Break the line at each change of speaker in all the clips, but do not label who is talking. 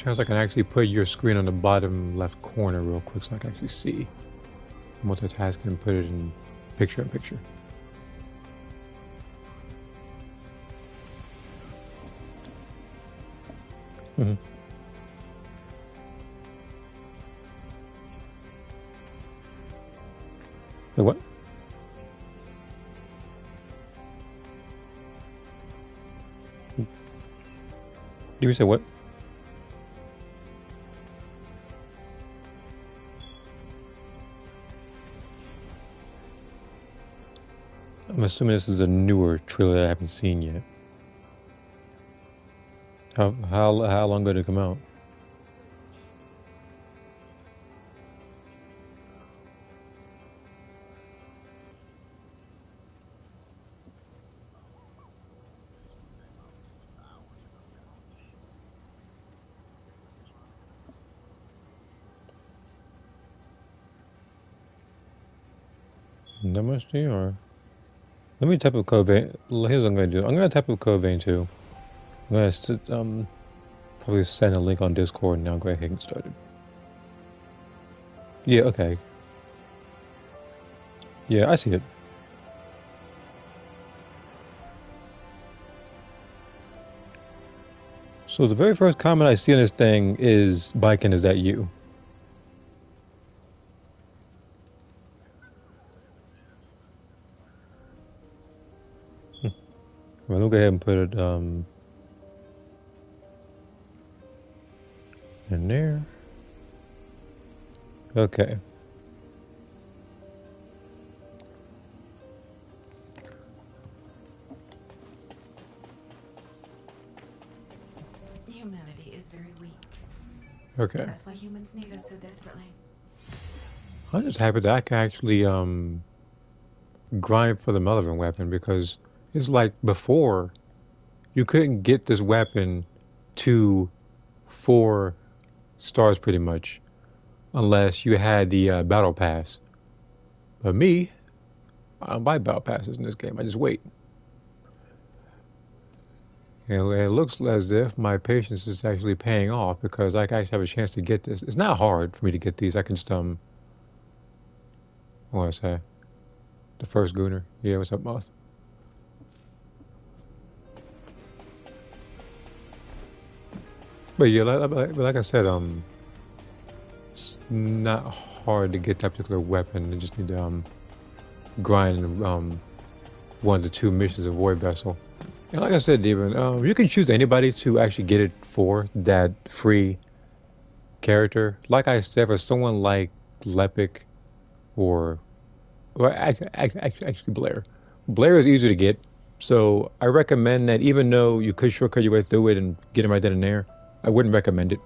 chance I can actually put your screen on the bottom left corner real quick so I can actually see. Multitask and put it in picture in picture. Mm-hmm. The what? Did you say what? I'm assuming this is a newer trailer that I haven't seen yet. How long ago did it come out? That much do you, or let me type up code vein. Here's what I'm gonna do. I'm gonna type up code vein too. I'm gonna probably send a link on Discord and now go ahead and get started. Yeah, okay. Yeah, I see it. So the very first comment I see on this thing is, Biken, is that you? Well, we'll go ahead and put it in there. Okay.
Humanity is very weak.
Okay.
That's why humans need us so desperately.
I'm just happy that I can actually grind for the relevant weapon, because it's like before you couldn't get this weapon to 4 stars pretty much unless you had the battle pass. But me, I don't buy battle passes in this game. I just wait. And it looks as if my patience is actually paying off, because I actually have a chance to get this. It's not hard for me to get these. I can just what do I say? The first Gooner. Yeah, what's up, Moth? But yeah, like I said, it's not hard to get that particular weapon. You just need to grind one of the 2 missions of Void Vessel. And like I said, Devin, you can choose anybody to actually get it for that free character. Like I said, for someone like Lepic or actually Blair. Blair is easier to get, so I recommend that even though you could shortcut your way through it and get him right then and there, I wouldn't recommend it.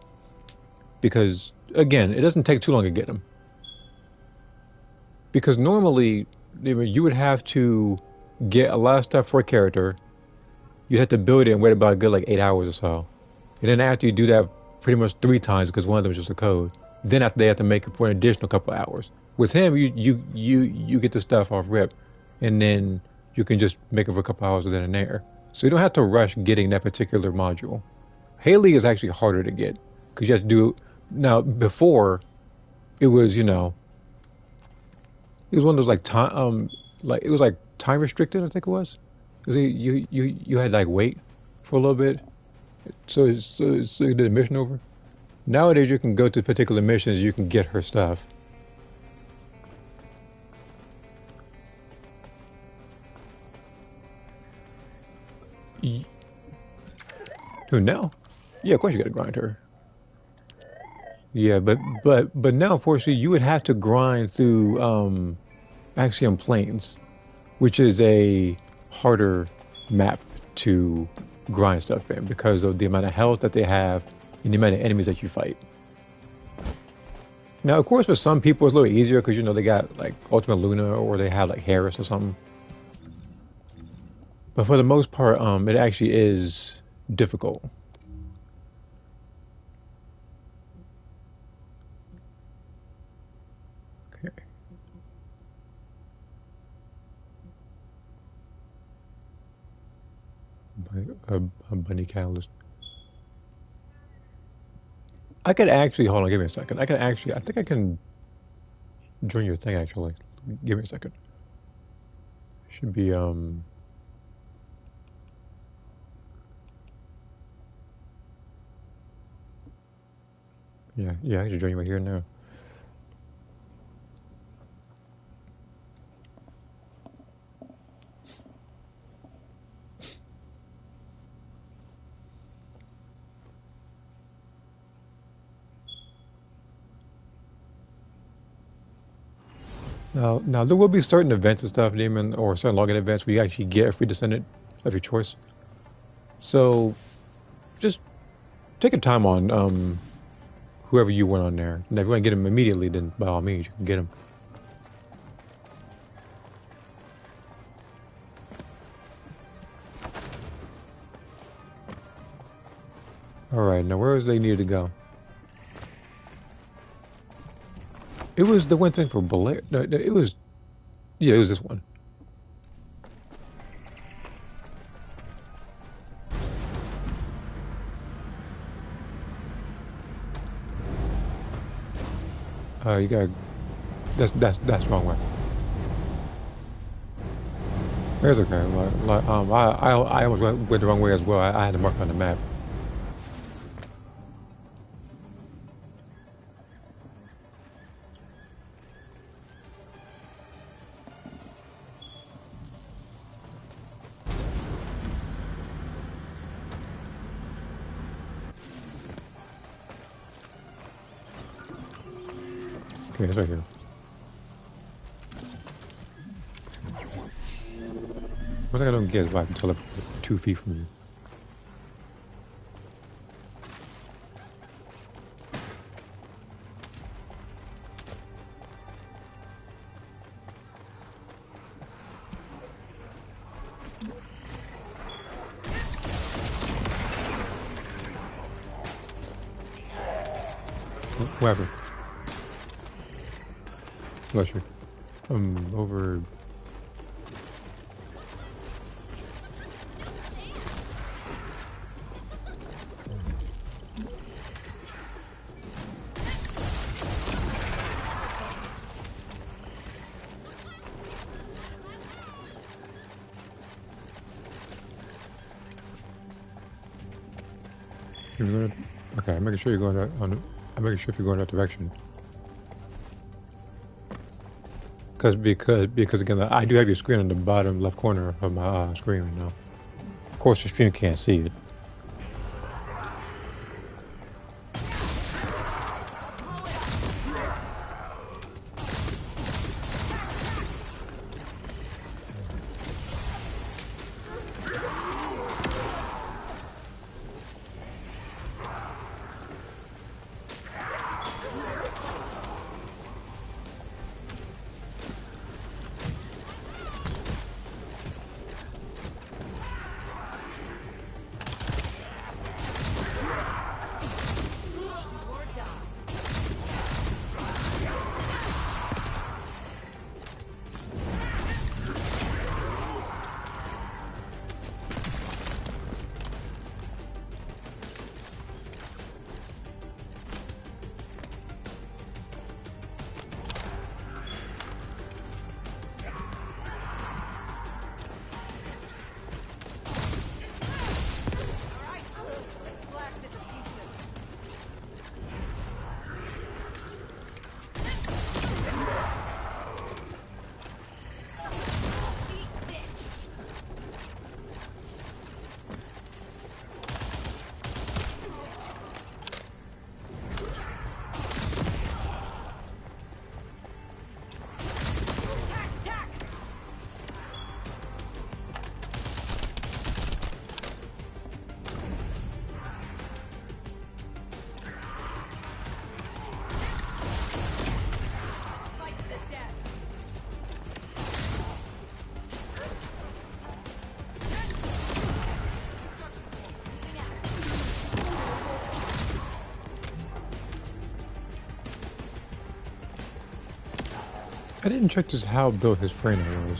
Because, again, it doesn't take too long to get him. Because normally, you would have to get a lot of stuff for a character. You'd have to build it and wait about a good like 8 hours or so. And then after you do that pretty much 3 times, because one of them is just a code, then after they have to make it for an additional couple of hours. With him, you get the stuff off rip, and then you can just make it for a couple of hours then and there. So you don't have to rush getting that particular module. Haley is actually harder to get, because you have to do, now before, it was, it was one of those like it was like time restricted, I think it was. You had like wait for a little bit, so you did the mission over. Nowadays you can go to particular missions, you can get her stuff. Who now? Yeah, of course you got to grind her. Yeah, but now unfortunately you would have to grind through Axiom Plains, which is a harder map to grind stuff in because of the amount of health that they have and the amount of enemies that you fight. Now, of course, for some people it's a little easier because they got like Ultimate Luna or they have like Harris or something. But for the most part, it actually is difficult. Okay. A bunny catalyst. I could actually hold on. Give me a second. I can actually. I think I can join your thing. Actually, give me a second. Should be Yeah. I can join you right here now. Now there will be certain events and stuff, Demon, or certain login events where you actually get a free descendant of your choice. So just take your time on whoever you want on there. And if you want to get him immediately, then by all means you can get him. All right, now where is they needed to go? It was the one thing for Blair. No, it was. Yeah, it was this one. You got. That's the wrong way. It's okay. I almost went the wrong way as well. I had to mark on the map. Okay, it's right here. One thing I don't get is why I can teleport 2 feet from you. Whatever. Bless you. Over. Okay, I'm making sure you're going I'm making sure if you're going that direction. Because again, I do have your screen on the bottom left corner of my screen right now. Of course, the stream can't see it. I didn't check just how built his frame was.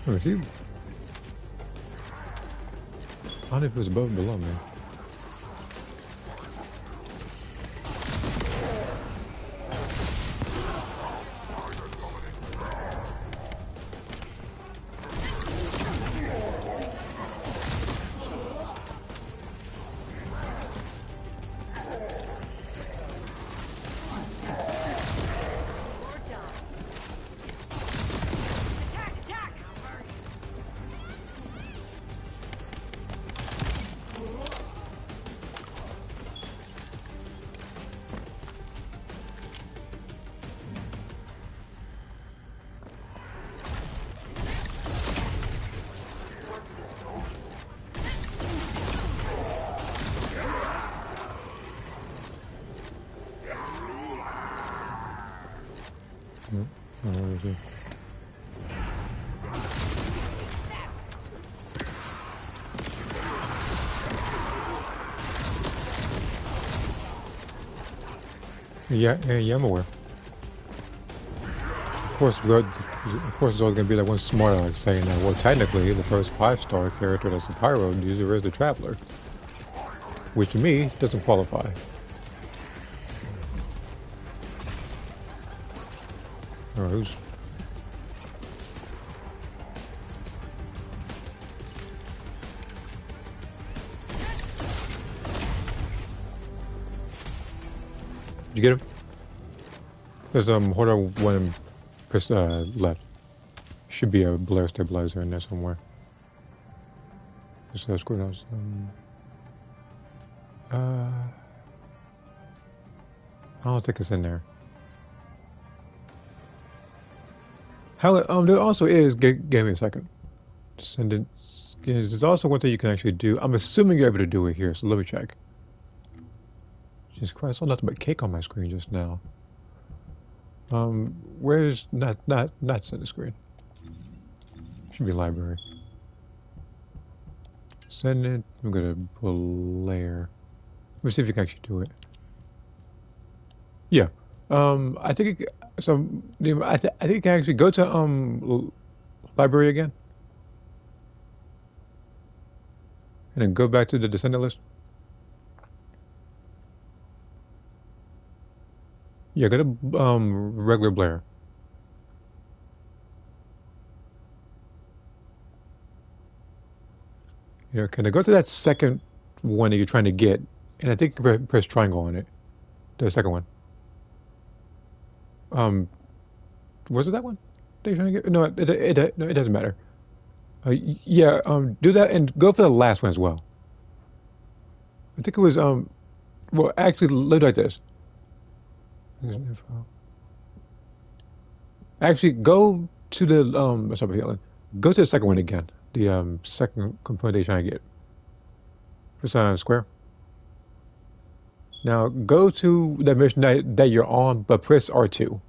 Oh, see? I don't know if it was above or below me. Oh, where is he? Yeah, I'm aware. Of course, there's always going to be that one smart aleck saying that, well, technically, the first 5-star character that's a pyro user is the Traveler. Which, to me, doesn't qualify. Alright, who's... Did you get him? There's, Horda 1 left. Should be a Blair Stabilizer in there somewhere. Just scroll down some... I don't think it's in there. How there also is. Give me a second. Descendant skins. There's also one thing you can actually do. I'm assuming you're able to do it here, so let me check. Jesus Christ! I saw nothing but cake on my screen just now. Where's not center screen? Should be library. Descendant. I'm gonna Blair. Let me see if you can actually do it. Yeah. I think I think you can actually go to library again, and then go back to the Descendant list. Yeah, go to regular Blair. You know, can I go to that second one that you're trying to get, and I think press triangle on it. The second one. Was it that one that you're trying to get? No, no, it doesn't matter. Yeah, do that and go for the last one as well. I think it was well, actually, look like this. Actually, go to the sorry, go to the second one again. The second component you're trying to get. Press square. Now go to the mission that you're on, but press R2.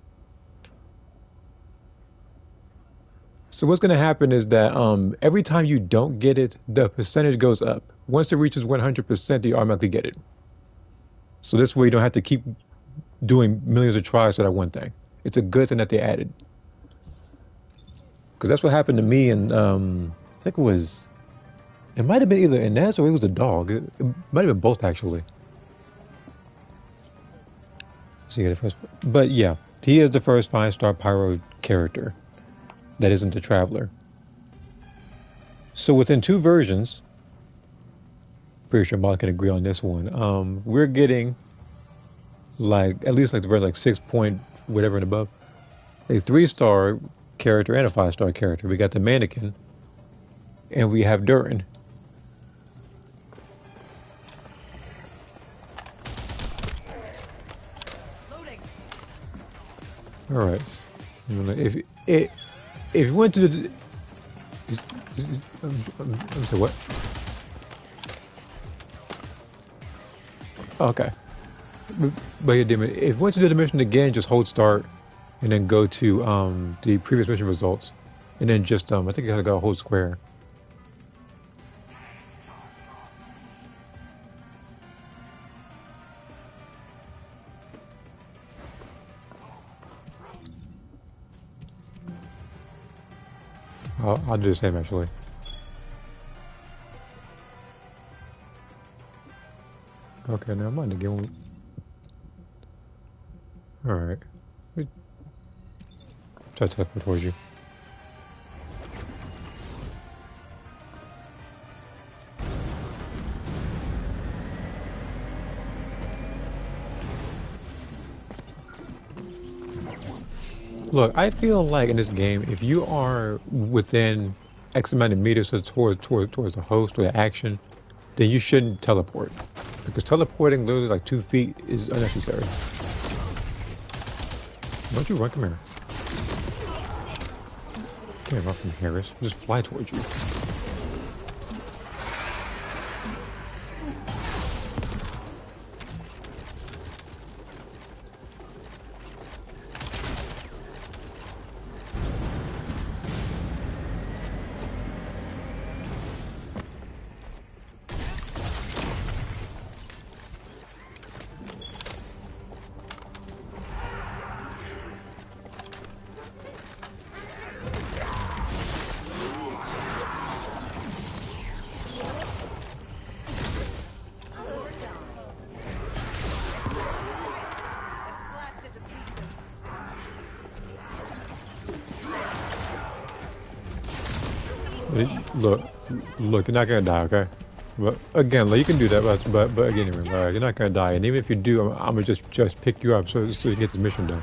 So what's going to happen is that every time you don't get it, the percentage goes up. Once it reaches 100%, you automatically get it. So this way you don't have to keep doing millions of tries for that one thing. It's a good thing that they added. Because that's what happened to me, and I think it might have been either Inez or it was a dog. It might have been both, actually. So you get it first. But yeah, he is the first 5-star pyro character that isn't the Traveler. So within 2 versions, pretty sure Mod can agree on this one, we're getting at least the version 6 point whatever and above, a 3-star character and a 5-star character. We got the Mannequin, and we have Durin. All right. If you went to the, I'm sorry, what? Oh, okay. But yeah, damn it. If you want to do the mission again, just hold start, and then go to the previous mission results, and then just I think you gotta go hold square. I'll do the same actually. Okay, now I'm on the game. Alright. Try to teleport towards you. Look, I feel like in this game, if you are within X amount of meters towards the host or the action, then you shouldn't teleport. Because teleporting literally like 2 feet is unnecessary. Don't you run? Come here. Can't run from Harris. Just fly towards you. Look, look, you're not gonna die, okay? But again, like you can do that, but again, you're not gonna die. And even if you do, I'm gonna just pick you up so you get this mission done.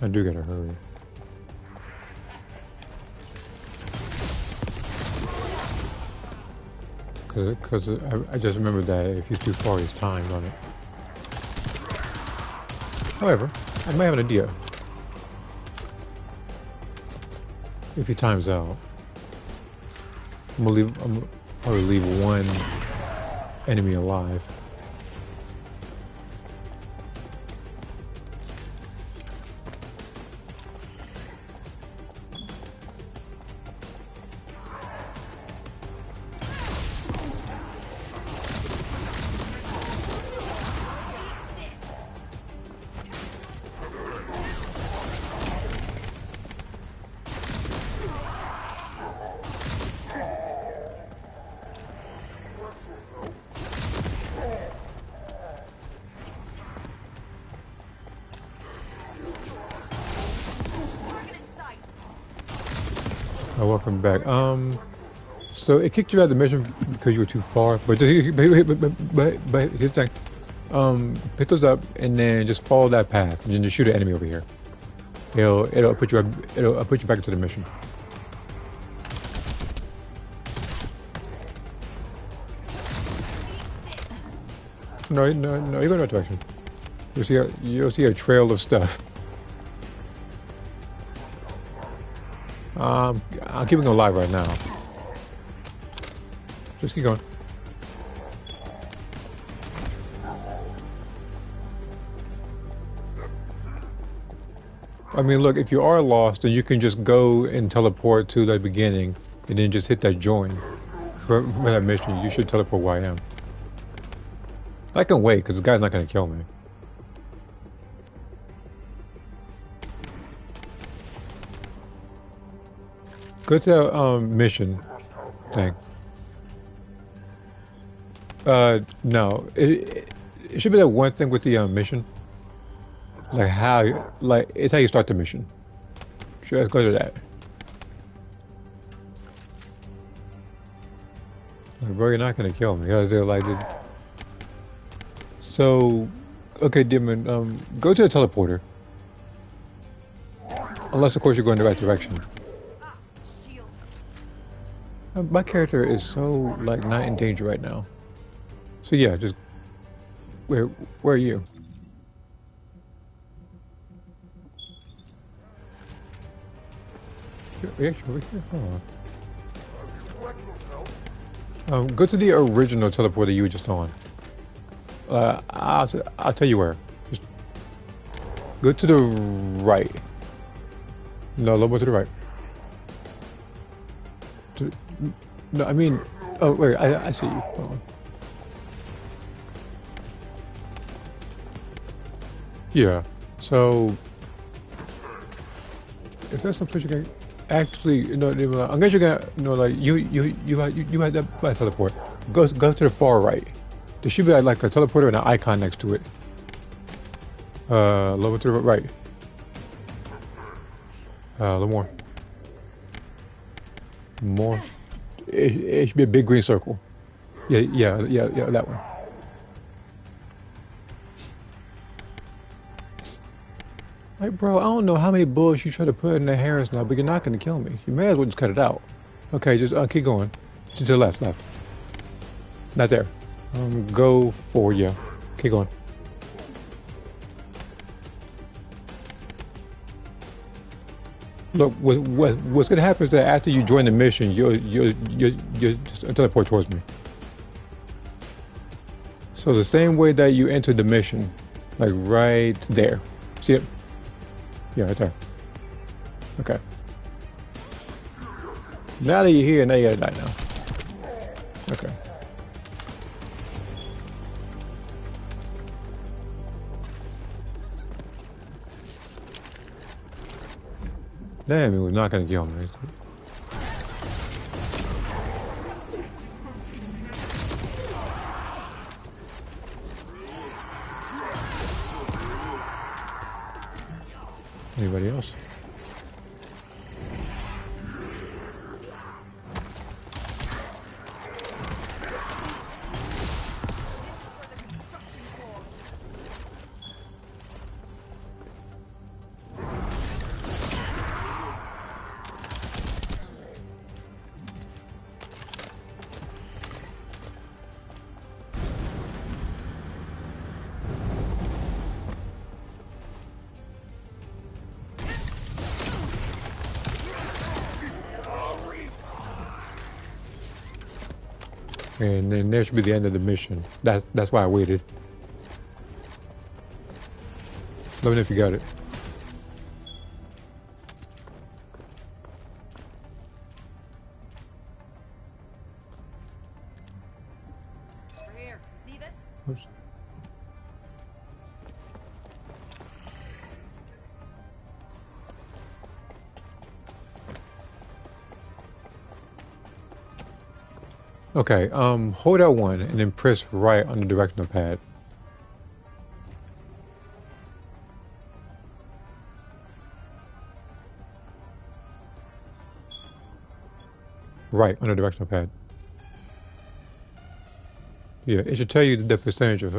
I do gotta hurry. Cause I just remember that if he's too far, he's timed on it. However, I might have an idea. If he times out, I'm probably leave one enemy alive. Welcome back. So it kicked you out of the mission because you were too far. But here's the thing. Pick those up and then just follow that path, and then just shoot an enemy over here. It'll put you back into the mission. No, no, no. You go in that direction. You'll see a trail of stuff. I'm keeping him alive right now. Just keep going. I mean, look, if you are lost, then you can just go and teleport to the beginning, and then just hit that join for that mission. You should teleport where I am. I can wait, because the guy's not going to kill me. Go to the mission thing. No. It should be that one thing with the mission. It's how you start the mission. Sure, let's go to that. Like, bro, you're not gonna kill me, because they're like this. So, okay, Demon, go to the teleporter. Unless, of course, you're going the right direction. My character is so, like, not in danger right now. So yeah, just... Where are you? Actually, over here? Hold on. Go to the original teleporter you were just on. I'll tell you where. Just go to the right. No, a little more to the right. No, I mean... Oh, wait, I see you. Hold on. Yeah, so... If there's some place you can... Actually, unless you're gonna... like, you had that by teleport. Go to the far right. There should be like a teleporter and an icon next to it. A little to the right. A little more. More. It should be a big green circle. Yeah, that one. Like, bro, I don't know how many bullets you try to put in the hairs now, but you're not gonna kill me. You may as well just cut it out. Okay, just keep going. To the left. Not there. Go forward, yeah. Keep going. Look, what's gonna happen is that after you join the mission, you'll just teleport towards me. So the same way that you entered the mission, like right there. See it? Yeah, right there. Okay. Now that you're here, now you gotta die now. Okay. Damn, it was not gonna kill me. Anybody else? And then there should be the end of the mission. That's why I waited. Let me know if you got it.
Over here. See this?
Oops. Okay, hold L1 and then press right on the directional pad. Right, on the directional pad. Yeah, it should tell you the percentage of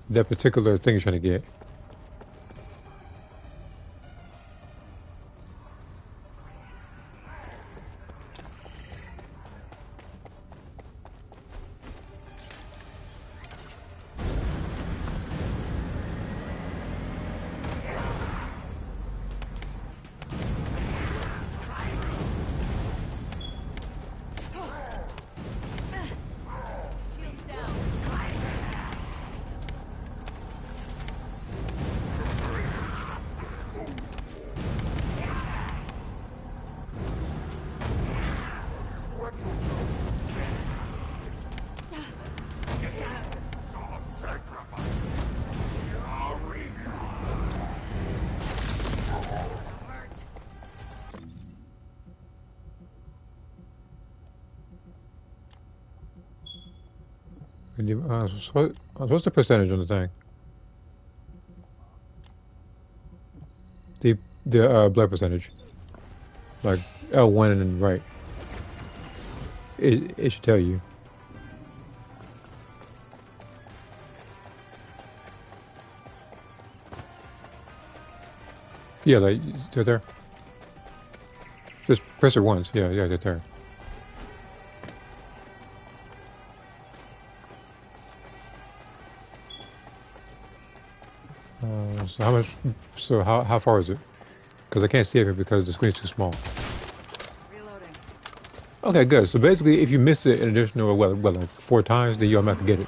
that particular thing you're trying to get.
Shields down. Hurt.
What's the percentage on the thing? The blood percentage, like L1 and then right. It should tell you. Yeah, like right there. Just press it once. Yeah, yeah, right there. So how much? So how far is it? Because I can't see it because the screen's too small.
Reloading.
Okay, good. So basically, if you miss it an additional like 4 times, then you automatically get it.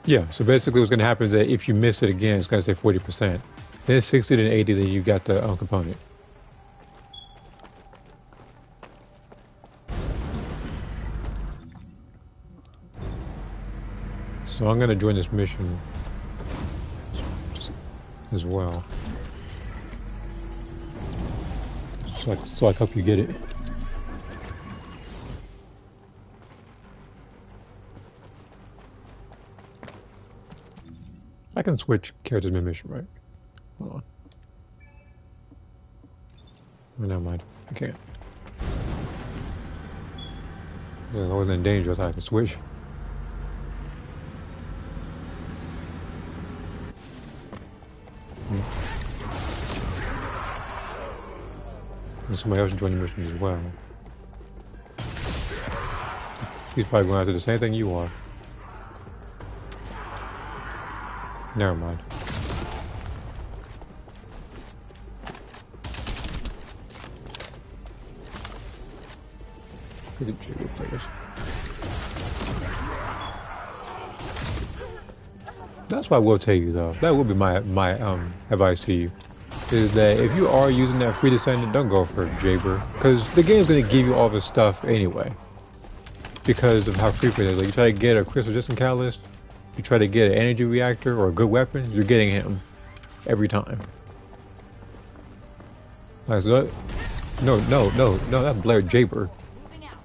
Yeah. So basically, what's going to happen is that if you miss it again, it's going to say 40%. Then 60, then 80, then you got the component. So I'm going to join this mission as well. So I hope you get it. I can switch characters mid-mission, right? Hold on. Oh, never mind. I can't. Yeah, I wasn't in danger, so I can switch. And somebody else joined the mission as well. He's probably going after the same thing you are. Never mind. Look at Jago players. That's what I will tell you though. That would be my advice to you. Is that if you are using that free Descendant, don't go for Jaber. Because the game's going to give you all this stuff anyway. Because of how frequent it is. Like you try to get a crystal resistant catalyst, you try to get an energy reactor or a good weapon, you're getting him. Every time. Like, no, that's Blair Jaber.
Moving out.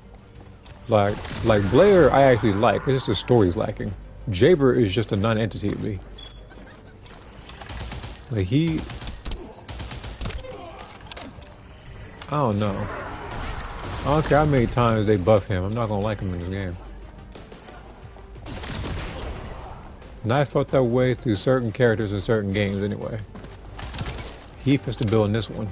Like Blair I actually like, it's just the story's lacking. Jaber is just a non-entity to me. Like I don't know. I don't care how many times they buff him, I'm not gonna like him in this game. And I felt that way through certain characters in certain games anyway. He fits the bill in this one.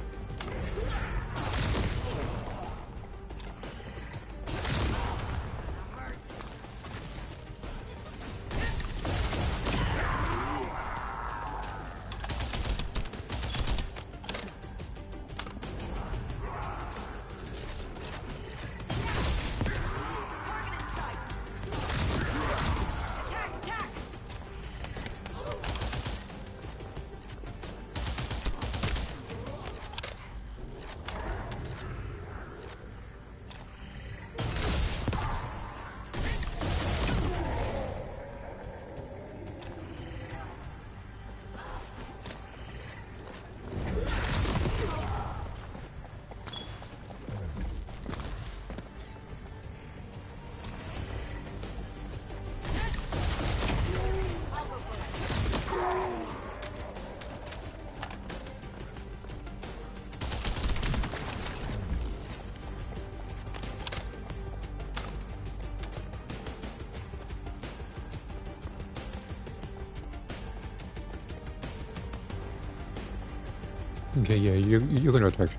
Okay, yeah, you're going to direction.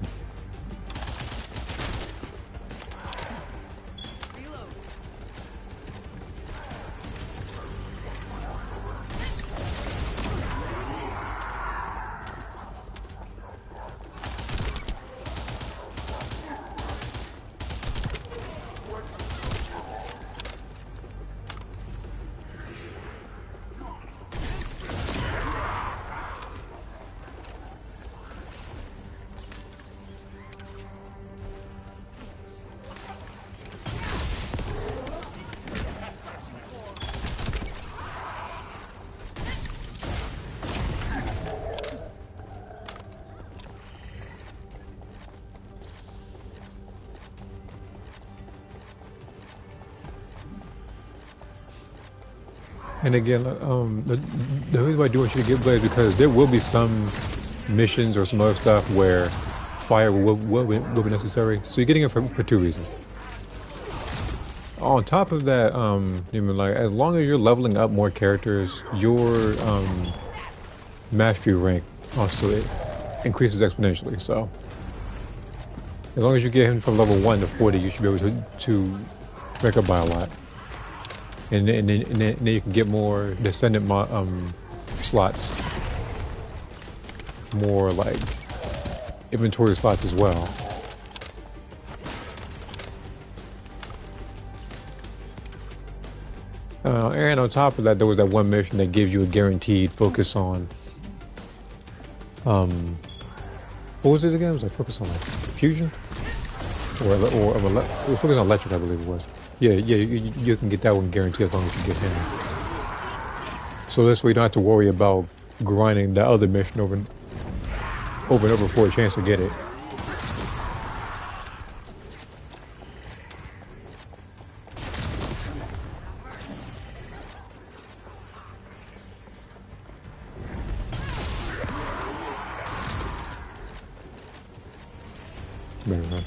Reload.
And again, the reason why I do want you to get blades because there will be some missions or some other stuff where fire will be necessary. So you're getting it for two reasons. On top of that, even like as long as you're leveling up more characters, your mastery rank also increases exponentially. So as long as you get him from level 1 to 40, you should be able to rank up by a lot. And then you can get more Descendant slots, more like inventory slots as well. And on top of that, there was that one mission that gives you a guaranteed focus on, what was it again? It was like focus on like fusion, or it was focus on electric, I believe it was. Yeah, you can get that one guaranteed as long as you get him. So this way you don't have to worry about grinding the other mission over and over for a chance to get it. Better not.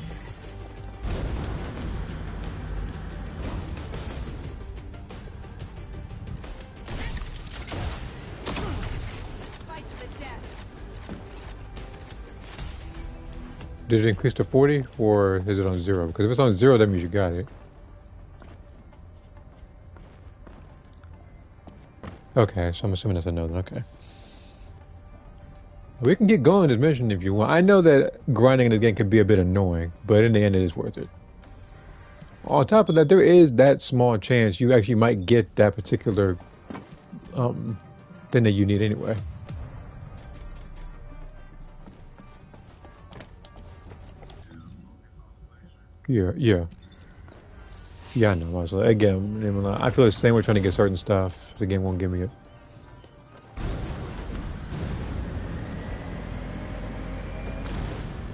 Fight to the death.
Did it increase to 40 or is it on 0? Because if it's on 0, that means you got it. Okay, so I'm assuming that's another. Okay. We can get going this mission if you want. I know that grinding in this game can be a bit annoying, but in the end it is worth it. On top of that, there is that small chance you actually might get that particular thing that you need anyway. Yeah. I know. So again, I feel the same way trying to get certain stuff. The game won't give me it.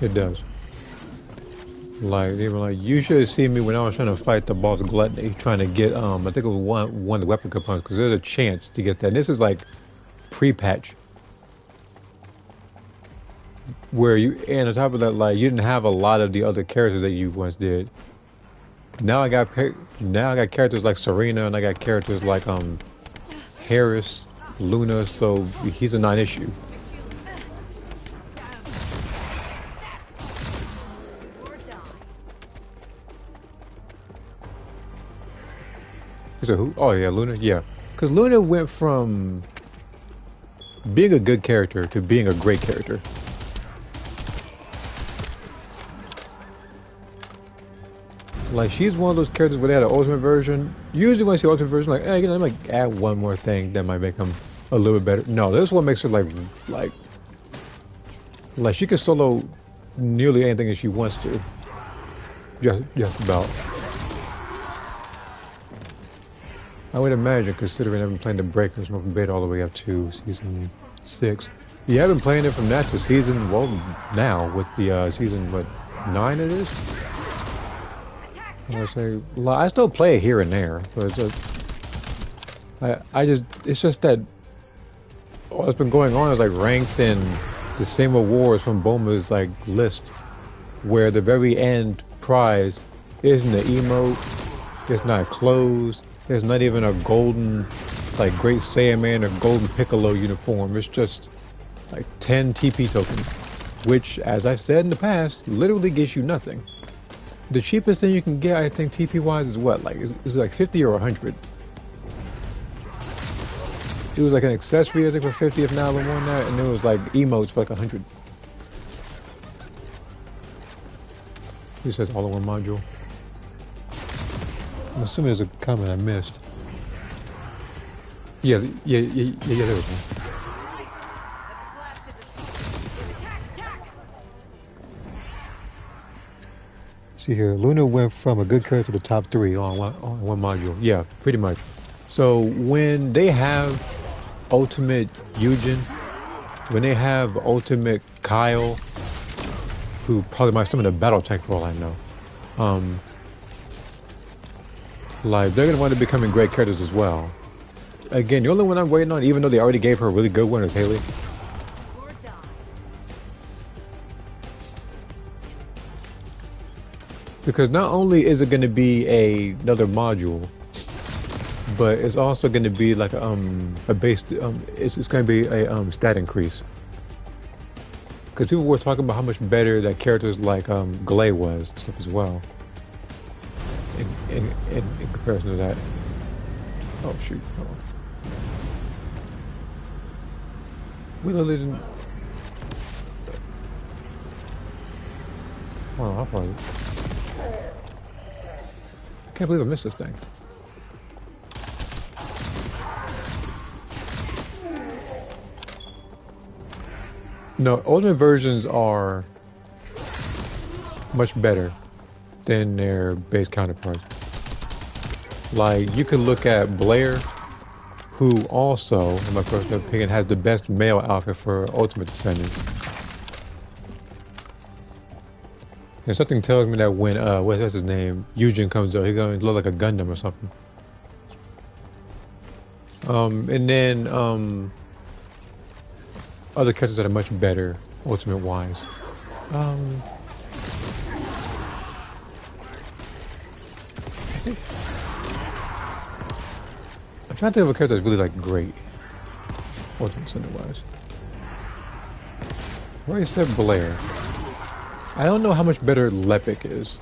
It does. Like even like you should have seen me when I was trying to fight the boss Gluttony, trying to get I think it was one of the weapon components because there's a chance to get that. And this is like pre-patch, where and on top of that, like you didn't have a lot of the other characters that you once did. Now I got characters like Serena, and I got characters like Harris, Luna. So he's a non-issue. So who? Oh yeah, Luna. Yeah, because Luna went from being a good character to being a great character. Like she's one of those characters where they had an ultimate version. Usually when I see ultimate version, like, I might add one more thing that might make them a little bit better. No, this one makes her like she can solo nearly anything that she wants to. Just about. I would imagine, considering I've been playing the Breakers from beta all the way up to season 6. You have been playing it from that to season, well, now with the season, what, 9 it is? I say, I still play it here and there, but it's just, it's just that what's been going on is like ranked in the same awards from Boma's like list, where the very end prize isn't an emote, it's not clothes. There's not even a golden, like, Great Saiyaman or golden Piccolo uniform. It's just, like, 10 TP tokens. which, as I said in the past, literally gives you nothing. The cheapest thing you can get, I think, TP wise, is what? Like, is like 50 or 100. It was like an accessory, I think, for 50, if not a little more than that, and it was like emotes for like 100. He says all in one module. I'm assuming there's a comment I missed. Yeah, there was one. See here, Luna went from a good character to top 3 on one module. Yeah, pretty much. So when they have Ultimate Eugen, when they have Ultimate Kyle, who probably might summon a battle tank for all I know, like they're gonna wind up becoming great characters as well. Again, the only one I'm waiting on, even though they already gave her a really good one, is Haley. Because not only is it going to be another module, but it's also going to be like a base. It's going to be a stat increase. Because people were talking about how much better that characters like Glay was and stuff as well. In comparison to that. Oh shoot! Oh. We literally didn't. Hold on, how far is it? I can't believe I missed this thing. No, ultimate versions are much better than their base counterparts. Like, you could look at Blair, who also, in my personal opinion, has the best male outfit for Ultimate Descendants. And something tells me that when, what's his name, Eugen comes up, he's going to look like a Gundam or something. And then, other characters that are much better, Ultimate-wise. I'm trying to think of a character that's really, like, great. Ultimate Descendant-wise. I already said Blair. I don't know how much better Lepic is,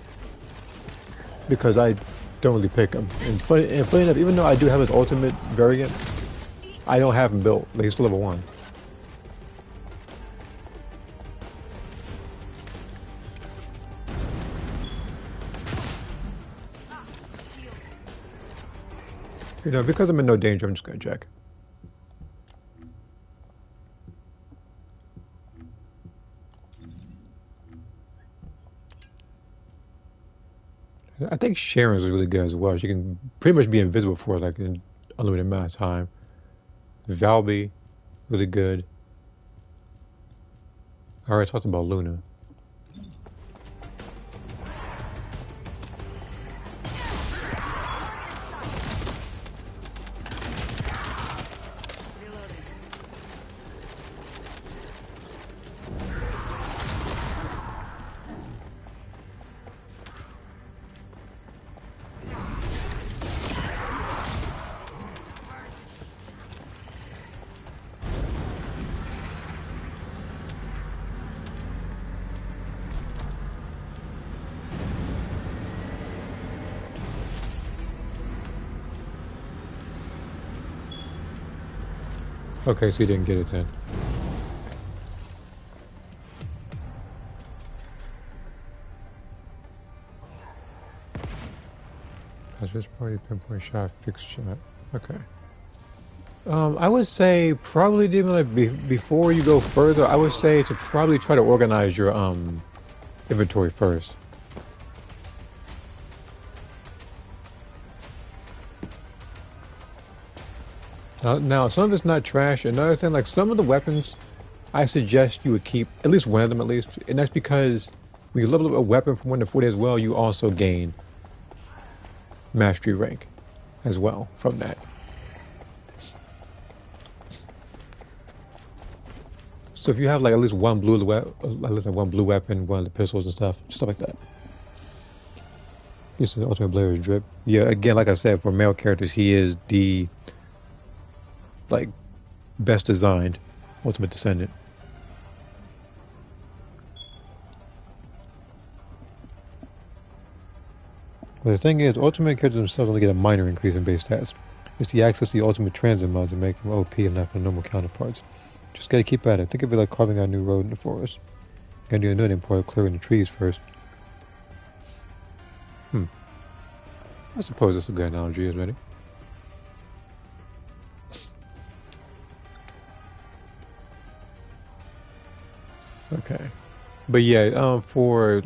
because I don't really pick him. And funny enough, even though I do have his ultimate variant, I don't have him built. Like, he's level 1. You know, because I'm in no danger, I'm just gonna check. I think Sharon's really good as well. She can pretty much be invisible for like an unlimited amount of time. Valby, really good. I already talked about Luna. Okay, so you didn't get it then. This party pinpoint shot, fixed shot. Okay. I would say probably even like before you go further, I would say to probably try to organize your inventory first. Now, some of it's not trash. Another thing, like some of the weapons, I suggest you would keep at least one of them at least, and that's because when you level up a weapon from 1 to 40 as well, you also gain mastery rank as well from that. So if you have like at least one blue weapon, one of the pistols and stuff like that. This is Ultimate Blair's drip. Yeah, again, like I said, for male characters, he is the like best designed Ultimate Descendant. But the thing is, ultimate characters themselves only get a minor increase in base stats. It's the access to the ultimate transit mods that make them OP enough for normal counterparts. Just gotta keep at it. Think of it like carving out a new road in the forest. Gotta do another part of clearing the trees first. I suppose that's a good analogy, isn't it? Okay. But yeah, for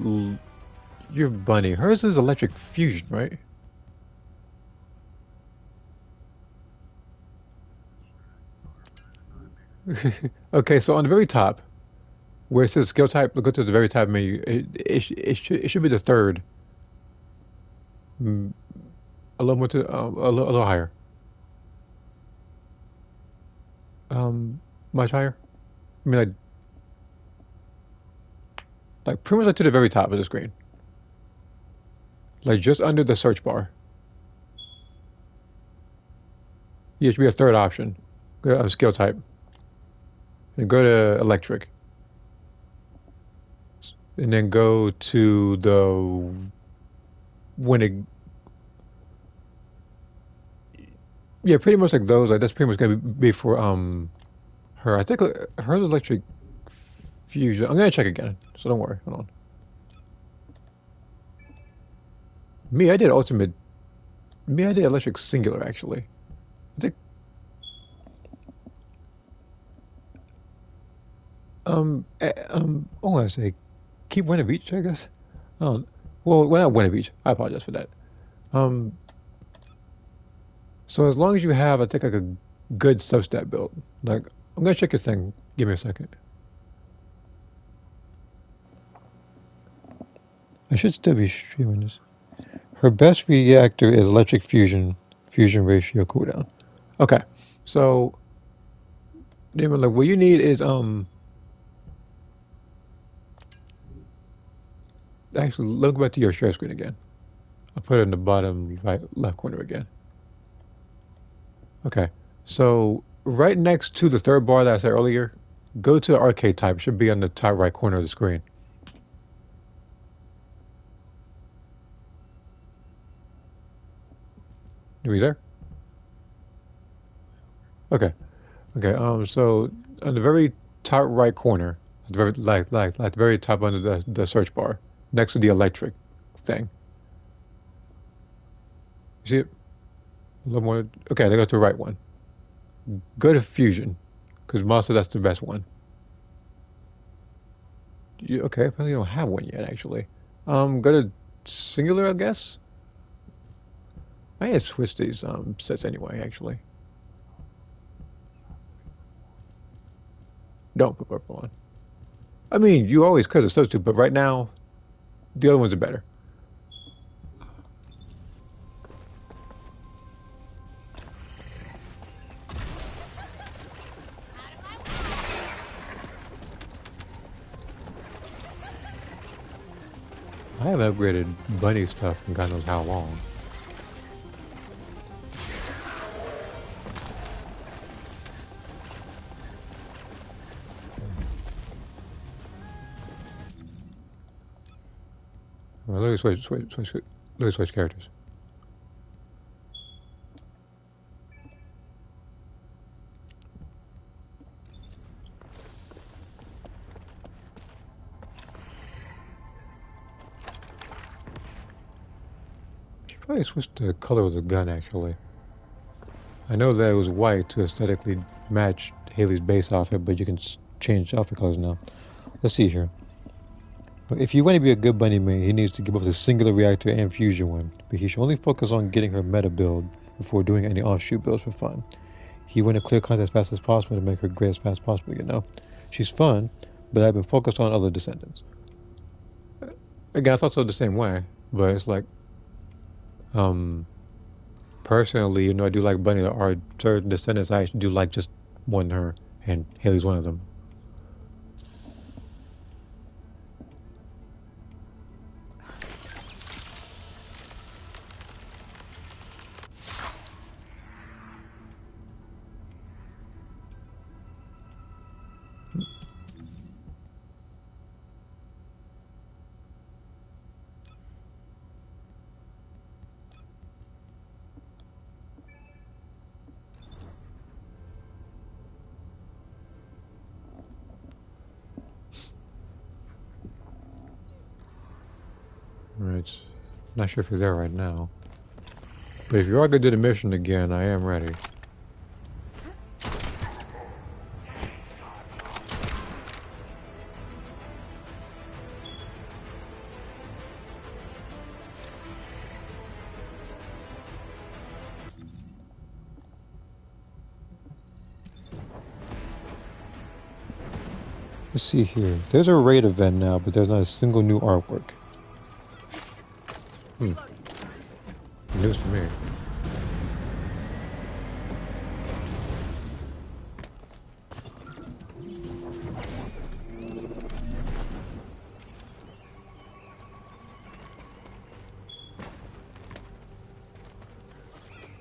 your bunny, hers is electric fusion, right? Okay, so on the very top, where it says skill type, go to the very top menu. It should be the third. Mm, a little more to a little higher. Um, much higher. I mean, like pretty much like to the very top of the screen, like just under the search bar. Yeah, it should be a third option. Go skill type, and go to electric, and then go to the when it. Yeah, pretty much like those. Like that's pretty much gonna be for her. I think her electric fusion. I'm gonna check again, so don't worry. Hold on. Me, I did ultimate. Me, I did electric singular actually. I think I want to say keep one of each. I guess. Oh, well, not one of each. I apologize for that. Um, so as long as you have, I think like a good substat build. Like I'm gonna check your thing. Give me a second. I should still be streaming this. Her best reactor is electric fusion ratio cooldown. Okay, so like what you need is actually look back to your share screen again. I'll put it in the bottom right left corner again. Okay, so right next to the third bar that I said earlier, go to the arcade type. It should be on the top right corner of the screen. Are you there? Okay. Okay. So on the very top right corner, at the very like the very top under the search bar, next to the electric thing. You see it? A little more. Okay, they go to the right one. Go to fusion, because Monster that's the best one. Okay, apparently you don't have one yet actually. Go to singular, I guess. I had switched these sets anyway. Actually, don't put purple on. I mean, you always could have substitute, but right now, the other ones are better. I have upgraded bunny stuff in God knows how long. Well, let me switch characters. Should probably switch the color of the gun actually. I know that it was white to aesthetically match Haley's base outfit, but you can change outfit colors now. Let's see here. If you want to be a good bunny main, he needs to give up the singular reactor and fusion one, but he should only focus on getting her meta build before doing any offshoot builds for fun. He went to clear content as fast as possible to make her great as fast as possible, you know. She's fun, but I've been focused on other descendants. Again, I thought so the same way, but it's like, um, personally, I do like Bunny. There are certain descendants I actually do like just more than her, and Haley's one of them. Not sure if you're there right now. But if you are gonna do the mission again, I am ready. Let's see here. There's a raid event now, but there's not a single new artwork. News to me.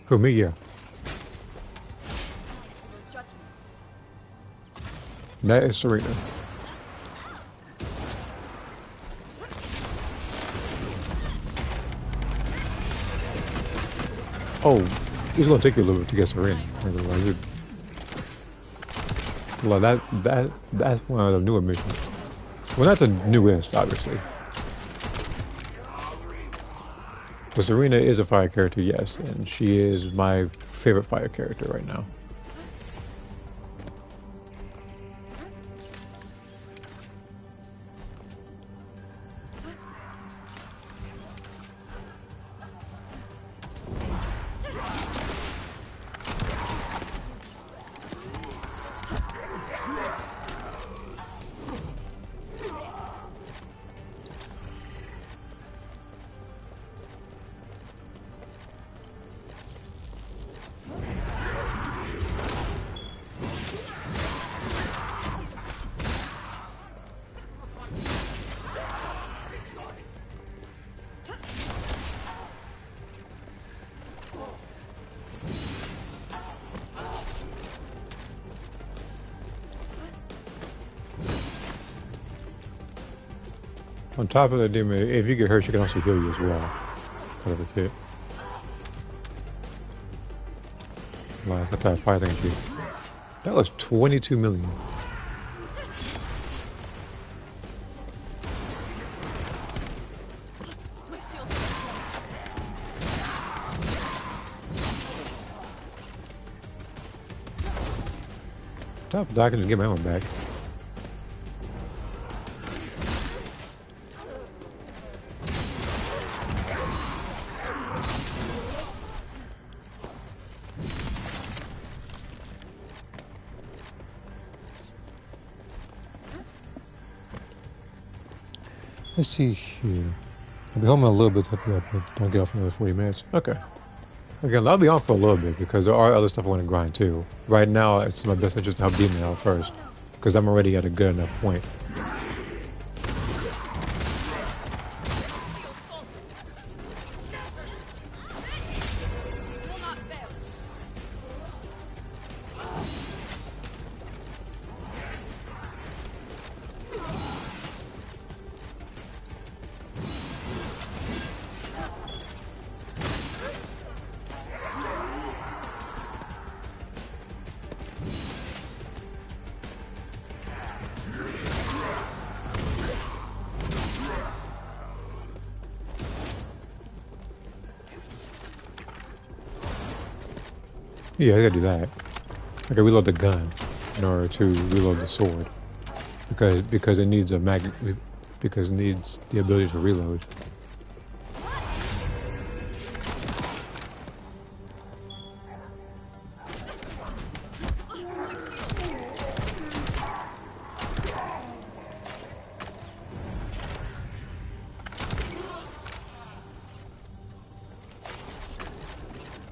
Who, me? Yeah. That is Serena. Oh, it's gonna take you a little bit to get Serena. Well, that's one of the newer missions. Well, not the newest, obviously. But Serena is a fire character, yes, and she is my favorite fire character right now. On top of that, demon, if you get hurt, she can also heal you as well. Whatever kit. Wow, that's that fire thing. That was 22 million. Top of that, I can just get my own back. Let's see here. I'll be home in a little bit, but don't get off in another 40 minutes. Okay. Again, I'll be on for a little bit because there are other stuff I want to grind too. Right now, it's my best interest to help Demon out first because I'm already at a good enough point. Yeah, I gotta do that. I gotta reload the gun in order to reload the sword because it needs a because it needs the ability to reload.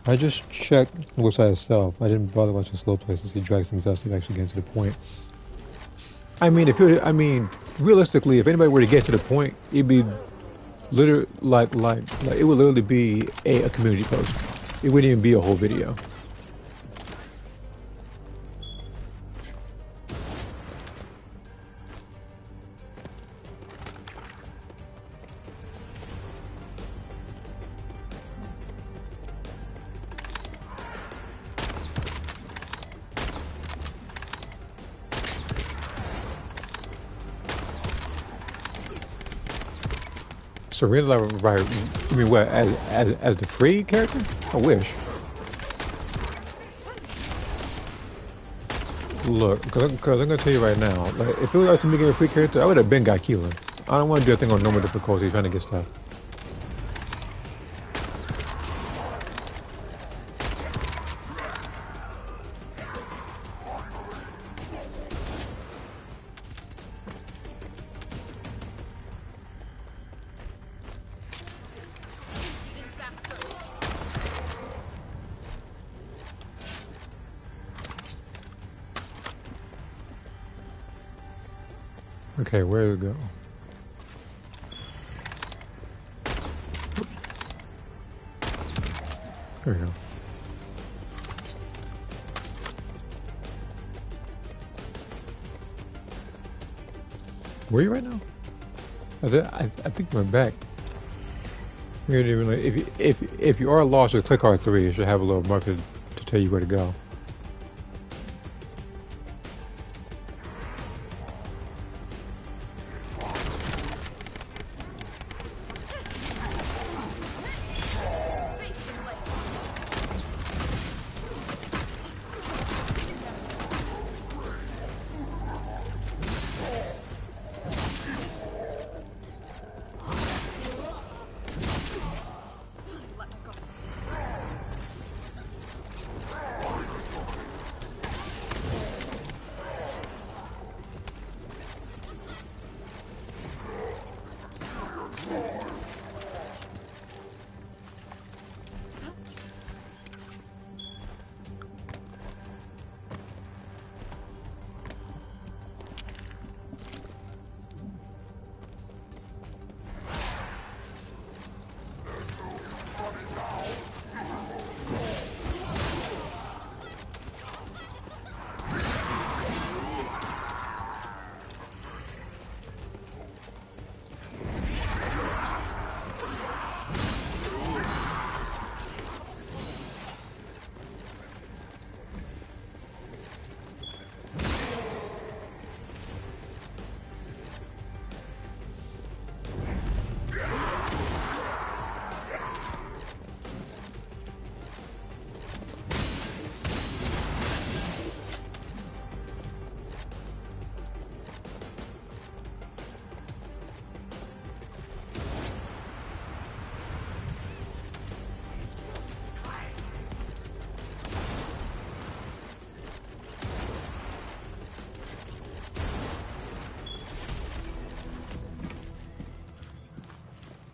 I just checked which side itself. I didn't bother watching slow places. He drags things out so he actually get to the point. I mean, realistically, if anybody were to get to the point, it'd be literally like it would literally be a community post. It wouldn't even be a whole video. Serena level, right? You mean what? As the free character? I wish. Look, cause I'm gonna tell you right now. Like, if it was up to me getting a free character, I would have been got Keelan. I don't want to do a thing on normal difficulty trying to get stuff. Okay, where to go? There we go. Where are you right now? I think you went back. You didn't even, like, if you are lost with click R3, it should have a little marker to tell you where to go.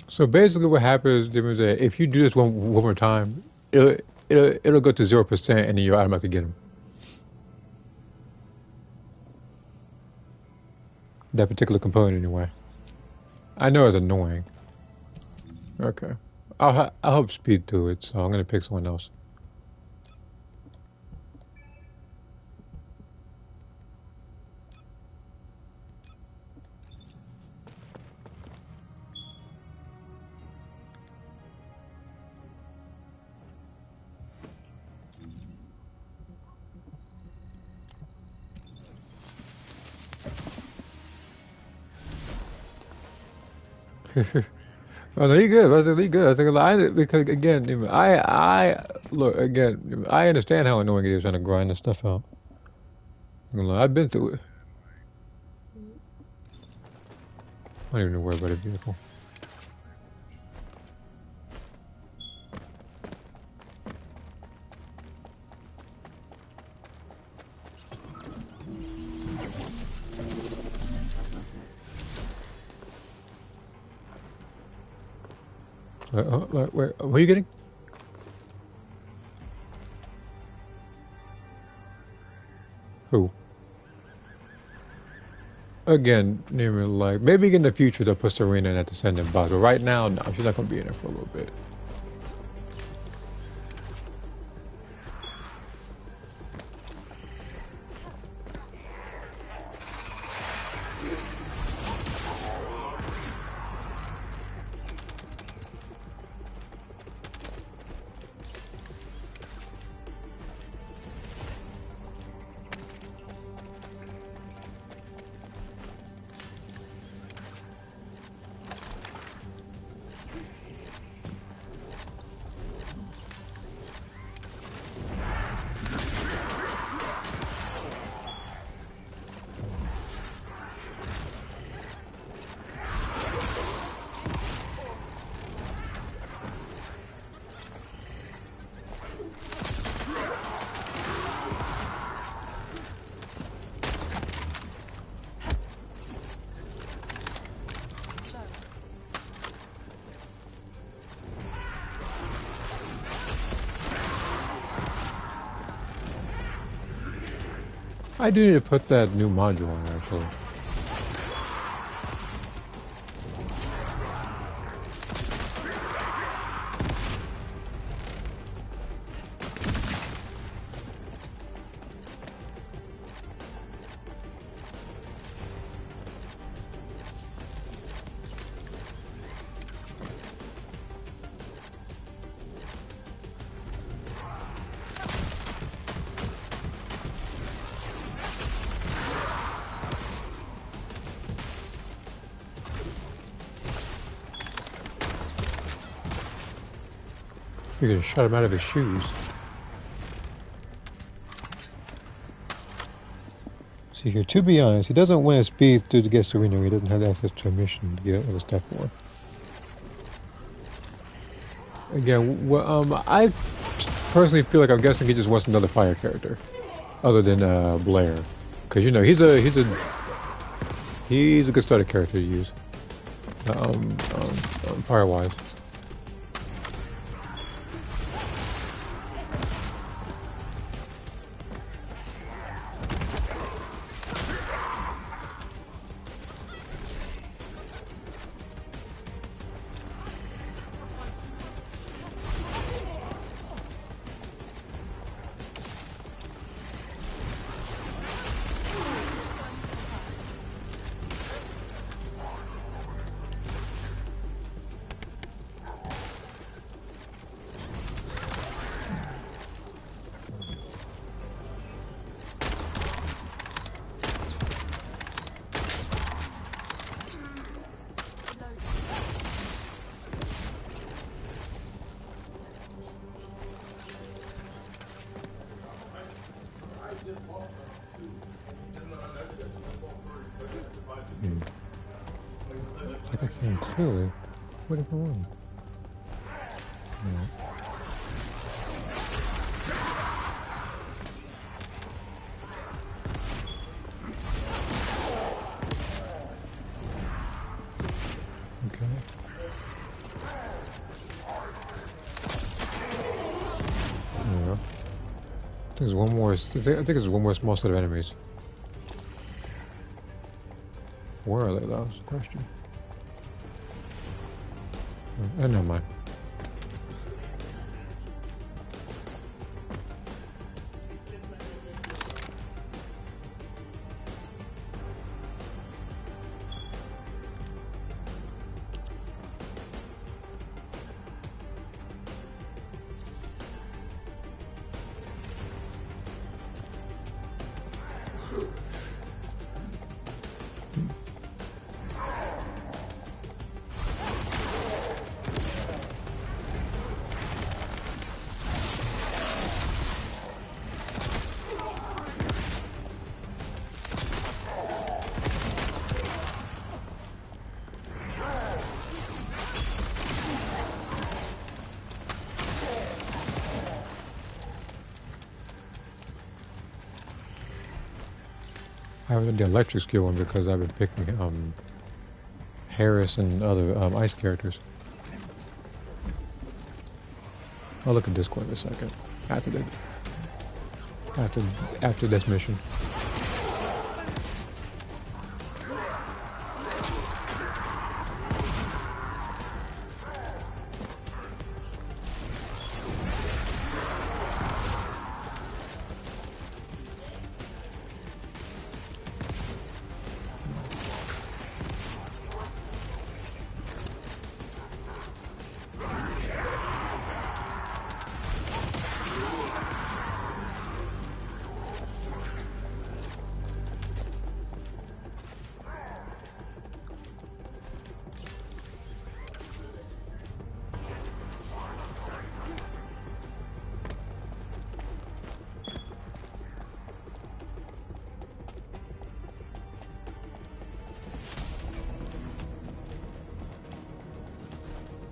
So basically, what happens is that if you do this one more time, it'll go to 0%, and then you automatically get them. That particular component, anyway. I know it's annoying. Okay, I'll help speed through it, so I'm gonna pick someone else. Oh no, you good. I think you good. I think because again, I look again. I understand how annoying it is trying to grind this stuff out. I've been through it. I don't even worry about a vehicle. Where are you getting? Who? Again, like maybe in the future they'll put Serena in that Descendant box, but right now, no, she's not gonna be in there for a little bit. I do need to put that new module on actually. You're gonna shut him out of his shoes. See here, to be honest, he doesn't win his speed through the guest arena. He doesn't have access to a mission to get other stuff for. Again, I personally feel like I'm guessing he just wants another fire character, other than Blair, because you know he's a good starter character to use, fire wise. Like I can clearly. What if I won? No. Okay. Yeah. I think there's one more. I think there's one more small set of enemies. Where are they? That was the question. Oh, never mind. I haven't done the electric skill one because I've been picking Harris and other ice characters. I'll look at Discord in a second. After this mission.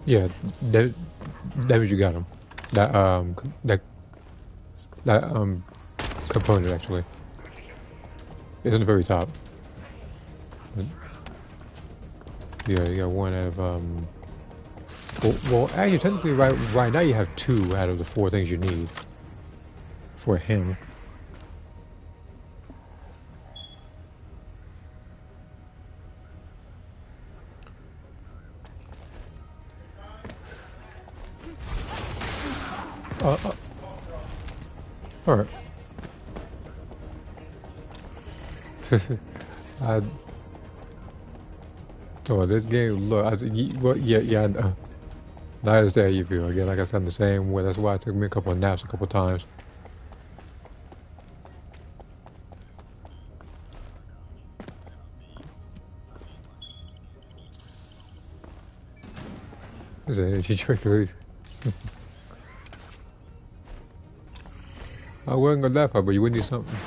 Yeah, that means you got him. That component actually. It's on the very top. Yeah, you got one out of well, actually, technically, right now you have 2 out of the 4 things you need for him. I so this game. Look, well, yeah. I know. I understand how you feel. Again, like I said, I'm the same way. That's why it took me a couple of naps a couple of times. She tricked me. I wasn't gonna that far, but you would need something.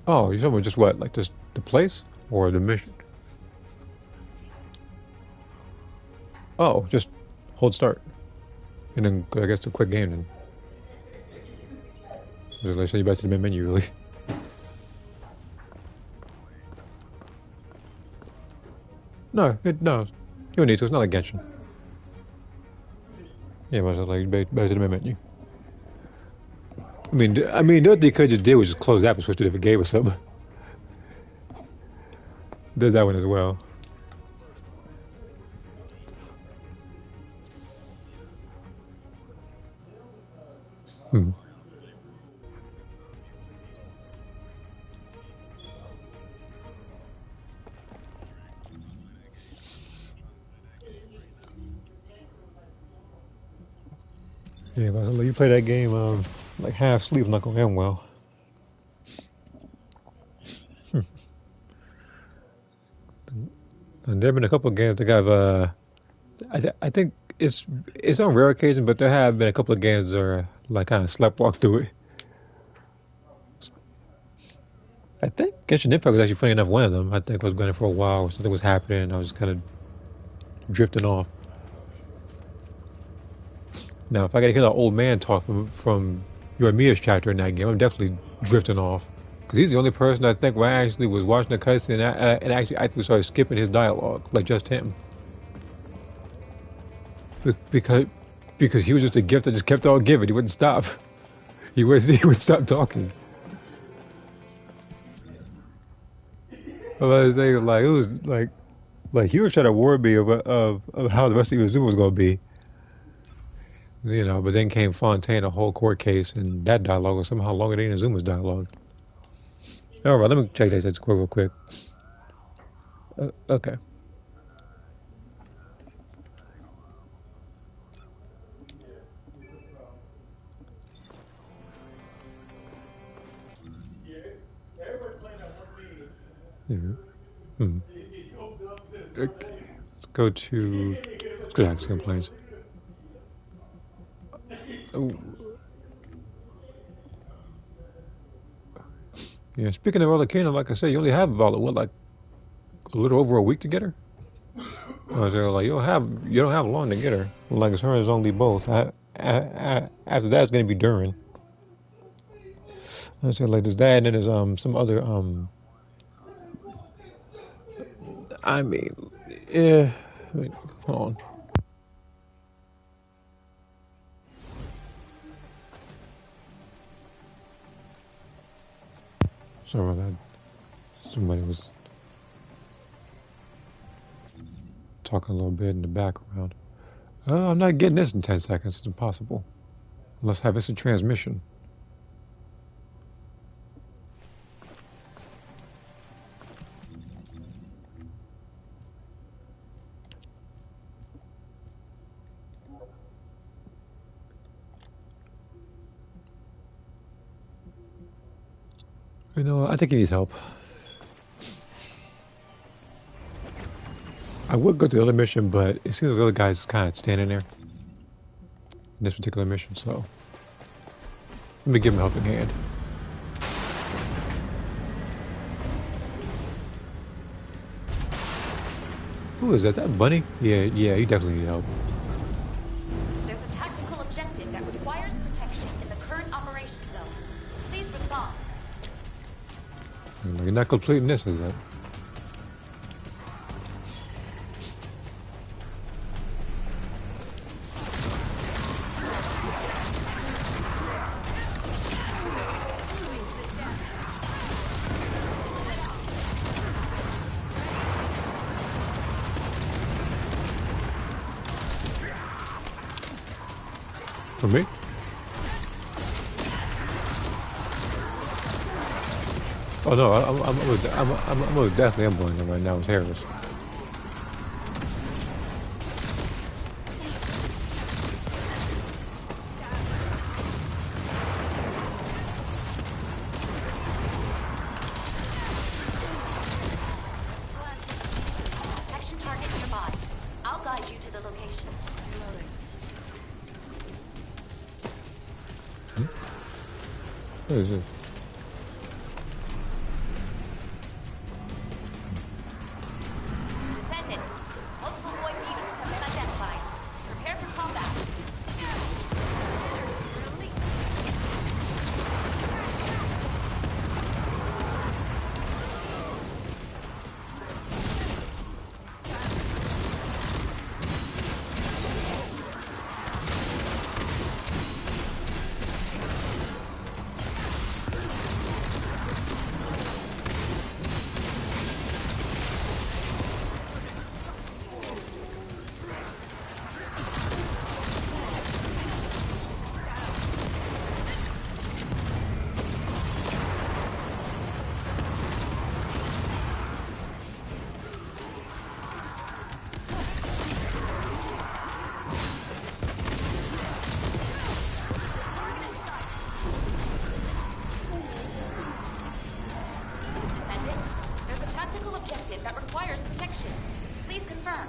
Oh, you're talking about just what, like this, the place or the mission? Oh, just hold start, and then I guess the quick game then. Just like send you back to the main menu, really. No, you don't need to. It's not like Genshin. Yeah, but it's like back to the main menu. I mean, the other thing you could just did was just close that and switch to a different game or something. There's that one as well. Hmm. Yeah, but you play that game like half sleep, not gonna end well. And there've been a couple of games that I've I think it's on rare occasion, but there have been a couple of games that are like kind of sleptwalk through it. I think Genshin Impact was actually funny enough one of them. I think I was going for a while, something was happening, and I was kind of drifting off. Now, if I gotta hear the old man talk from your Mia's chapter in that game, I'm definitely drifting off. Because he's the only person I think where I actually was watching the cutscene and actually started skipping his dialogue, like just him. Because because he was just a gift that just kept on giving. He wouldn't stop. He would stop talking. I was saying like it was like he was trying to warn me of how the rest of Uzuma was gonna be. But then came Fontaine, a whole court case, and that dialogue was somehow longer than Azuma's dialogue. All right, let me check that score real quick. Okay. Mhm. Hmm. Let's go to. Let's go to Axiom Plains. Oh, yeah. Speaking of other Kingdom, like I said, you only have about what, like a little over a week to get her. So like you don't have long to get her. Like as her is only both. After that, it's gonna be Durin. I said like there's that, and then there's some other I mean, yeah. Wait, hold on. Sorry about that. Somebody was talking a little bit in the background. I'm not getting this in 10 seconds. It's impossible. Unless I have instant transmission. I think he needs help. I would go to the other mission, but it seems like the other guy's kind of standing there in this particular mission, so let me give him a helping hand. Who is that? Is that Bunny? Yeah, he definitely needs help.
There's a tactical objective that requires protection in the current operation zone. Please respond.
You're not completing this, is that? For me? Oh no, I'm definitely ambling them right now with Harris.
Action target nearby. I'll guide you to the location.
What is this?
Descendant. Multiple void beaters have been identified. Prepare for combat. Release. Descendant, there's a tactical objective that requires protection. Please confirm.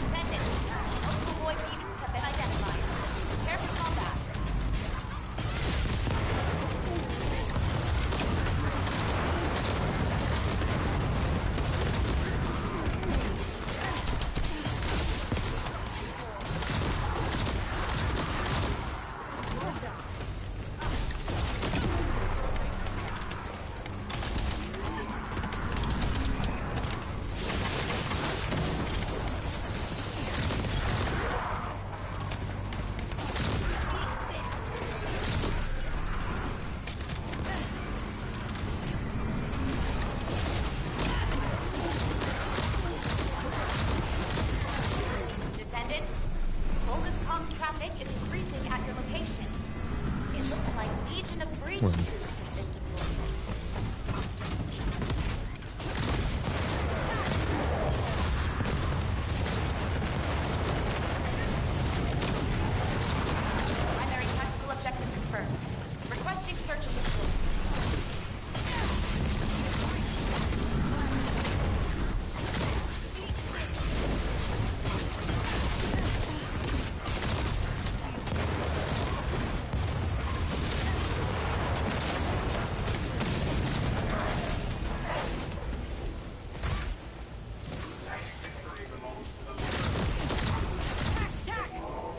Descendant, multiple void beaters have been identified. Prepare for combat. Descendant, Volga's comms traffic is increasing at your location. It looks like Legion of Breach
Well.
troops have been deployed. Primary tactical objective confirmed. Requesting search of the floor.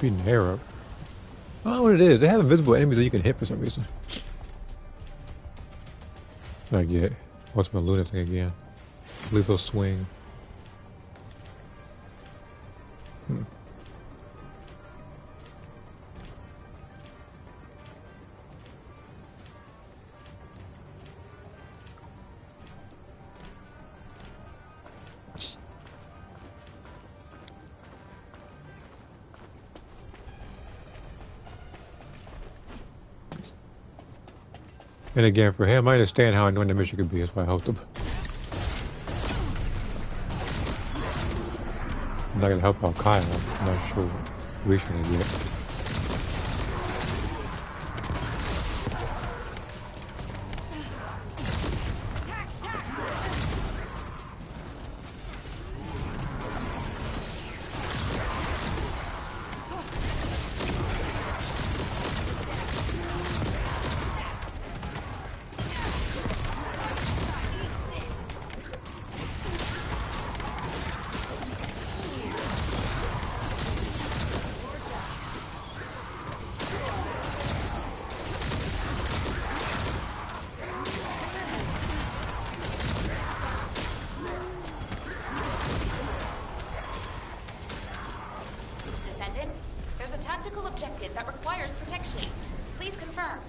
Beating the hair up. I don't know what it is. They have invisible enemies that you can hit for some reason. Not yet. What's my lunatic again? Lethal swing. And again, for him, I understand how annoying the mission could be. That's why I helped him. I'm not gonna help out Kyle. I'm not sure what we should get.
Descendant, there's a tactical objective that requires protection. Please confirm.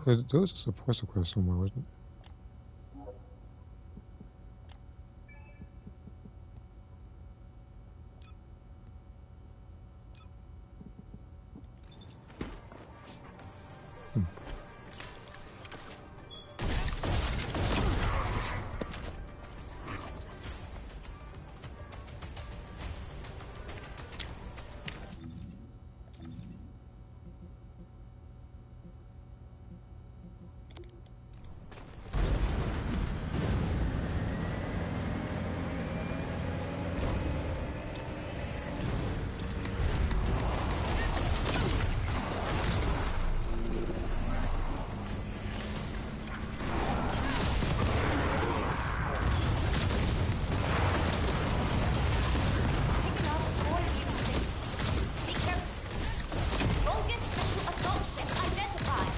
There was a suppressor quest somewhere, wasn't
Picking up more mutants. Be careful. Bogus special assault ship identified.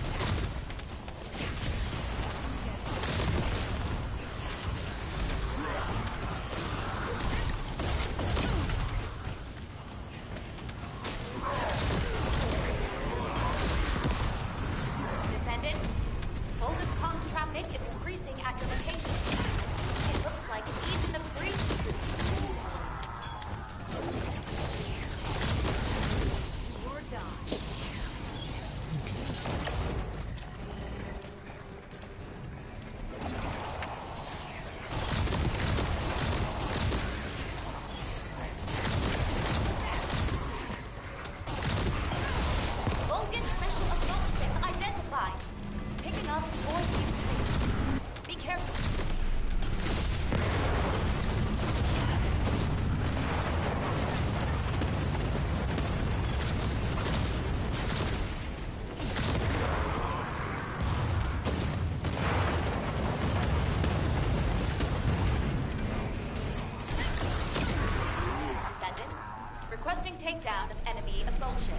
Descendant, bogus comms traffic is increasing at your location. It looks like Legion of Greece. Or die. Bogus special assault ship identified. Picking up more mutants. Be careful. Descendant, requesting takedown of enemy assault ship.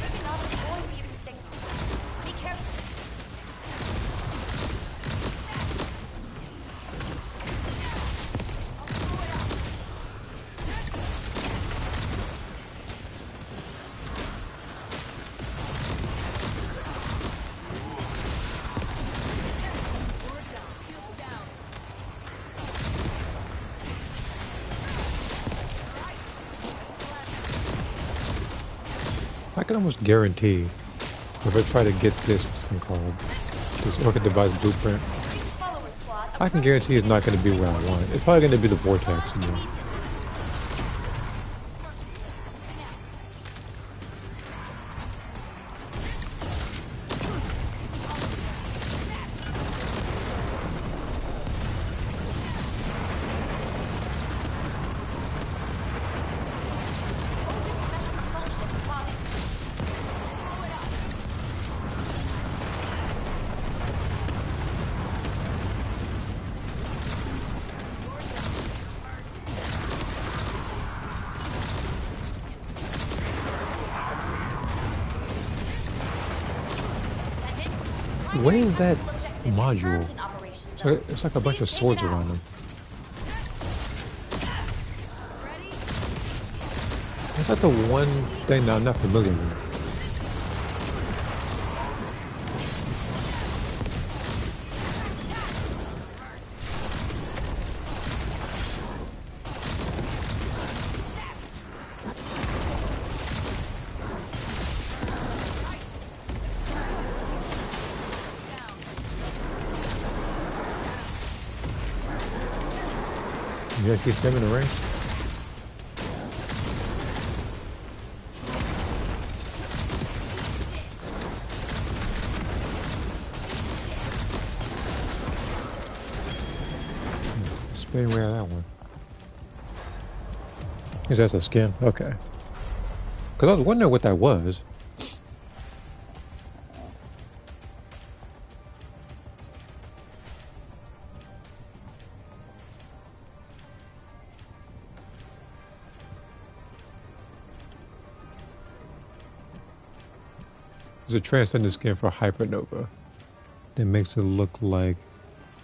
Picking up more mutant signals. Be careful.
I can almost guarantee if I try to get this thing called this orchid device blueprint,
Follower squad
I can guarantee it's not going to be where I want it. It's probably going to be the vortex. You know.
Bogus special assault ship spotted.
What is that module? It's like a bunch of swords around them. Is that the one thing that I'm not familiar with? You gotta keep them in the ring. Spin away that one. Is that a skin? Okay. Because I was wondering what that was. There's a transcendent skin for Hypernova that makes it look like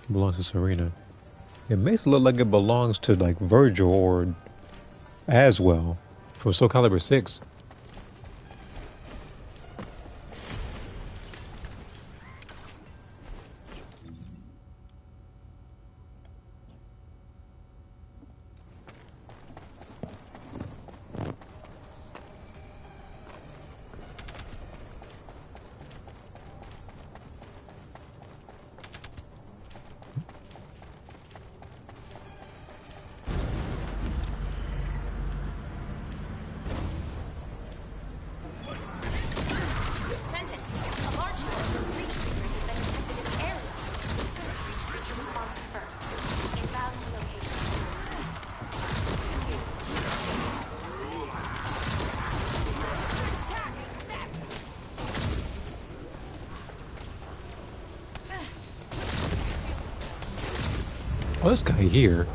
it belongs to Serena. It makes it look like it belongs to like Virgil or Aswell from Soul Calibur 6.
Descendant, a large number of breach creatures has been detected in the area. Breach creature response confirmed. Inbound to location.
Oh, this guy here.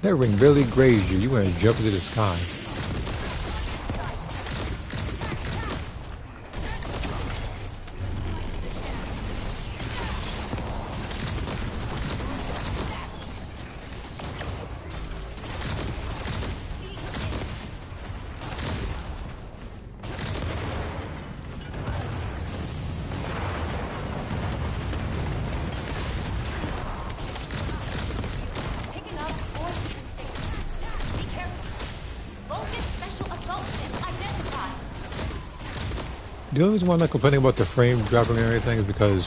That ring barely grazed you. You want to jump into the sky.
Picking up boys and six. Be careful. Vulcan special assault ship identified.
The only reason why I'm not complaining about the frame dropping and everything is because,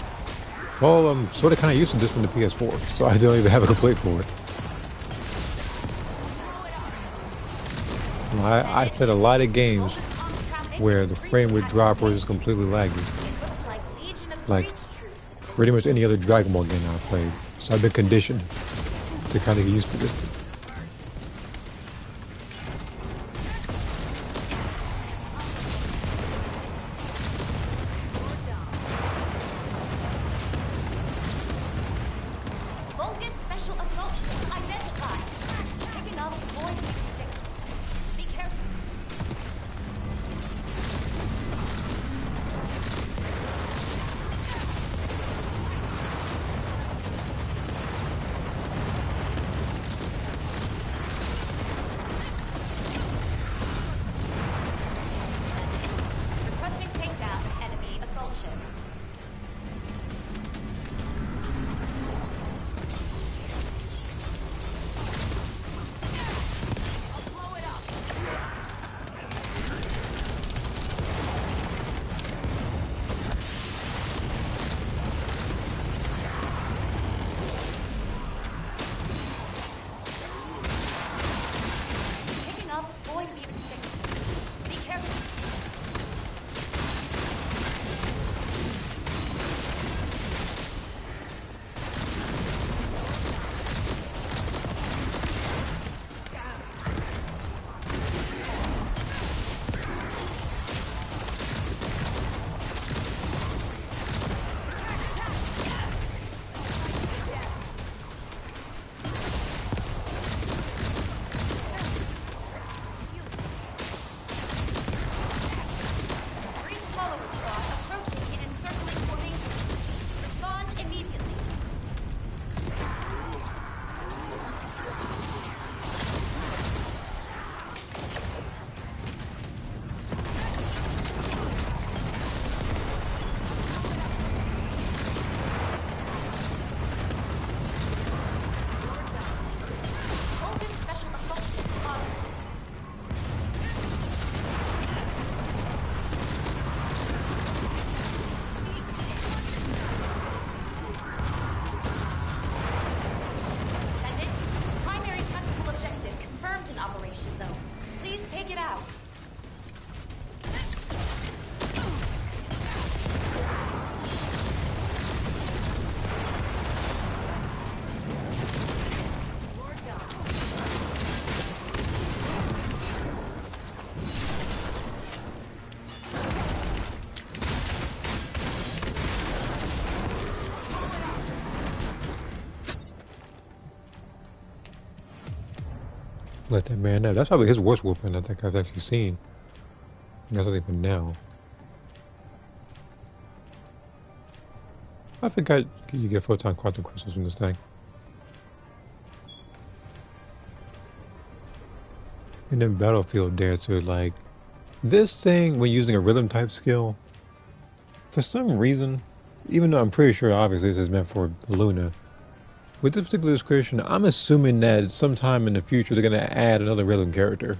well, I'm sort of kind of used to this from the PS4, so I don't even have a complaint for it. I played a lot of games where the frame would drop or just completely laggy.
It looks like Legion of
Like,
breach troops have been
pretty much any other Dragon Ball game I've played. So I've been conditioned to kind of get used to this.
Vulcan special assault ship identified. Picking up void signals. Be careful. Requesting takedown enemy assault ship. I'll blow it up. Picking up void mutant signals. Be careful. Breach follower squad approaching in encircling formation. Respond immediately. Vulcan special assault ship spotted. Descendant, primary tactical objective confirmed in Operation Zone. Please take it out.
Let that man know. That's probably his worst whooping I think I've actually seen. That's not even now. I forgot you get photon quantum crystals from this thing. And then Battlefield Dancer, like, this thing, when using a rhythm type skill, for some reason, even though I'm pretty sure obviously this is meant for Luna, with this particular description, I'm assuming that sometime in the future they're going to add another rhythm character.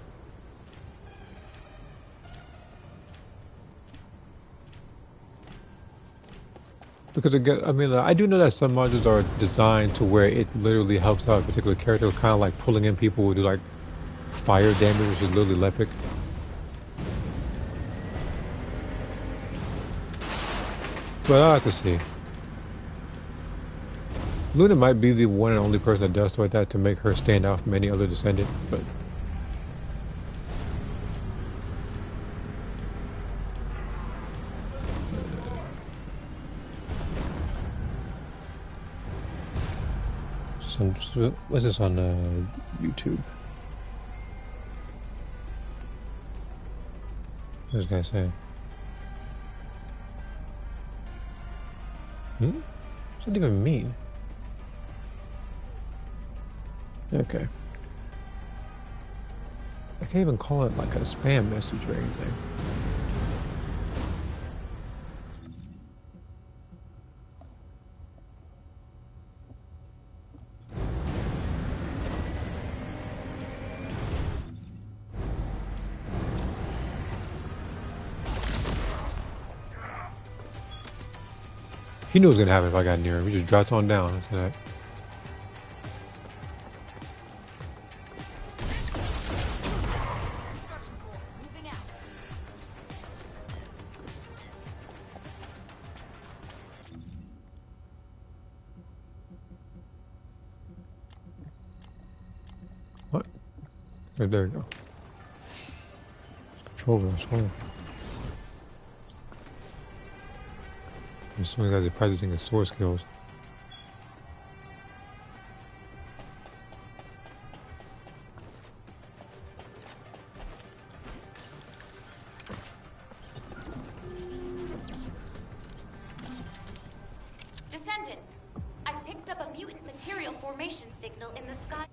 Because again, I mean, I do know that some modules are designed to where it literally helps out a particular character, kind of like pulling in people who do like fire damage, which is literally epic. But I'll have to see. Luna might be the one and only person that does stuff like that to make her stand out from any other Descendant, but... what's this on YouTube? What's this guy saying? What's that even mean? Okay. I can't even call it like a spam message or anything. He knew it was gonna happen if I got near him. He just dropped on down after that. What? Right, there you go. Control room, swing. Some guys are practicing his sword skills.
Descendant, I've picked up a mutant material formation signal in the sky.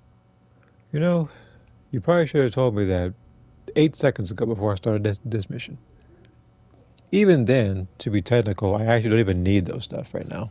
You know, you probably should have told me that 8 seconds ago before I started this mission. Even then, to be technical, I actually don't even need those stuff right now.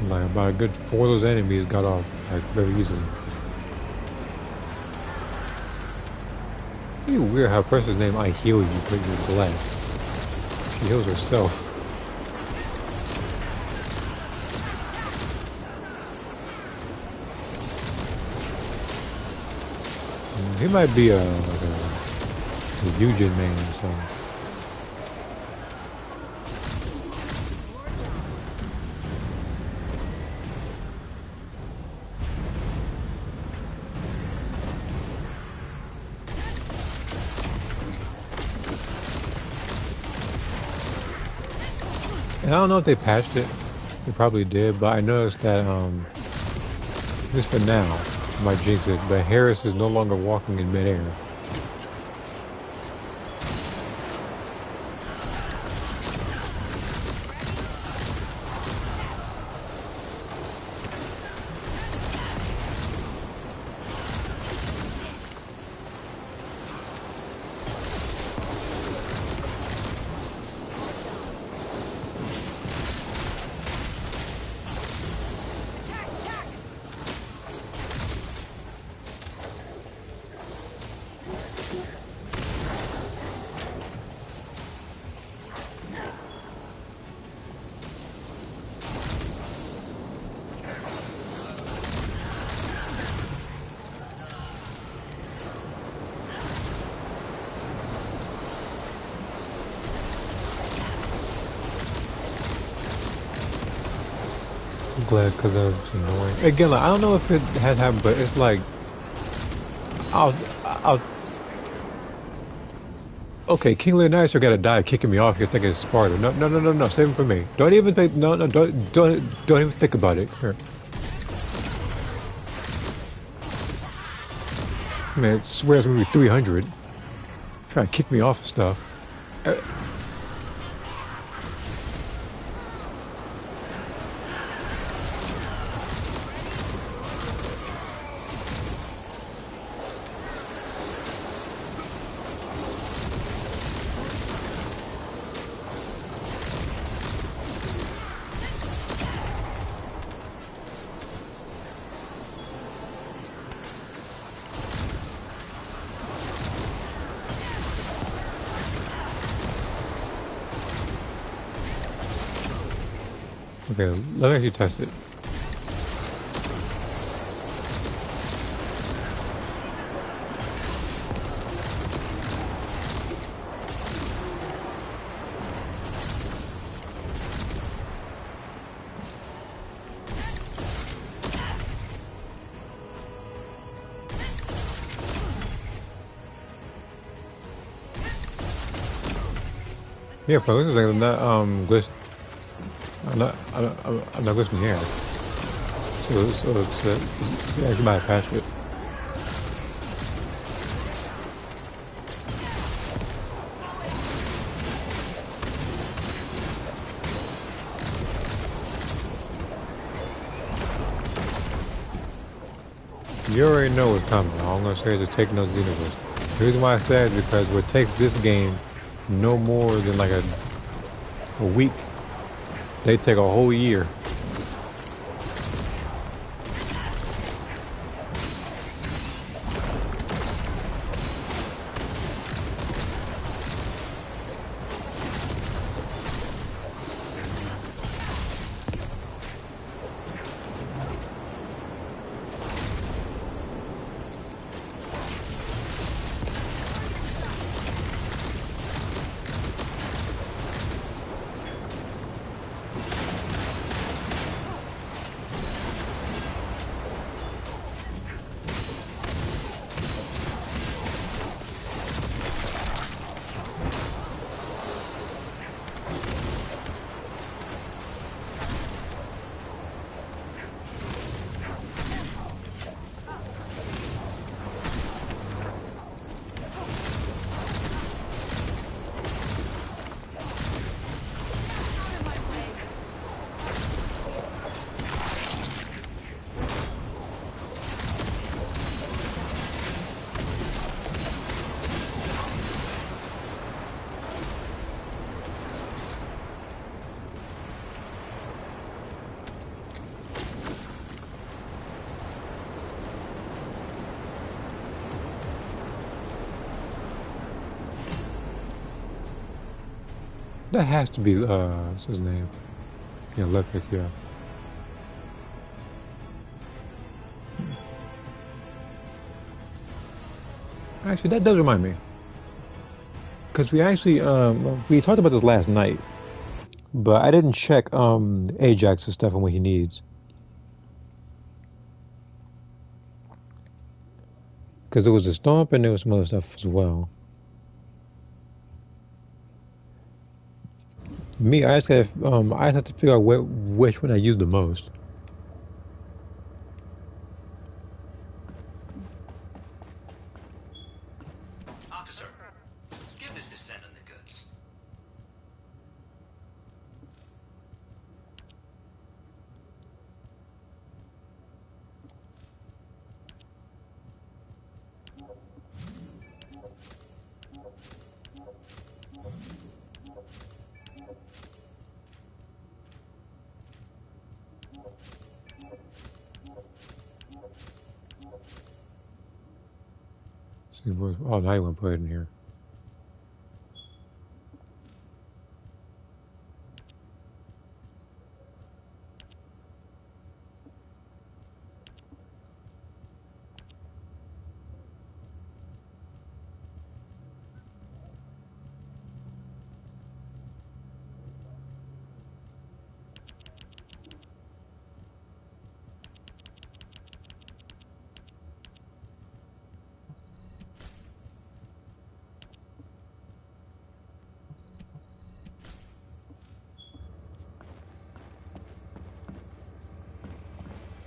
Like about a good 4 of those enemies got off like very easily. It'd be weird how a person's name I heal you but you're black. She heals herself. He might be like a Eugen man or something. And I don't know if they patched it. They probably did, but I noticed that, just for now, I might jinx it, but Harris is no longer walking in midair. glad because it's annoying. Again, like, I don't know if it has happened, but it's like I'll, I'll. Okay, King Leonidas got to die kicking me off here thinking it's Sparta. No, no, no, no, no. Save him for me. Don't even think. No, no, don't even think about it. Here. Man, it swears it's gonna be 300. Trying to kick me off of stuff. Uh, Okay, let me actually test it. Yeah, for this is like I'm not glitch. I'm not glitching here. It's actually bypass it. You already know what's coming. All I'm gonna say is to take no Xenoverse. The reason why I say it is because what takes this game no more than like a week, they take a whole year. That has to be what's his name? Yeah, Lepic, yeah. Actually, that does remind me. Because we talked about this last night, but I didn't check Ajax's stuff and what he needs. Because there was a stomp and there was some other stuff as well. Me, I just have to figure out which one I use the most.
Officer, give this Descendant the goods.
See, oh, now you want to put it in here.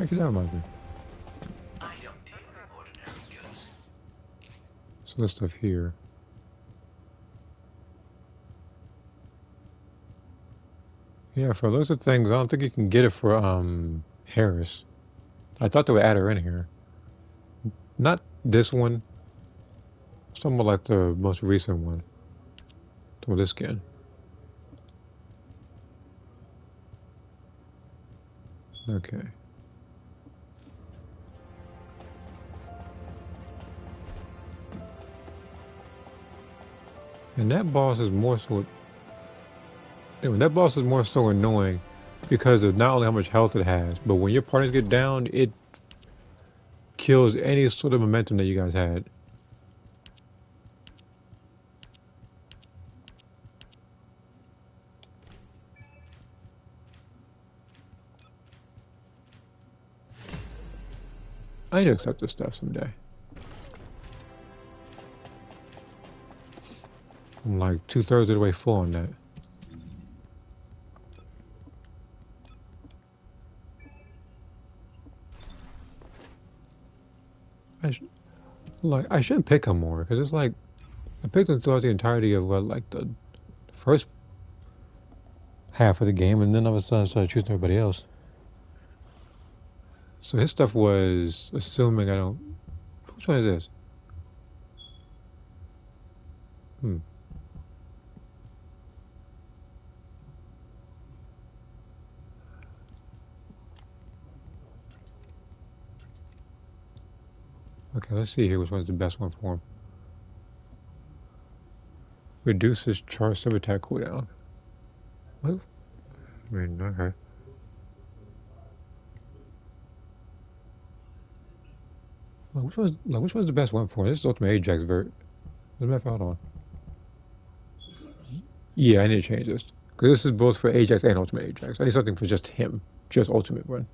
Actually, that reminds me.
I don't deal in ordinary goods.
So this stuff here. Yeah, for those of things, I don't think you can get it for Harris. I thought they would add her in here. Not this one. Somewhat like the most recent one. To this skin. Okay. And that boss is more so. Anyway, that boss is more so annoying because of not only how much health it has, but when your partners get down, it kills any sort of momentum that you guys had. I need to accept this stuff someday. I'm like 2/3 of the way full on that. I shouldn't pick them more because it's like I picked them throughout the entirety of like the first half of the game, and then all of a sudden I started choosing everybody else. So his stuff was assuming I don't. Which one is this? Hmm. Okay, let's see here which one's the best one for him. Reduces charge sub attack cooldown. What? I mean, okay. Which one's the best one for him? This is Ultimate Ajax vert. What's my fault on? Yeah, I need to change this. Because this is both for Ajax and Ultimate Ajax. I need something for just him. Just Ultimate one.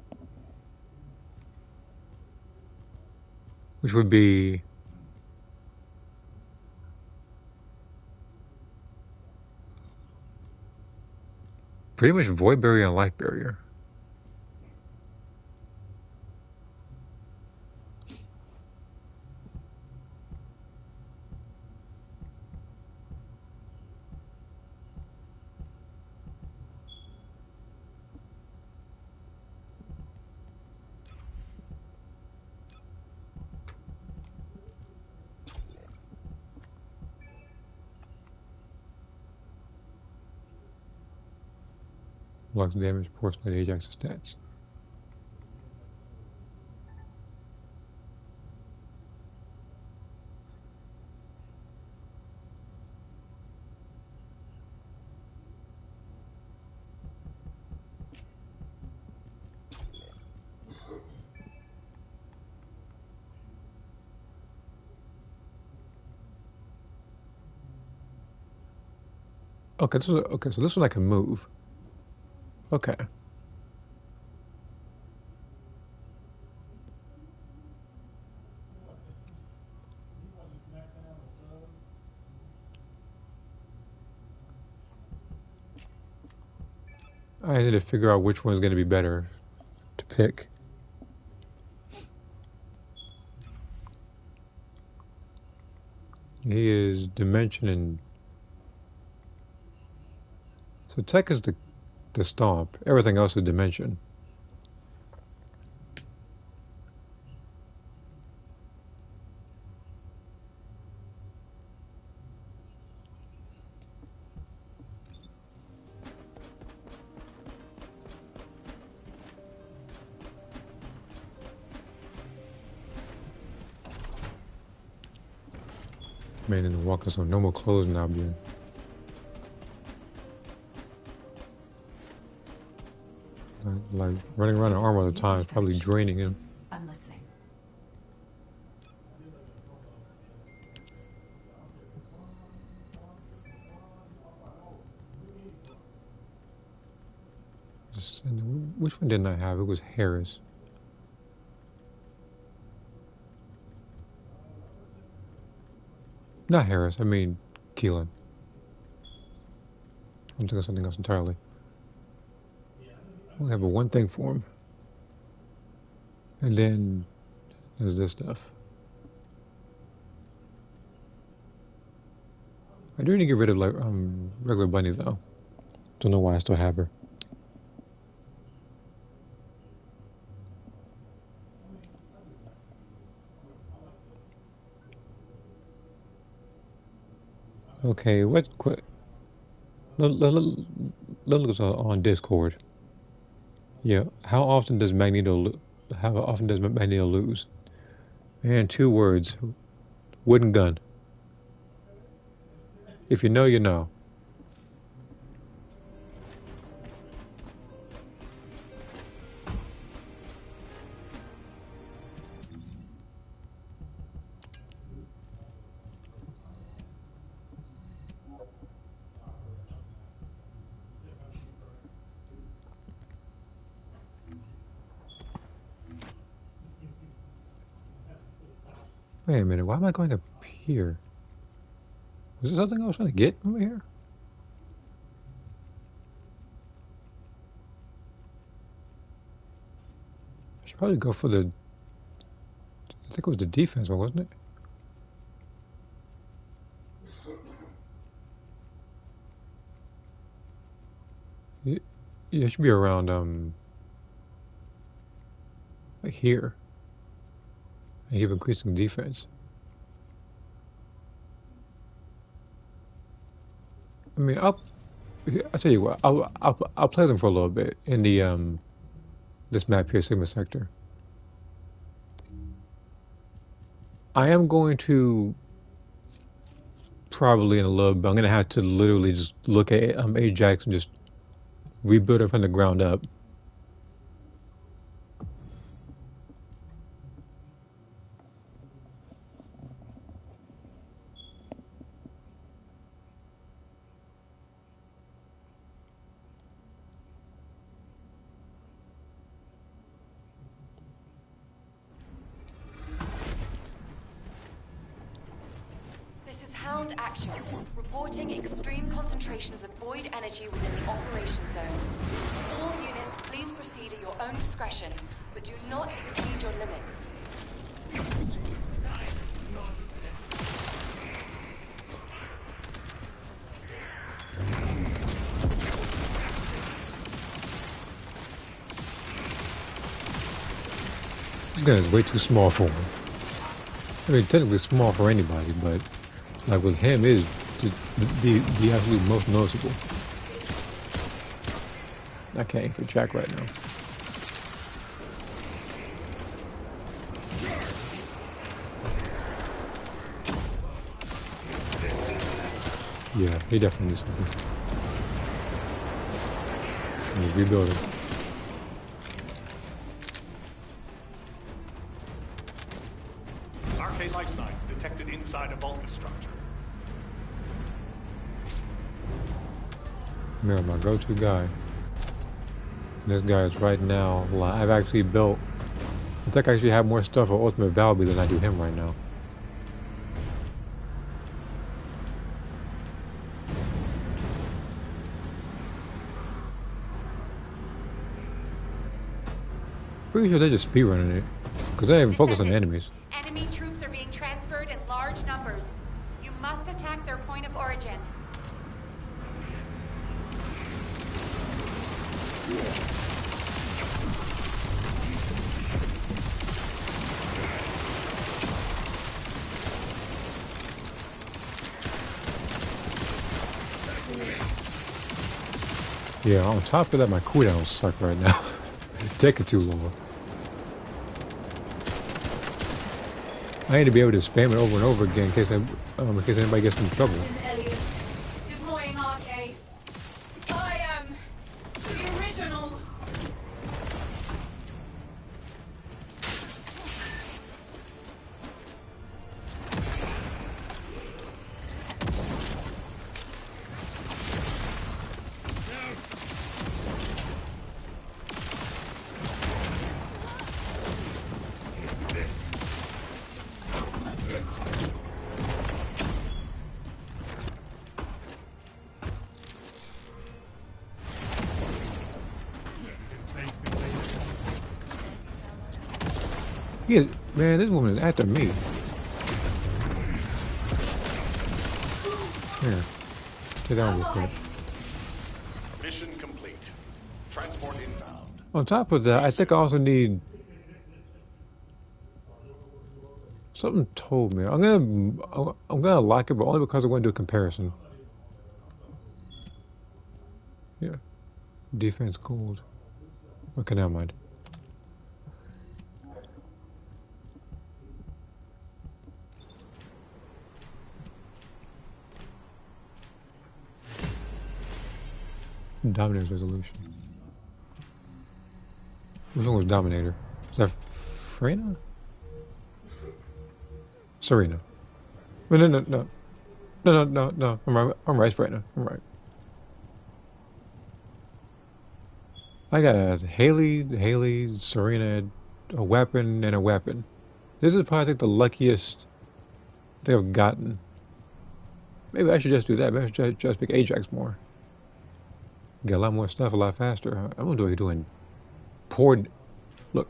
Which would be... pretty much Void Barrier and Life Barrier. Blocks damage proportionally to Ajax's stats. Okay, so this one I can move. Okay. I need to figure out which one's going to be better to pick. He is Dimension and... So Tech is the Stomp. Everything else is Dimension. Man in the walker, so no more clothes now being. Like running around in armor all the time is probably draining him.
I'm listening.
Which one didn't I have? It was Harris. Not Harris, I mean Keelan. I'm thinking of something else entirely. I only have one thing for him. And then there's this stuff. I do need to get rid of like regular Bunny though. Don't know why I still have her. Okay, what? Let's look on Discord. Yeah, how often does Magneto lose? And two words: wooden gun. If you know, you know. Wait a minute, why am I going up here? Was there something I was trying to get over here? I should probably go for the. I think it was the defense one, wasn't it? Yeah, it should be around like here. I keep increasing defense. I mean, I'll tell you what. I'll play them for a little bit in the this map here, Sigma Sector. I am going to probably in a little bit. I'm gonna have to literally just look at Ajax and just rebuild it from the ground up.
This is Hound Action, reporting extreme concentrations of void energy within the operation zone. All units, please proceed at your own discretion, but do not exceed your limits.
This gun is way too small for him. I mean, technically small for anybody, but like with him is the absolute most noticeable. I can't aim for Jack right now. Yeah, he definitely needs something. He's rebuilding.
Arcane life signs detected inside a Vulcan structure.
Mirror, my go-to guy. This guy is right now. I've actually built. I think I actually have more stuff for Ultimate Valby than I do him right now. Pretty sure they're just speedrunning it, because they don't even focus on the enemies.
Enemy troops are being transferred in large numbers. You must attack their point of origin.
Yeah, on top of that, my cooldowns suck right now. It's taking too long. I need to be able to spam it over and over again in case anybody gets in trouble.
Deploying RK. I am the original.
Yeah, man, this woman is after me. Here, take that one real quick.
Mission complete. Transport inbound.
On top of
See
that,
you
I think
soon.
I also need something told me. I'm gonna lock it, but only because I want to do a comparison. Yeah, defense gold. Okay, never mind. Dominator's resolution. Which one was Dominator? Is that Freyna? Serena. No, no, no, no. No, no, no, no. I'm right, Freyna. I'm right. I got Haley, Serena, a weapon, and a weapon. This is probably, I think, the luckiest thing I've gotten. Maybe I should just do that. Maybe I should just pick Ajax more. Get a lot more stuff a lot faster. I'm gonna do doing poor. Look,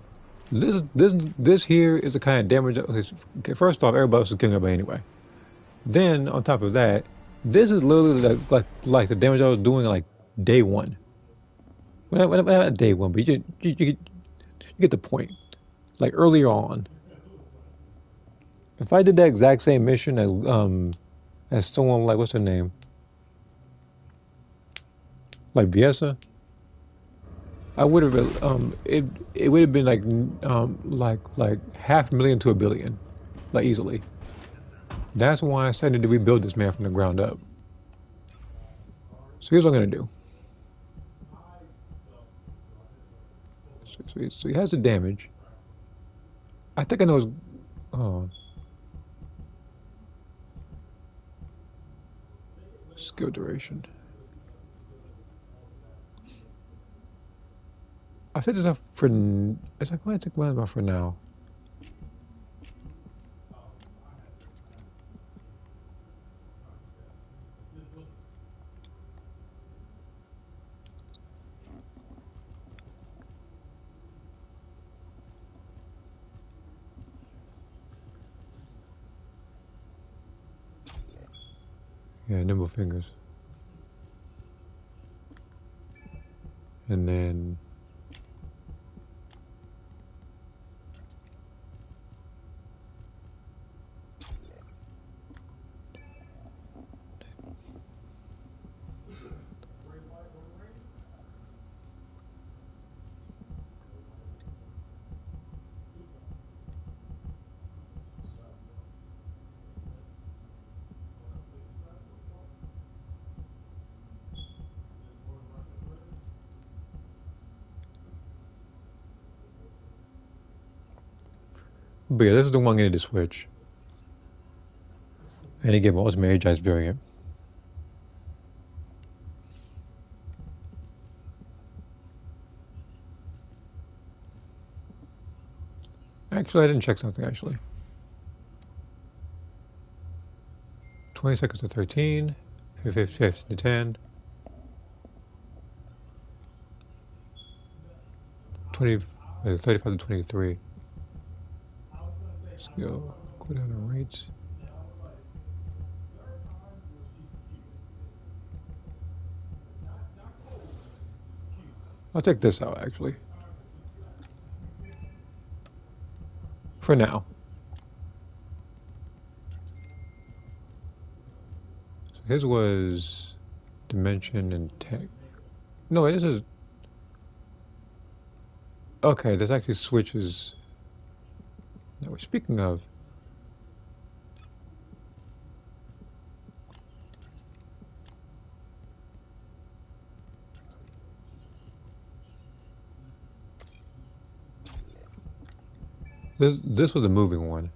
this here is the kind of damage. Okay, first off, everybody else is killing everybody anyway. Then on top of that, this is literally like the damage I was doing like day one. Well, not day one, but you get the point. Like earlier on, if I did that exact same mission as someone like what's her name, like Biesa, I would have it would have been like 500,000 to 1 billion, like easily. That's why I decided to rebuild this man from the ground up. So here's what I'm gonna do. So he has the damage. I think I know his. Oh, skill duration. I set this up for. Is I going to take one of them for now? Yeah, nimble fingers. And then. But yeah, this is the one I needed to switch. And he gave me Ultimate Ajax variant. Actually, I didn't check something actually. 20 seconds to 13, 15 to 10, 20, 35 to 23. Skill, go down to rates. I'll take this out actually. For now. So his was dimension and tech. No, wait, this is. Okay, this actually switches. No, speaking of. This was a moving one.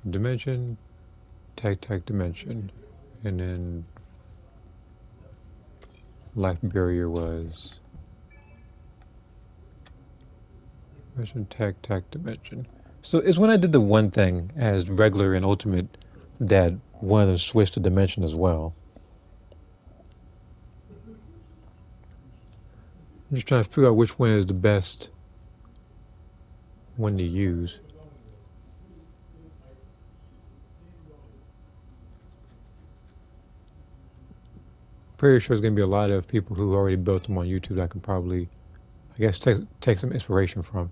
Dimension, tech, dimension. And then life barrier was dimension, tech, dimension. So it's when I did the one thing as regular and ultimate that one of them switched to dimension as well. I'm just trying to figure out which one is the best. one to use. Pretty sure there's gonna be a lot of people who already built them on YouTube that can probably, I guess, take some inspiration from.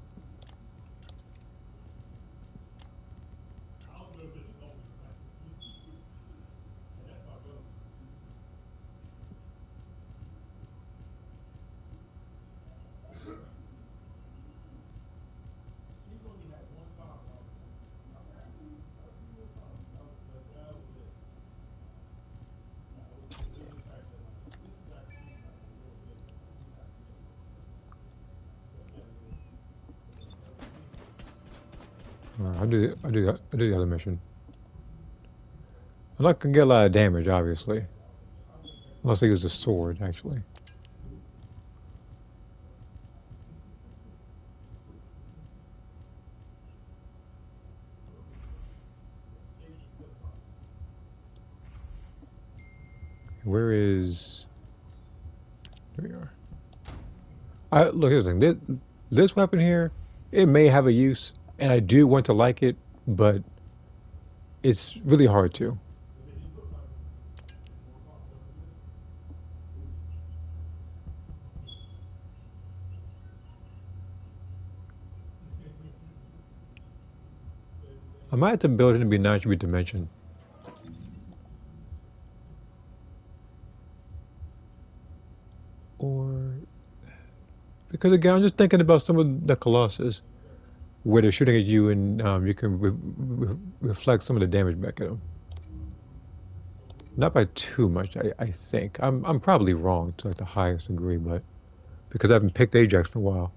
I'll do the other mission. I'm not gonna get a lot of damage, obviously, unless I use the sword, actually. Where is? There we are. Look, here's the thing. This weapon here, it may have a use, and I do want to like it, but it's really hard to. I might have to build it to be 9-attribute dimension. Or, because again, I'm just thinking about some of the Colossus, where they're shooting at you and you can reflect some of the damage back at them. Not by too much, I think. I'm probably wrong to like the highest degree, but because I haven't picked Ajax in a while.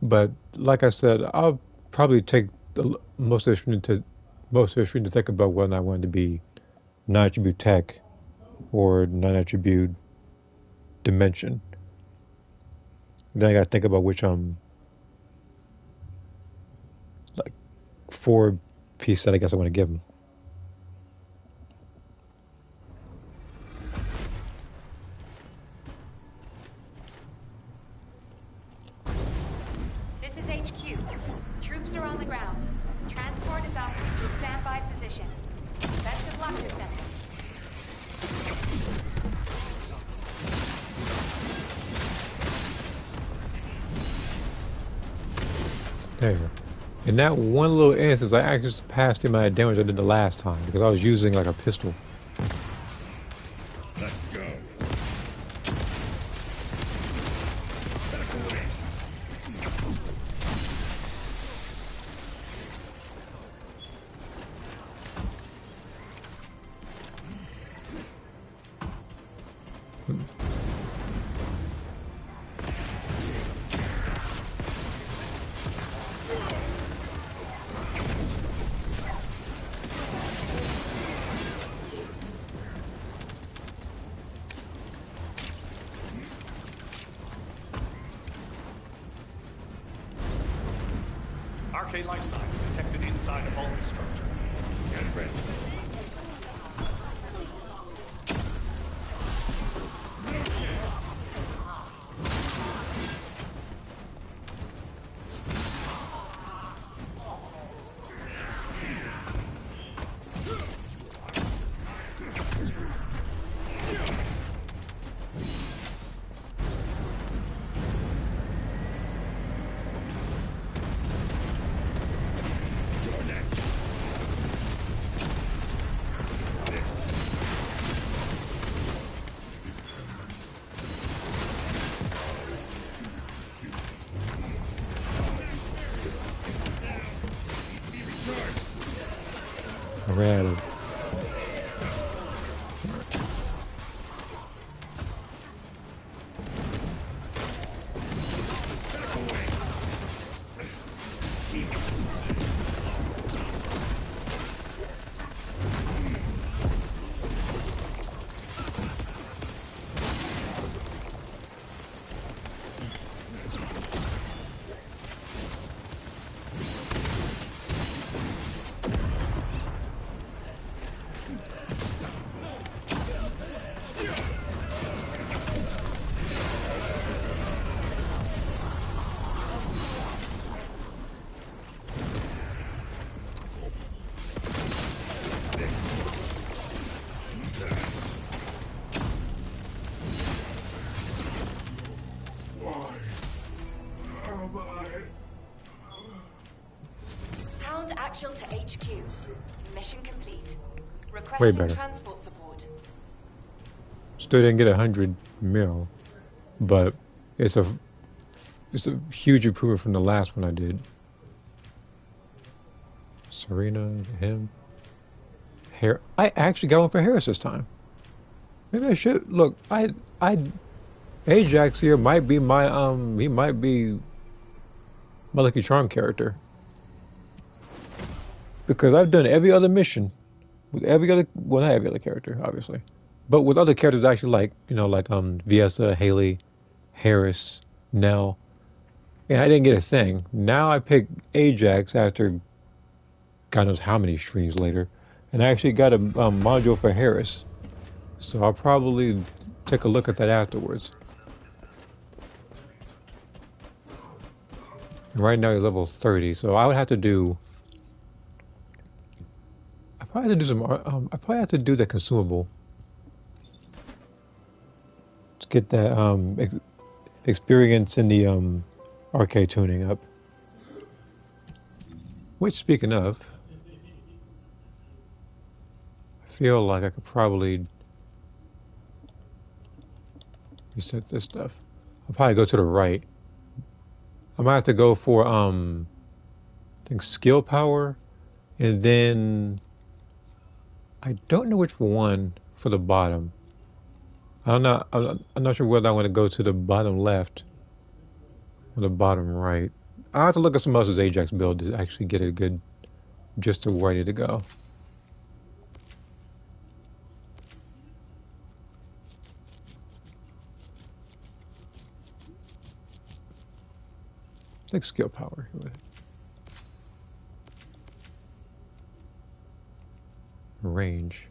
But like I said, I'll probably take most of the stream to think about whether I want to be 9-attribute tech or 9-attribute dimension. Then I gotta think about which like 4-piece set I guess I want to give them.
This is HQ. Troops are on the ground. Transport is on standby position. Best of luck, Descendant.
There you go. In that one little instance, I actually surpassed the amount of damage I did the last time because I was using like a pistol.
Let's go. Arcane life signs detected inside a vault structure. Get ready.
I ran out of.
Satchel to HQ. Mission complete.
Way
Requesting
better.
transport support.
Still didn't get 100 mil, but it's a huge improvement from the last one I did. Serena, him, I actually got one for Harris this time. Maybe I should look. Ajax here might be my he might be my Lucky Charm character because I've done every other mission with every other, well, not every other character obviously, but with other characters actually, like, you know, like Viessa, Haley, Harris, Nell, and I didn't get a thing. Now I picked Ajax after God knows how many streams later, and I actually got a module for Harris, so I'll probably take a look at that afterwards. Right now he's level 30, so I would have to do. I probably have to do some. I probably have to do the consumable to get that experience in the arcade tuning up. Which, speaking of, I feel like I could probably reset this stuff. I'll probably go to the right. I might have to go for I think skill power, and then I don't know which one for the bottom. I'm not sure whether I want to go to the bottom left or the bottom right. I have to look at some else's Ajax build to actually get a good gist of where I need to go. I think skill power. Range.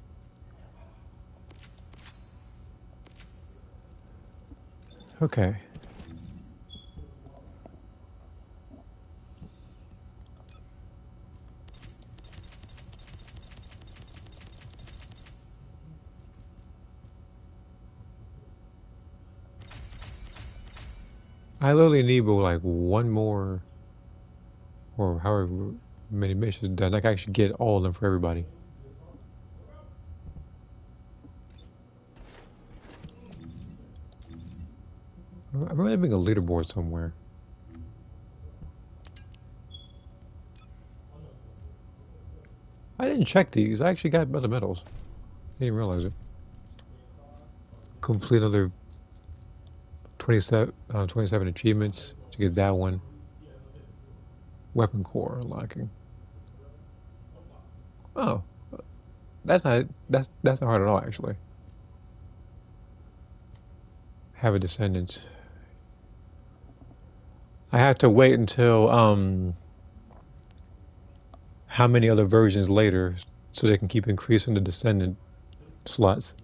Okay. I literally need like one more, or however many missions done. I can actually get all of them for everybody. I remember there being a leaderboard somewhere. I didn't check these. I actually got other medals. I didn't realize it. Complete another 27 achievements to get that one. Weapon core unlocking. Oh, that's not hard at all actually. Have a Descendant. I have to wait until how many other versions later so they can keep increasing the Descendant slots.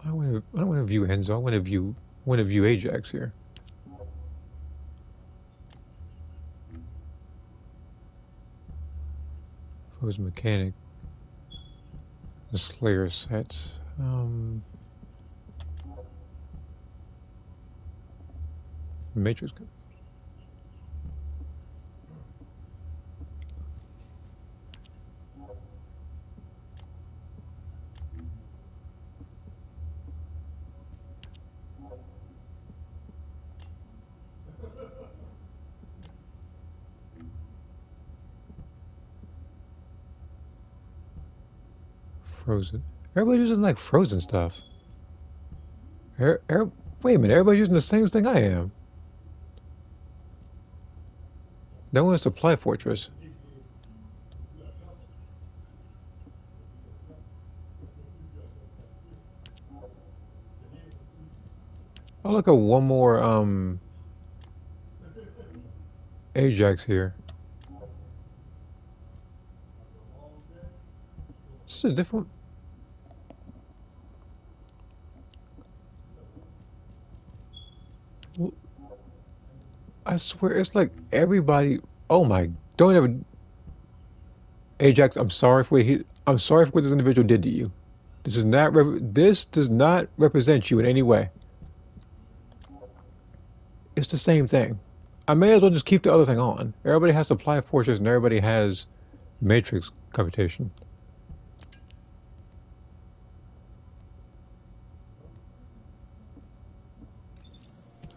I don't want to view Enzo. I want to view Ajax here. Frozen mechanic. The Slayer set. Matrix. Frozen. Everybody's using like Frozen stuff. Wait a minute, everybody's using the same thing I am. That one is Supply Fortress. I'll look at one more Ajax here. This is a different. I swear, it's like everybody. Oh my! Don't ever, Ajax. I'm sorry for what this individual did to you. This does not represent you in any way. It's the same thing. I may as well just keep the other thing on. Everybody has supply fortress and everybody has matrix computation.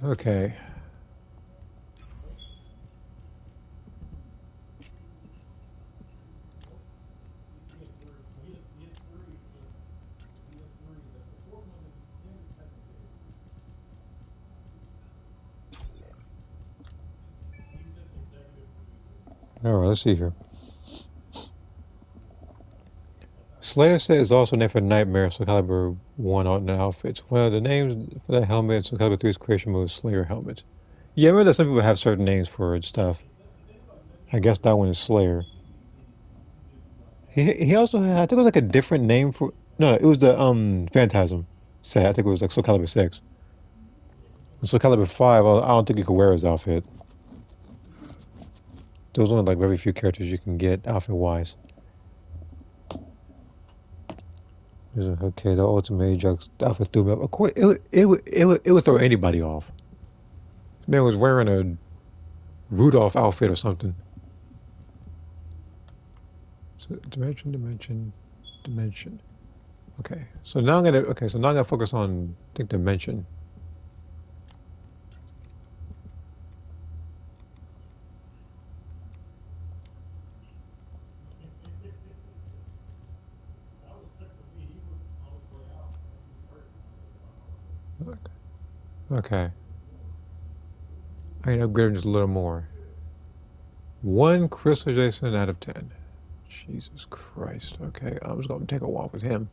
Okay. Alright, let's see here. Slayer set is also named for Nightmare, Soul Calibur 1 alternate outfits. Well, the names for that helmet in Soul Calibur 3's creation mode is Slayer helmet. Yeah, I remember that some people have certain names for stuff. I guess that one is Slayer. He also had, I think it was like a different name for, no, it was the Phantasm set. I think it was like Soul Calibur 6. In Soul Calibur 5, I don't think you could wear his outfit. There's only like very few characters you can get outfit wise. Okay, the ultimate Ajax outfit threw me off. Of course, it would throw anybody off. This man was wearing a Rudolph outfit or something. So dimension. Okay, so now I'm gonna focus on I think dimension. Okay. I need to upgrade him just a little more. 1 crystallization out of 10. Jesus Christ. Okay, I'm just gonna take a walk with him.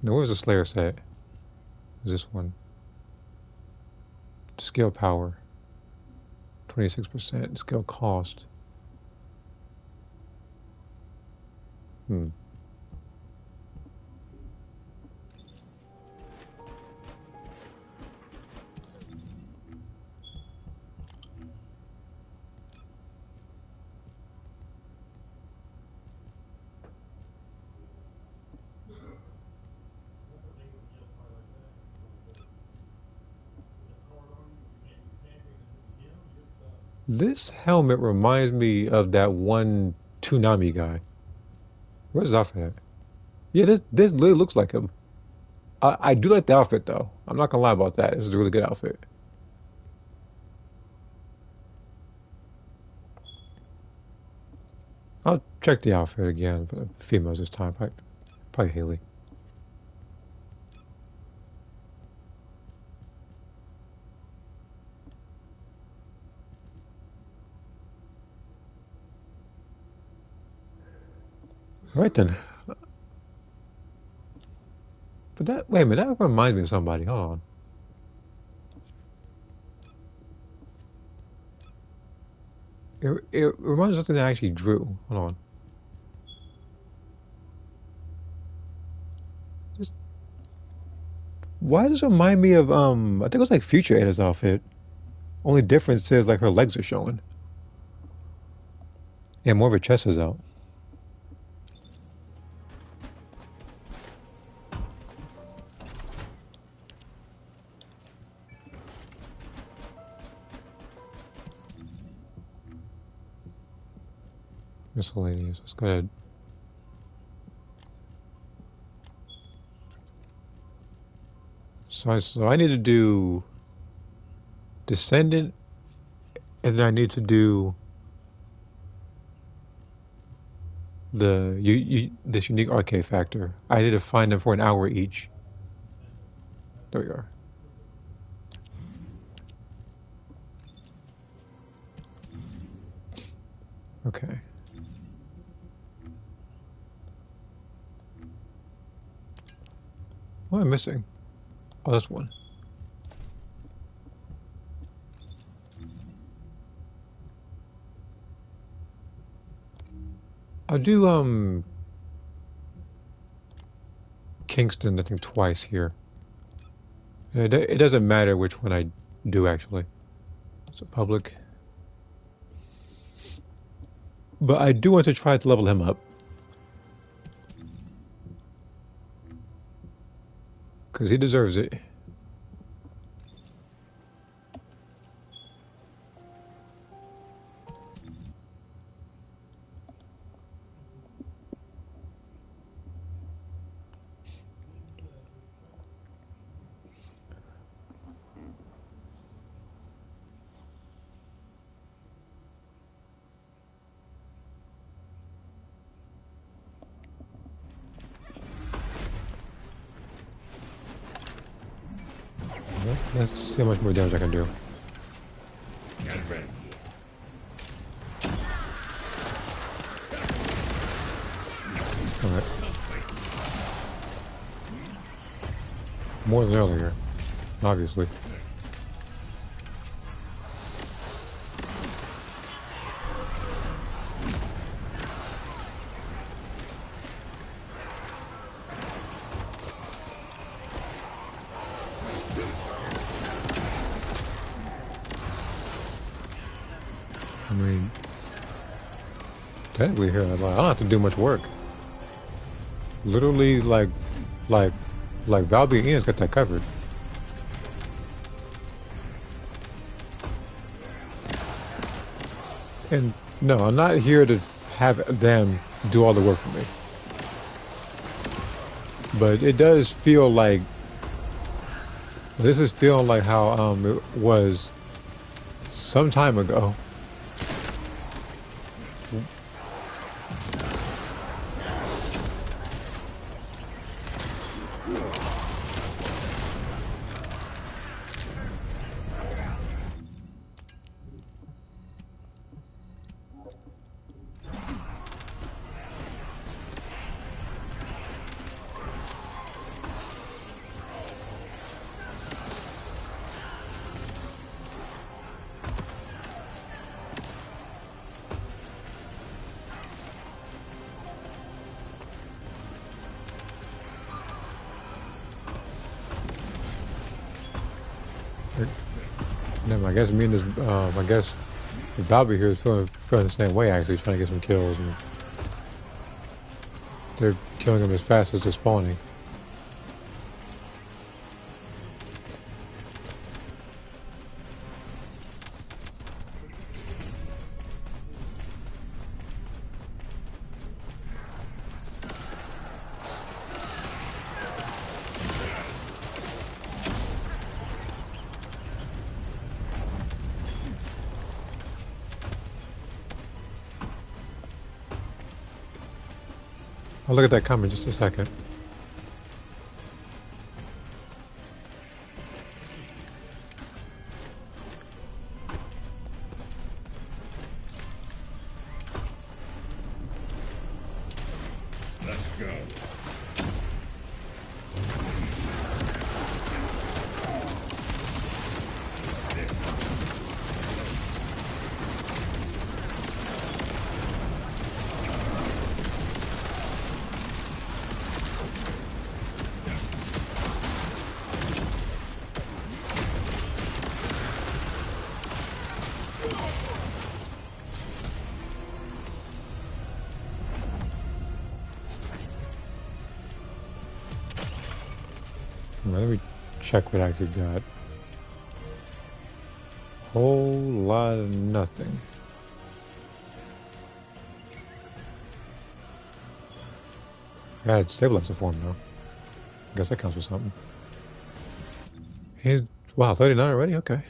Now, where's the Slayer set? Is this one? Scale power. 26%. Scale cost. This helmet reminds me of that one Toonami guy. Where's his outfit at? Yeah, this literally looks like him. I do like the outfit though. I'm not gonna lie about that. This is a really good outfit. I'll check the outfit again for females this time. Probably Haley. All right then. But wait a minute, that reminds me of somebody. Hold on. It reminds me of something that I actually drew. Hold on. Why does this remind me of I think it was like Future Ada's outfit. Only difference is like her legs are showing. Yeah, more of her chest is out. Miscellaneous. Let's go ahead. So I need to do Descendant, and then I need to do this unique arcade factor. I need to find them for an hour each. There we are. Okay. What am I missing? Oh, that's one. I'll do Kingston, I think twice here. It doesn't matter which one I do actually. So public. But I do want to try to level him up. Because he deserves it. Let's see how much more damage I can do.
Get ready.
Alright. More than earlier, obviously. I mean, technically here, I don't have to do much work. Literally, like Valby and Ian's got that covered. And no, I'm not here to have them do all the work for me. But it does feel like this is feeling like how it was some time ago. No, I guess me and this, I guess Valby here is feeling the same way. Actually, trying to get some kills, and they're killing them as fast as they're spawning. I'll look at that comment just a second.
Let's go.
Let me check what I actually got. Whole lot of nothing. I had stabilizer form though. Guess that counts for something. He's wow, 39 already? Okay.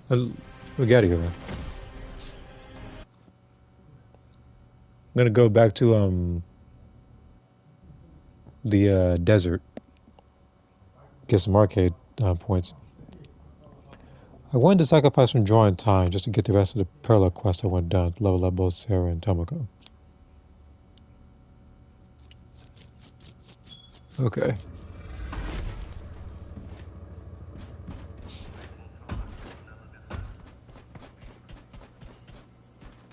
We get out of here then. I'm gonna go back to the desert. Get some arcade points. I wanted to sacrifice some drawing time just to get the rest of the parallel quests I want done. Level up both Sarah and Tomoko. Okay.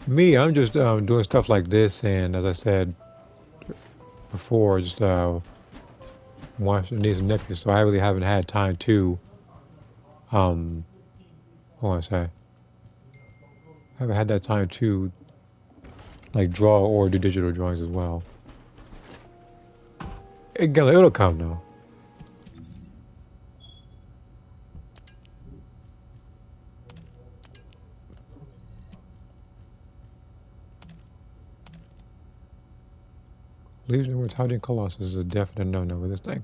Me, I'm just doing stuff like this, and as I said before, just watching these nephews. So I really haven't had time to um, what want to say? I haven't had that time to like draw or do digital drawings as well. It'll come though. Legion with Howdy Colossus is a definite no-no with this thing.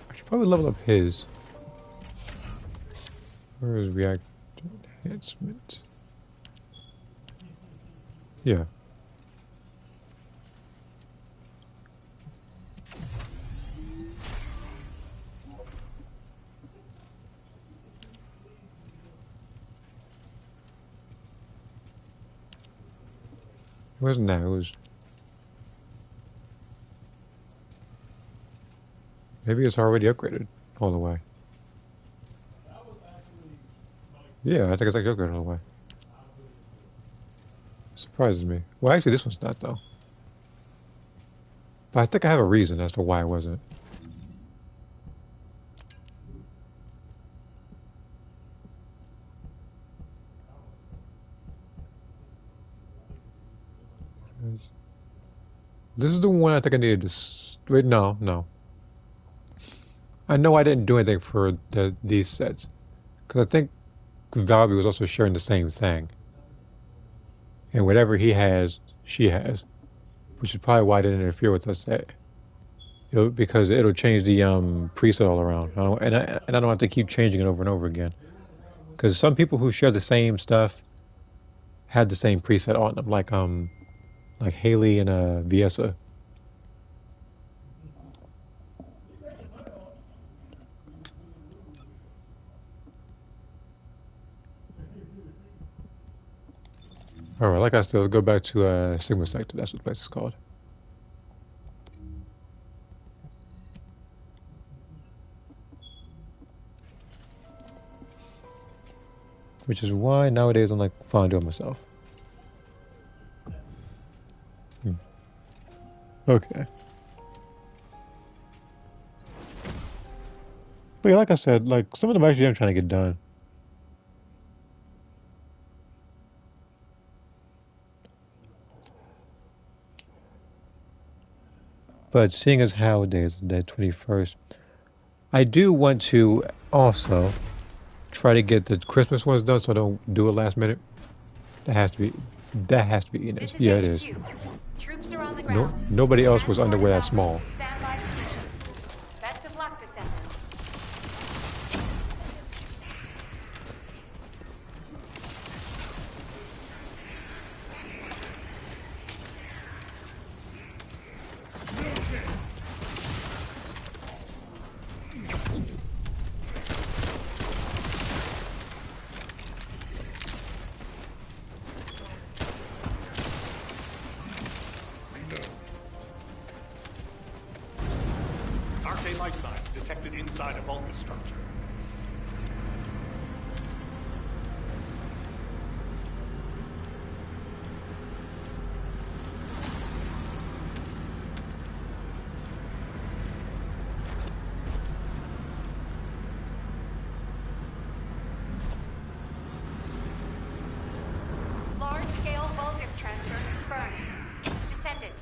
I should probably level up his. Where is react enhancement? Yeah. It wasn't that, it was... Maybe it's already upgraded all the way. Yeah, I think it's actually upgraded all the way. Surprises me. Well, actually, this one's not, though. But I think I have a reason as to why it wasn't. This is the one I think I needed to... Wait, no. I know I didn't do anything for these sets. Because I think Valby was also sharing the same thing. And whatever he has, she has. Which is probably why I didn't interfere with us set. Because it'll change the preset all around. And I don't have to keep changing it over and over again. Because some people who share the same stuff had the same preset on them. Like Haley and Viesa. Alright, like I said, let's go back to Sigma Sector. That's what the place is called. Which is why nowadays I'm like, fine, do it myself. Okay. But yeah, like I said, like some of them actually I'm trying to get done. But seeing as how it is the 21st, I do want to also try to get the Christmas ones done so I don't do it last minute. That has to be Enos. Yeah, it is.
Troops are on the ground.
Nobody else was underwear that small.
Standby position. Best of luck, Descendant.
Arcane life signs detected inside a Vulgus structure.
Large-scale Vulgus transfer confirmed. Descendant,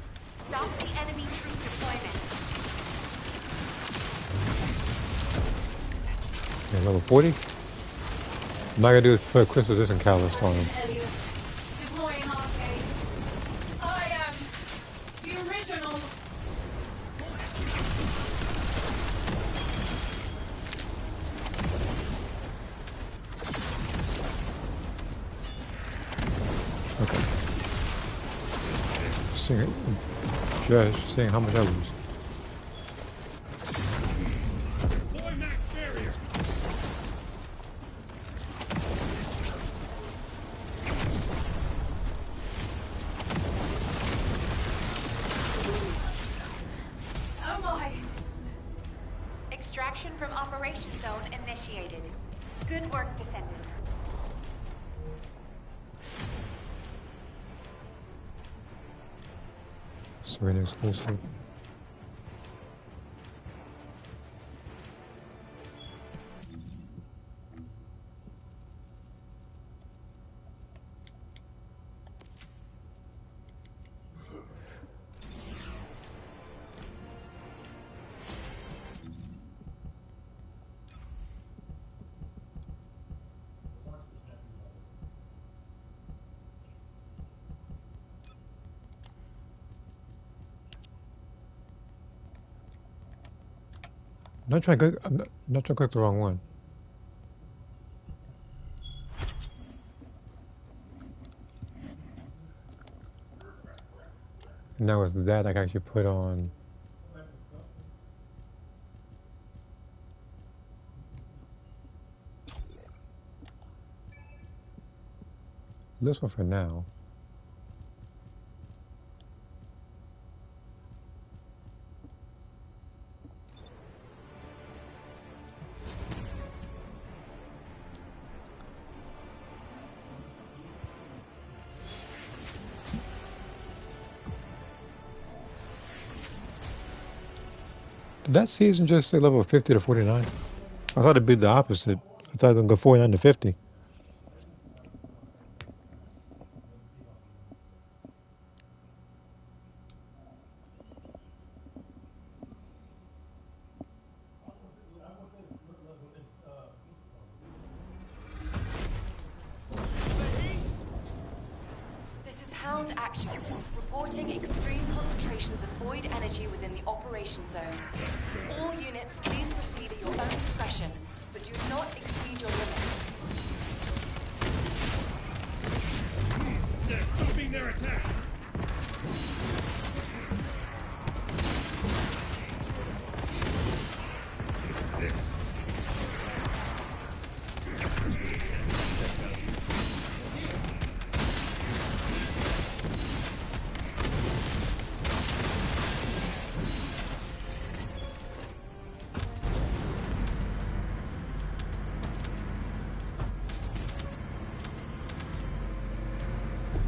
stop the enemy troop deployment.
Yeah, level 40. I'm not gonna do it for Christmas. This and Callus on him.
Deploying arcade. I am the original.
Okay. Just seeing how much I lose.
Extraction from Operation Zone initiated. Good work, Descendant.
Serena exclusive. I'm not trying to click the wrong one. Now it's that I can actually put on. This one for now. Did that season just say level 50 to 49? I thought it'd be the opposite. I thought it would go 49 to 50.
This is Hound Action, reporting extreme concentrations of void energy within the operation zone. All units, please proceed at your own discretion, but do not exceed your limits.
They're stopping their attack.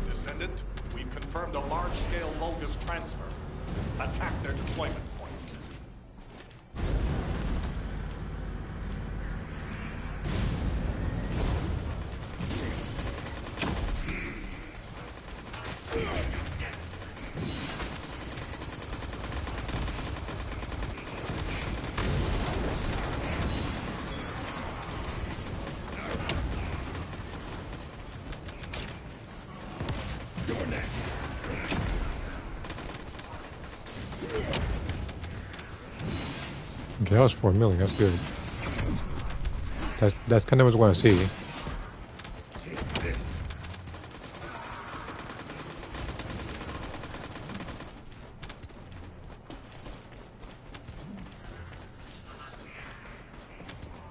Descendant, we've confirmed a large-scale Vulgus transfer. Attack their deployment point.
Okay, that was 4 million. That's good. That's kind of what I want to see.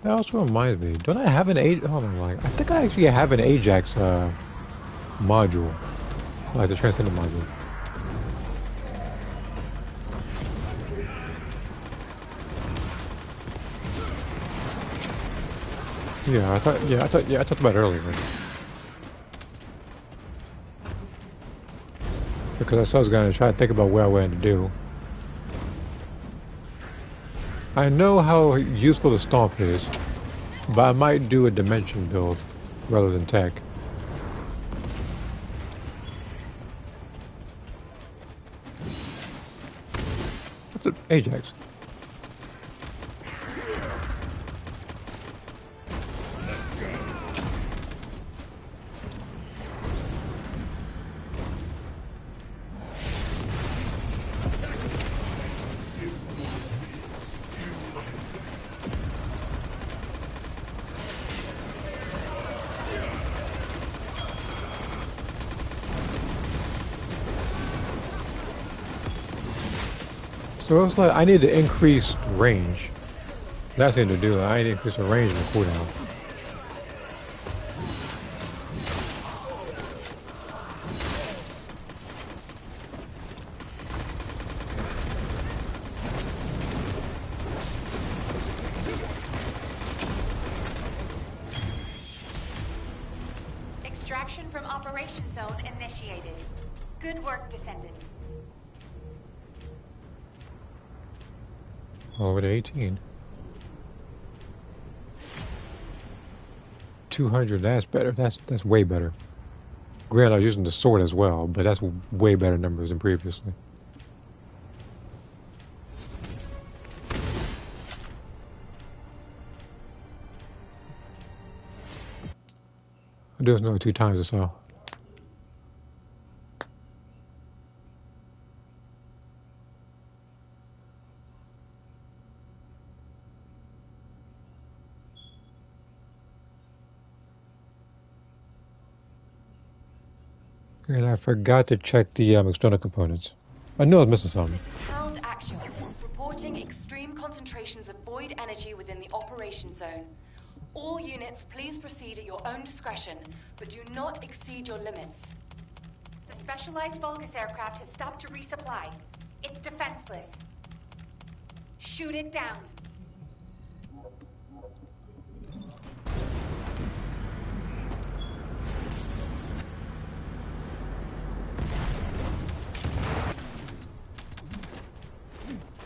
That also reminds me. Don't I have an Hold on, like I think I actually have an Ajax module, like the Transcendent module. Yeah, I talked about it earlier. Because I was gonna try to think about what I wanted to do. I know how useful the stomp is, but I might do a dimension build rather than tech. What's it? Ajax. So it's like I need to increase range. That's the thing to do. I need to increase the range of the cooldown.
operation zone initiated. Good work, Descendant.
Over to 18. 200, that's better. That's way better. Granted, I was using the sword as well, but that's way better numbers than previously. I'll do another 2 times or so. And I forgot to check the external components. I knew I was missing something.
This is Hound Actual, reporting extreme concentrations of void energy within the operation zone. All units, please proceed at your own discretion, but do not exceed your limits.
The specialized Vulgus aircraft has stopped to resupply. It's defenseless. Shoot it down.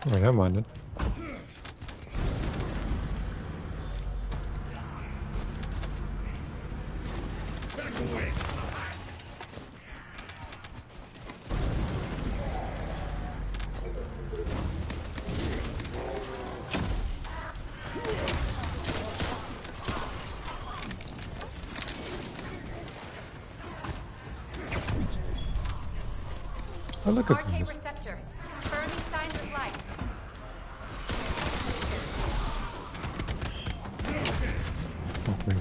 Alright, never mind then. Oh, look at
RK
this.
receptor. Confirming signs of life.
Okay.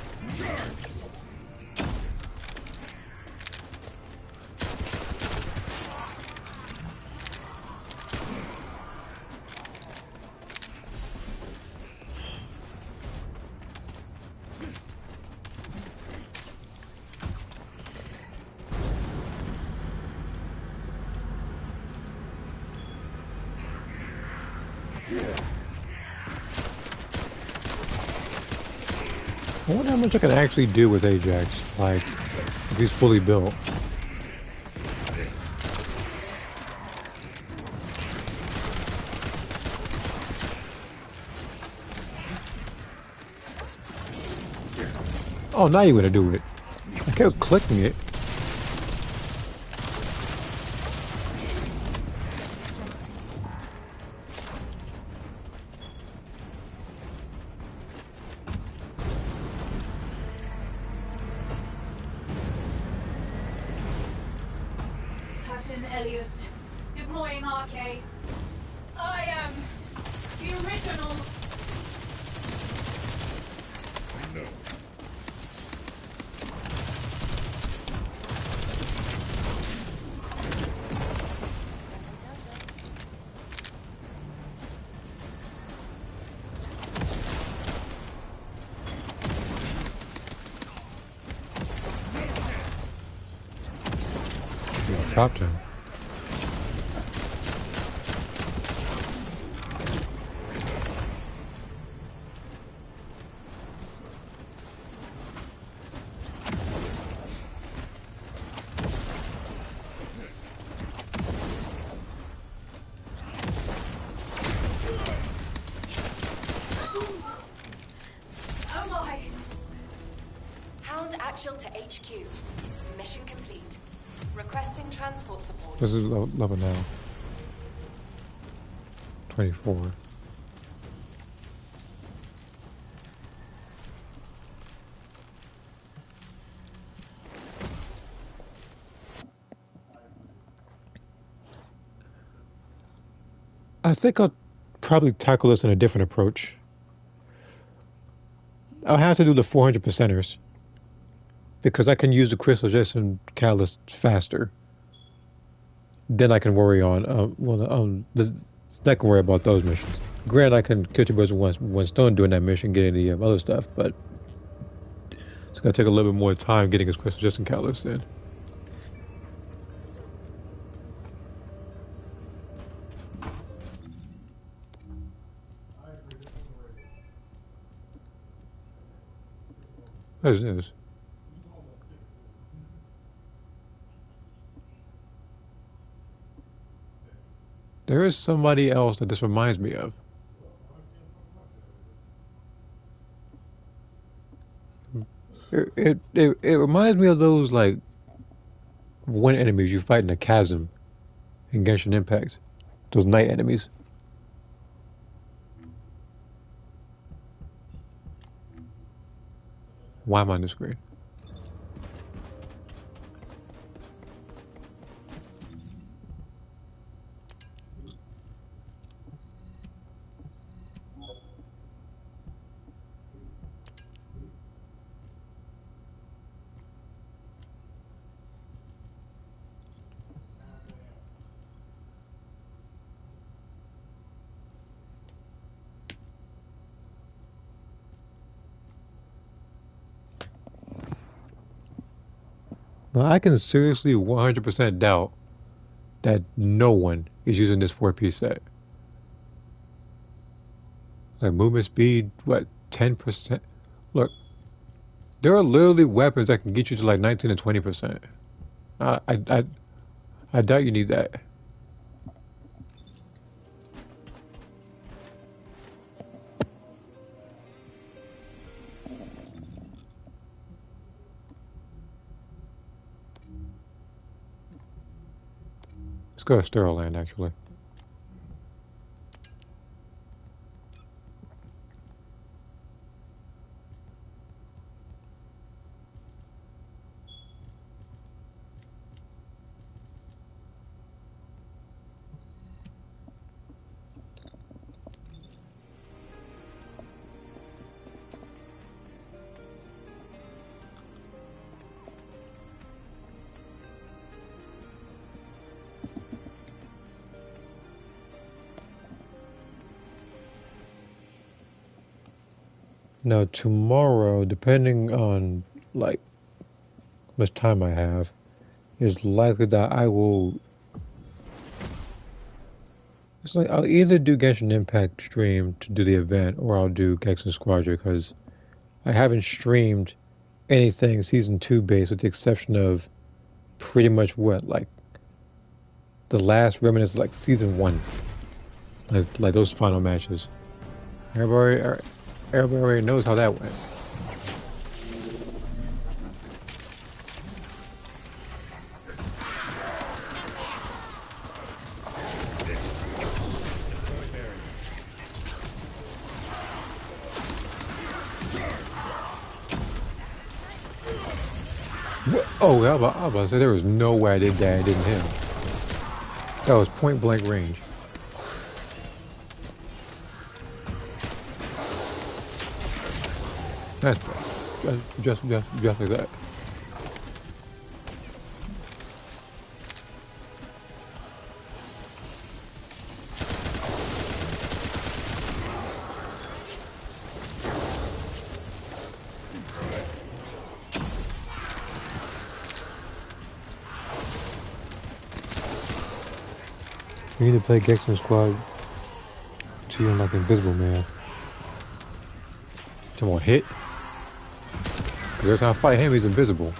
I wonder how much I can actually do with Ajax, like, if he's fully built. Oh, now you're gonna do it. I kept clicking it.
Captain Elias, deploying RK. I am the original.
Chopped him.
Am I?
Hound Actual to HQ. Mission complete. Requesting transport support.
This is level now. 24. I think I'll probably tackle this in a different approach. I'll have to do the 400 percenters because I can use the crystal just and catalyst faster. Then I can worry on I can worry about those missions. Granted, I can kill two birds with one stone doing that mission, getting the other stuff, but it's gonna take a little bit more time getting his crystal just in catalyst in. That is. There is somebody else that this reminds me of. It reminds me of those like one enemies you fight in a chasm in Genshin Impact. Those night enemies. Why am I on the screen? Now I can seriously 100% doubt that no one is using this 4-piece set. Like movement speed, what, 10%? Look, there are literally weapons that can get you to like 19 and 20%. I doubt you need that. Let's go to Sterilland, actually. Now tomorrow, depending on like how much time I have, is likely that I will. It's like I'll either do Genshin Impact stream to do the event, or I'll do Gexen Squadron because I haven't streamed anything season 2 based, with the exception of pretty much what like the last remnants of, like season 1, like those final matches. Everybody already knows how that went. Oh, I was about to say there was no way I did that and didn't hit him. That was point blank range. That's just like that. You need to play Gexen Squad to you like Invisible Man. Come on, hit. Because every time I fight him, he's invisible.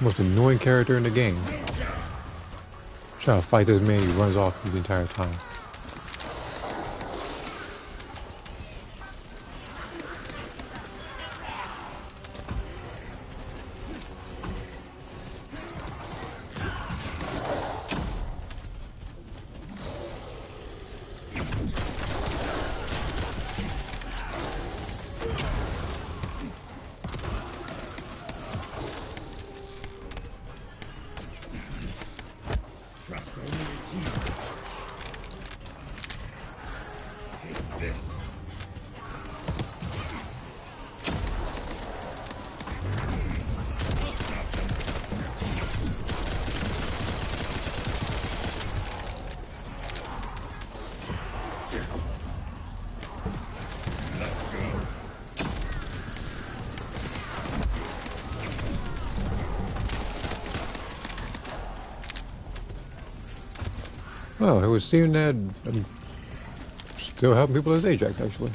Most annoying character in the game. Trying to fight this man, he runs off the entire time. Well, it would seem that I'm still helping people as Ajax, actually.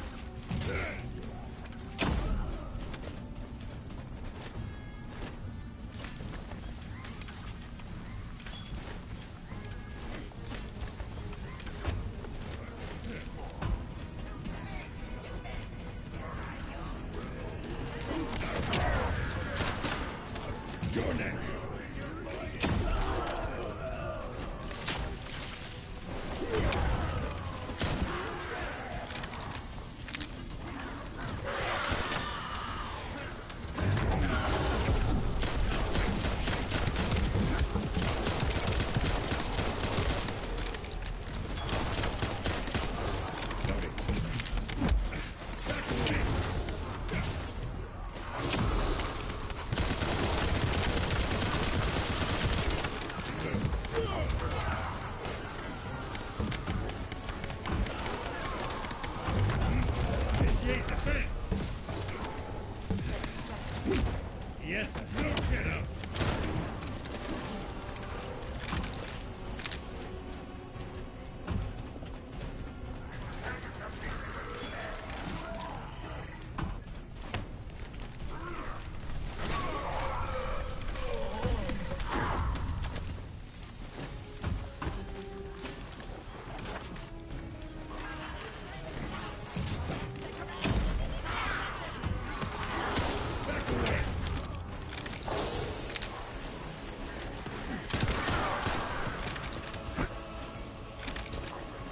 Yes, no kiddo.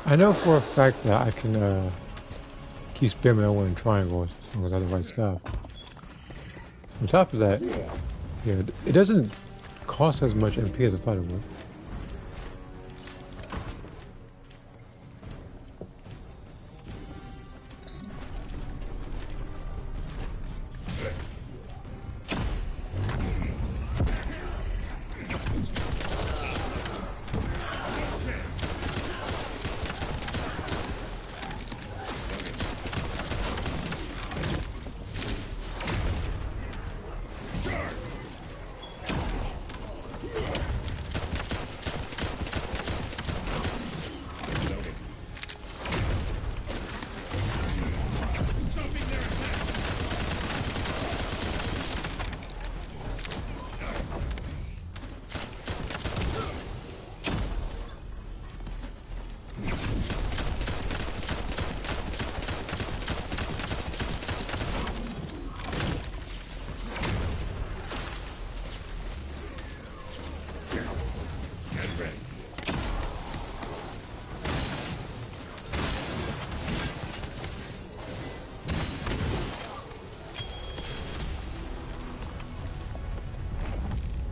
I know for a fact that I can keep spamming L1 in triangles as long as I have the right stuff. On top of that, yeah, it doesn't cost as much MP as I thought it would.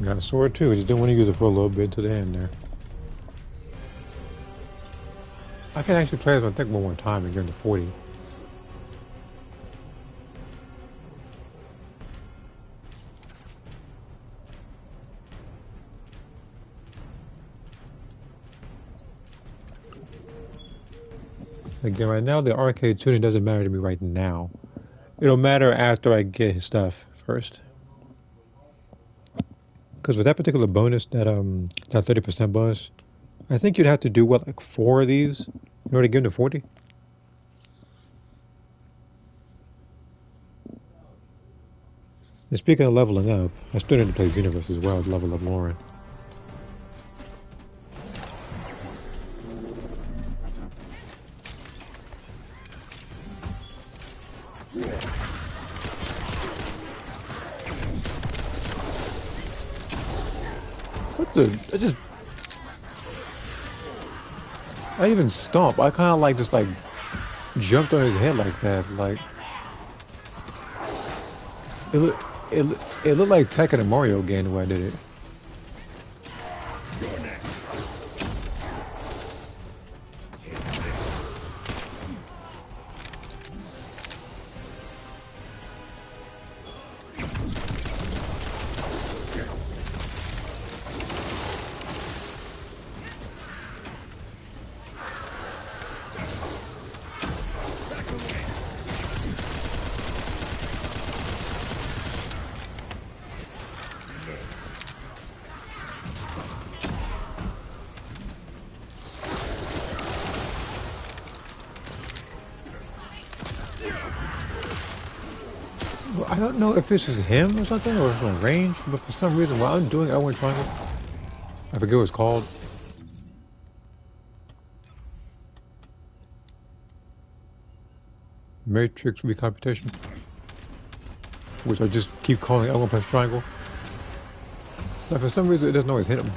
Got a sword too, just didn't want to use it for a little bit to the end there. I can actually play this I think one more time and get into 40. Again, right now the arcade tuning doesn't matter to me right now. It'll matter after I get his stuff first. Because with that particular bonus, that 30% bonus, I think you'd have to do what, like 4 of these in order to get into 40? And speaking of leveling up, I still need to play Xenoverse as well to level up Lauren. What the? I even stomp. I kind of like just like jumped on his head like that. Like it looked like Tekken and Mario game the way I did it. I don't know if this is him or something, or it's on range, but for some reason while I'm doing L1 Triangle, I forget what it's called. Matrix recomputation, which I just keep calling L1 plus triangle. Now for some reason it doesn't always hit him.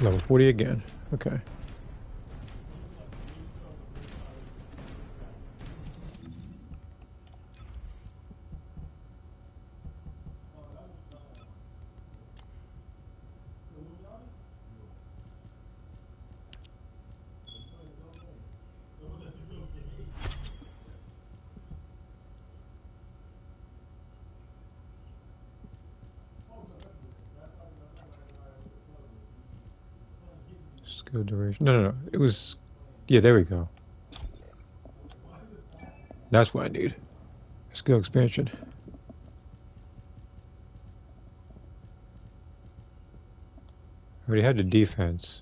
Level 40 again. Okay. Skill duration. No, no, no. It was. Yeah, there we go. That's what I need. Skill expansion. I already had the defense.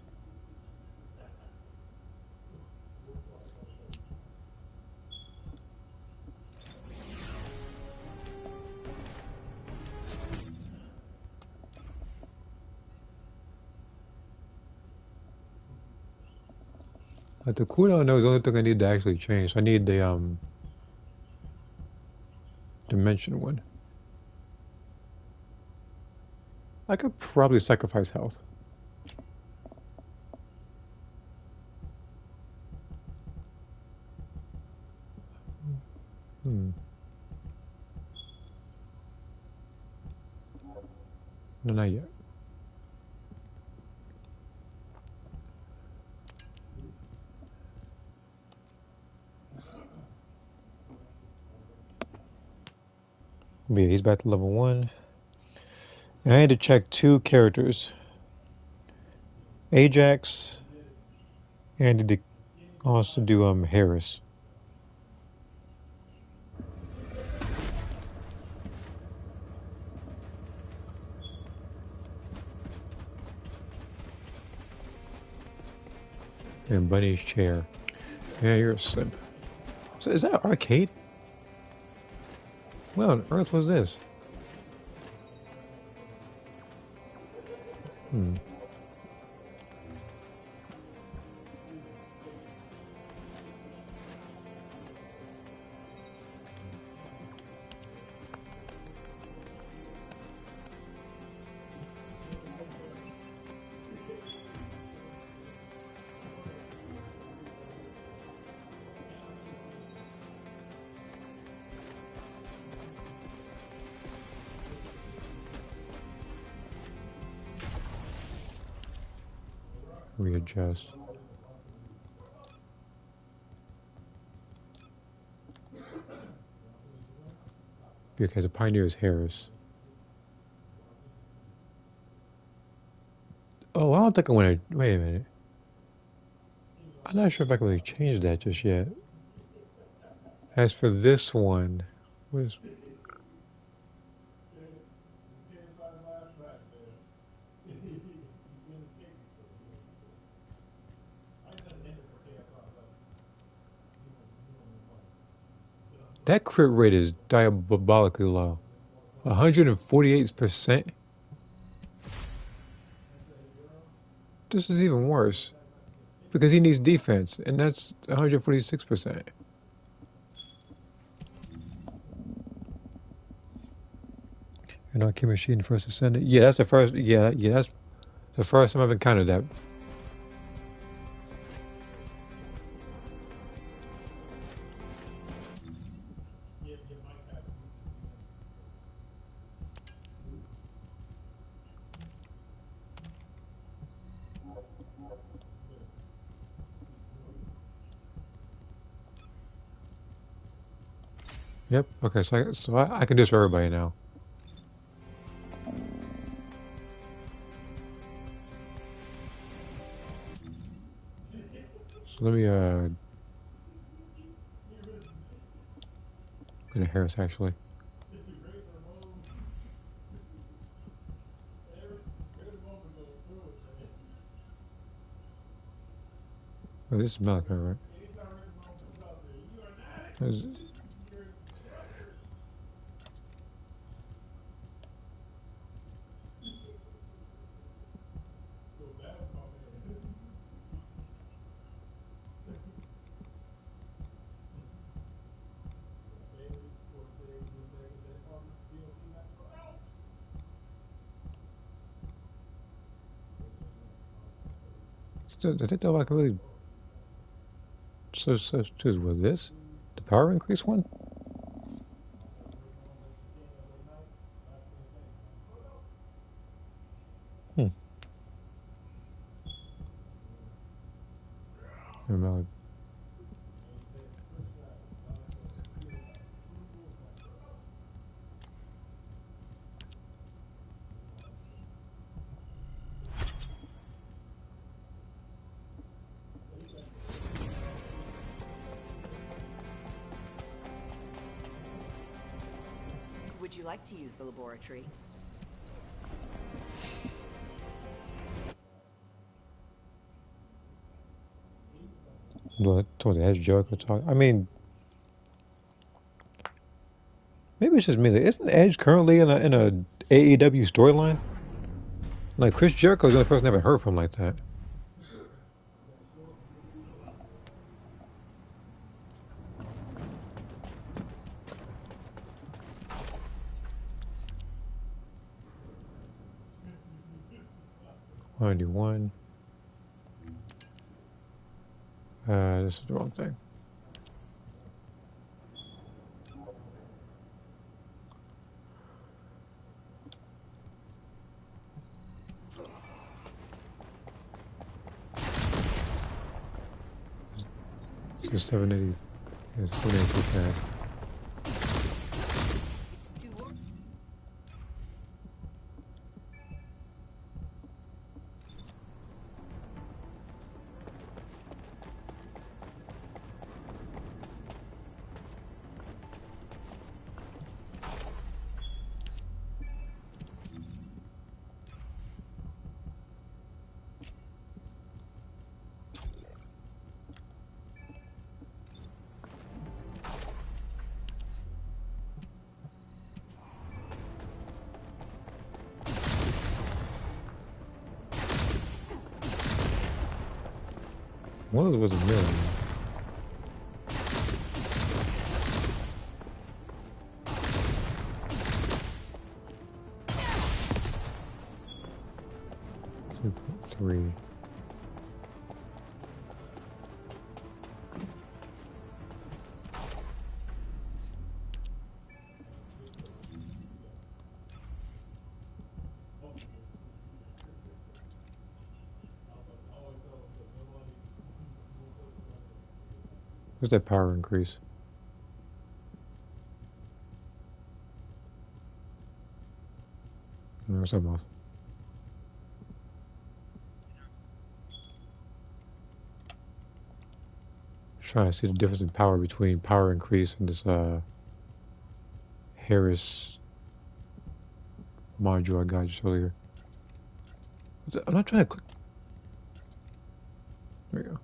But the cooldown though is the only thing I need to actually change. So I need the dimension one. I could probably sacrifice health. Hmm. No, not yet. But yeah, he's back to level 1. And I had to check 2 characters. Ajax, and I need to also do Harris. And Bunny's chair. Yeah, you're a simp. So is that an arcade? What on earth was this? Hmm. Readjust. Okay, the Pioneer is Harris. Oh, I don't think I want to. Wait a minute. I'm not sure if I can really change that just yet. As for this one, what is. That crit rate is diabolically low. 148%? This is even worse. Because he needs defense, and that's 146%. An arcade machine first Descendant. Yeah, that's the first. Yeah, that's the first time I've encountered that. Yep. Okay, so I can do this for everybody now. So let me get a Harris actually. Oh, this is Malachi, right? Is- So I think that I can really. So choose was this the power increase one? Hmm. About
Would you like to use the laboratory?
towards the edge Jericho talk. I mean, maybe it's just me. Like, isn't Edge currently in a AEW storyline? Like Chris Jericho's the only person I haven't heard from like that. I do one. This is the wrong thing. So 780. Yeah, 782 CAD. One of those was a million. Three. Where's that power increase? Where's that mouse? Trying to see the difference in power between power increase and this Harris module I got just earlier. I'm not trying to click. There we go.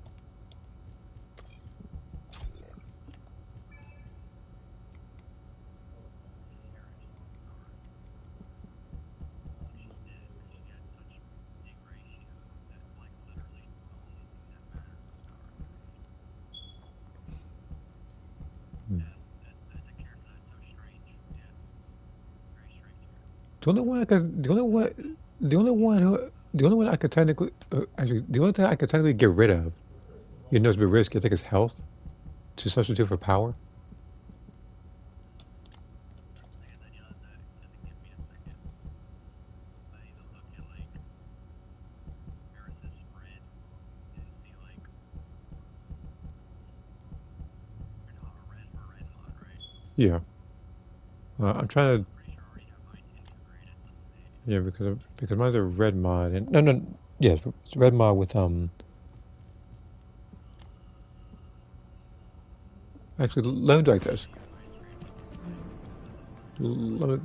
The only one I could, the only one, the only one who, the only one I could technically, actually, the only thing I could technically get rid of, you know, it's a bit risky. I think is health to substitute for power. Yeah, I'm trying to, yeah, because mine's a red mod and no, yes, it's a red mod with Actually, let me do like this. Let me,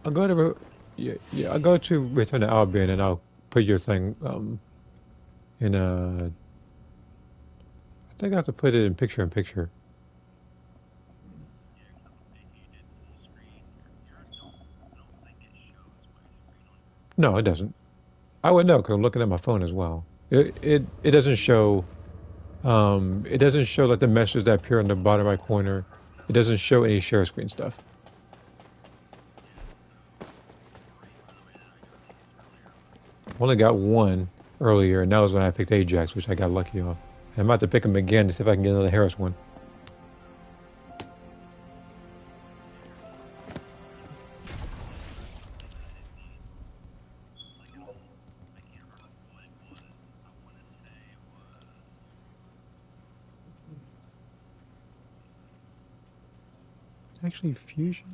I'll go to, yeah, I'll go to Return to Albion and I'll put your thing in a. I think I have to put it in picture in picture. No, it doesn't. I would know because I'm looking at my phone as well. It doesn't show. It doesn't show like the messages that appear in the bottom right corner. It doesn't show any share screen stuff. I've only got one. earlier, and that was when I picked Ajax, which I got lucky on. And I'm about to pick him again to see if I can get another Harris one. Actually, fusion?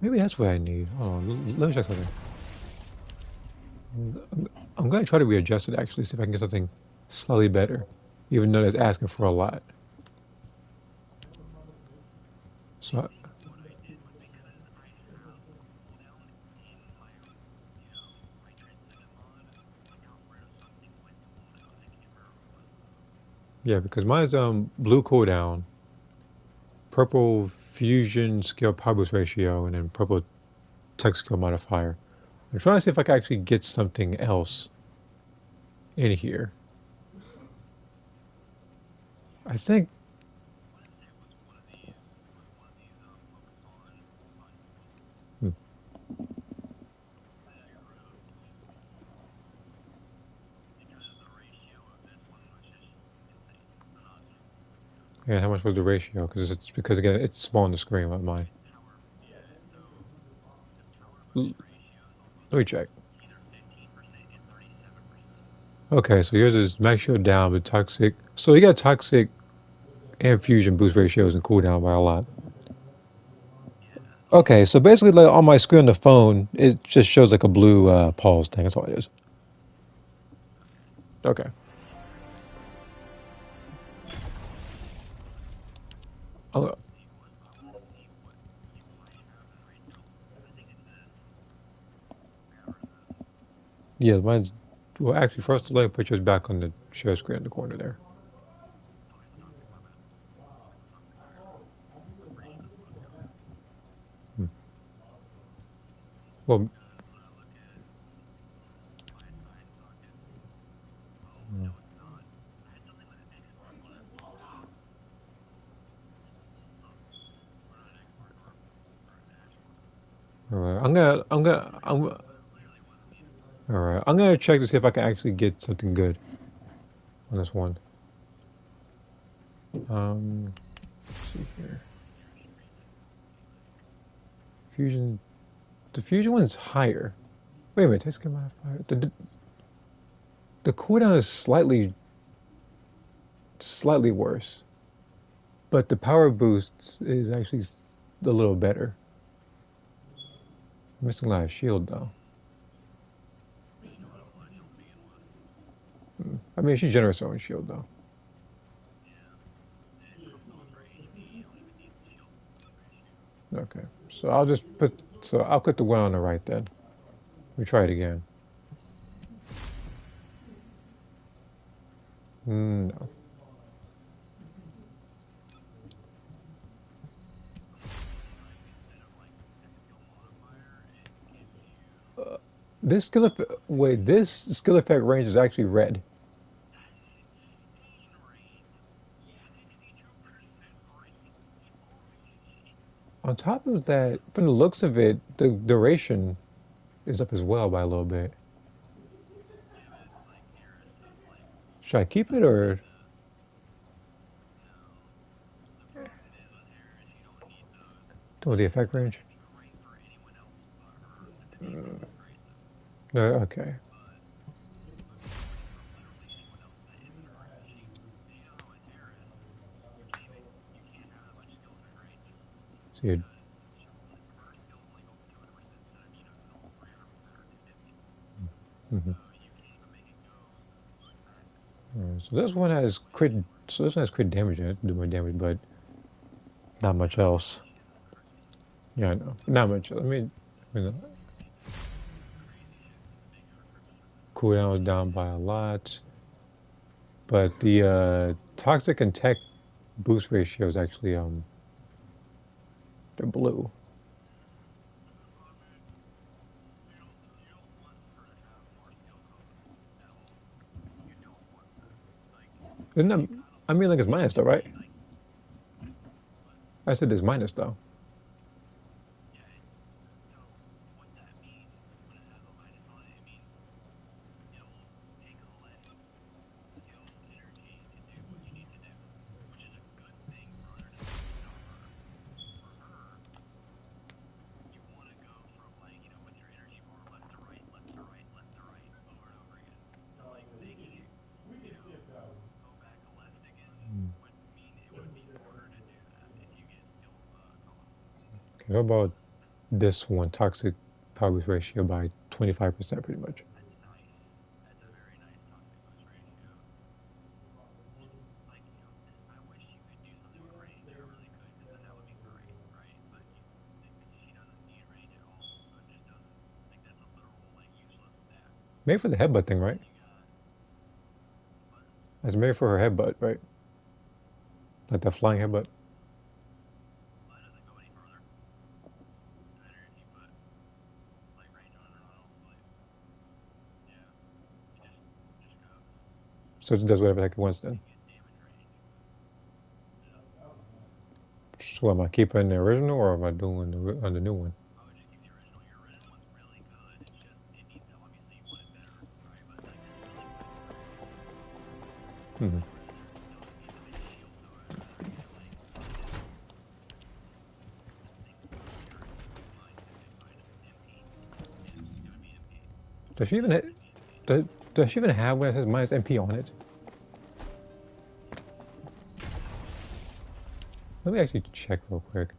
Maybe that's what I need. Hold on, let me check something. I'm going to try to readjust it actually, see if I can get something slightly better, even though it's asking for a lot. So, yeah, because mine's blue cooldown, purple fusion skill power boost ratio, and then purple tech skill modifier. I'm trying to see if I can actually get something else in here. I think. Hmm. Yeah, how much was the ratio? Because again, it's small on the screen, like mine. Let me check. Okay, so yours is max shield down, but toxic. So you got toxic and fusion boost ratios and cooldown by a lot. Okay, so basically, like on my screen on the phone, it just shows like a blue pause thing. That's all it is. Okay. Oh, yeah, mine's. Well, actually, first let me put yours back on the share screen in the corner there. Hmm. Well, all right. All right. I'm gonna check to see if I can actually get something good on this one. Let's see here. Fusion. The fusion one's higher. Wait a minute. Text modifier. The cooldown is slightly worse, but the power boost is actually a little better. I'm missing a lot of shield though. I mean, she generates her own shield though. Okay, so I'll just put. So I'll put the one on the right then. We try it again. No. This skill effect. Wait, this skill effect range is actually red. On top of that, from the looks of it, the duration is up as well by a little bit. Should I keep it or? Oh, the effect range. No, okay. So you. Mhm. So this one has crit. So this one has crit damage in it, do more damage, but not much else. Yeah, I know. Not much. Cooldown is down by a lot, but the toxic and tech boost ratio is actually they're blue. Isn't that, I mean, like it's minus though, right? I said it's minus though. What about this one? Toxic power boost ratio by 25%, pretty much.
That's nice. That's a very nice toxic boost ratio. Like, you know, I wish you could do something with range. I really could, because then that would be great, right? But she doesn't need range at all, so it just doesn't. Like, that's a literal, like, useless stat.
Made for the headbutt thing, right? It's made for her headbutt, right? Like the flying headbutt.
Well, that doesn't go any further. No matter if you put, like, range on it or not, hopefully. Yeah. It just goes.
So it does whatever the heck it wants then.
Get damage range.
So am I keeping the original or am I doing on the new one?
I would just keep the original. Your original one's really good. It's just, it needs, obviously you want it better, right? But, like, it's really good for
Hmm. Does she even does she even have one that says minus MP on it? Let me actually check real quick.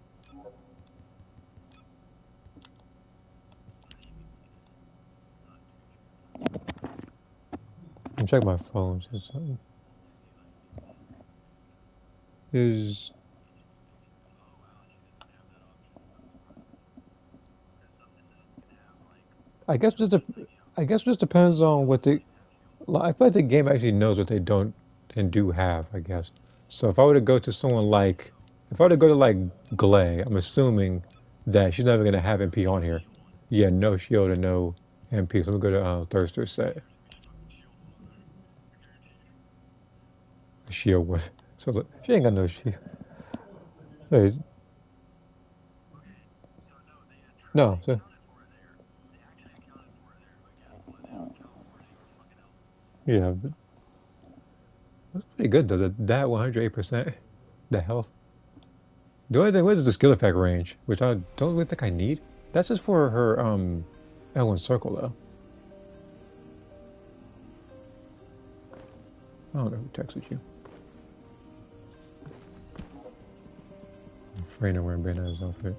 And check my phone. Is I guess just I guess just depends on what the. I feel like the game actually knows what they don't and do have. I guess. So if I were to go to someone like, if I were to go to like Glay, I'm assuming that she's never gonna have MP on here. Yeah, no shield and no MP. So I'm gonna go to Thirster's set. Shield would. So look, she ain't got no shield. Hey, no. So yeah, but that's pretty good though. That 108%, the health. The only thing was the skill effect range, which I don't really think I need. That's just for her L1 circle though. I don't know who texted you. Freyna wearing Bayoneta's outfit.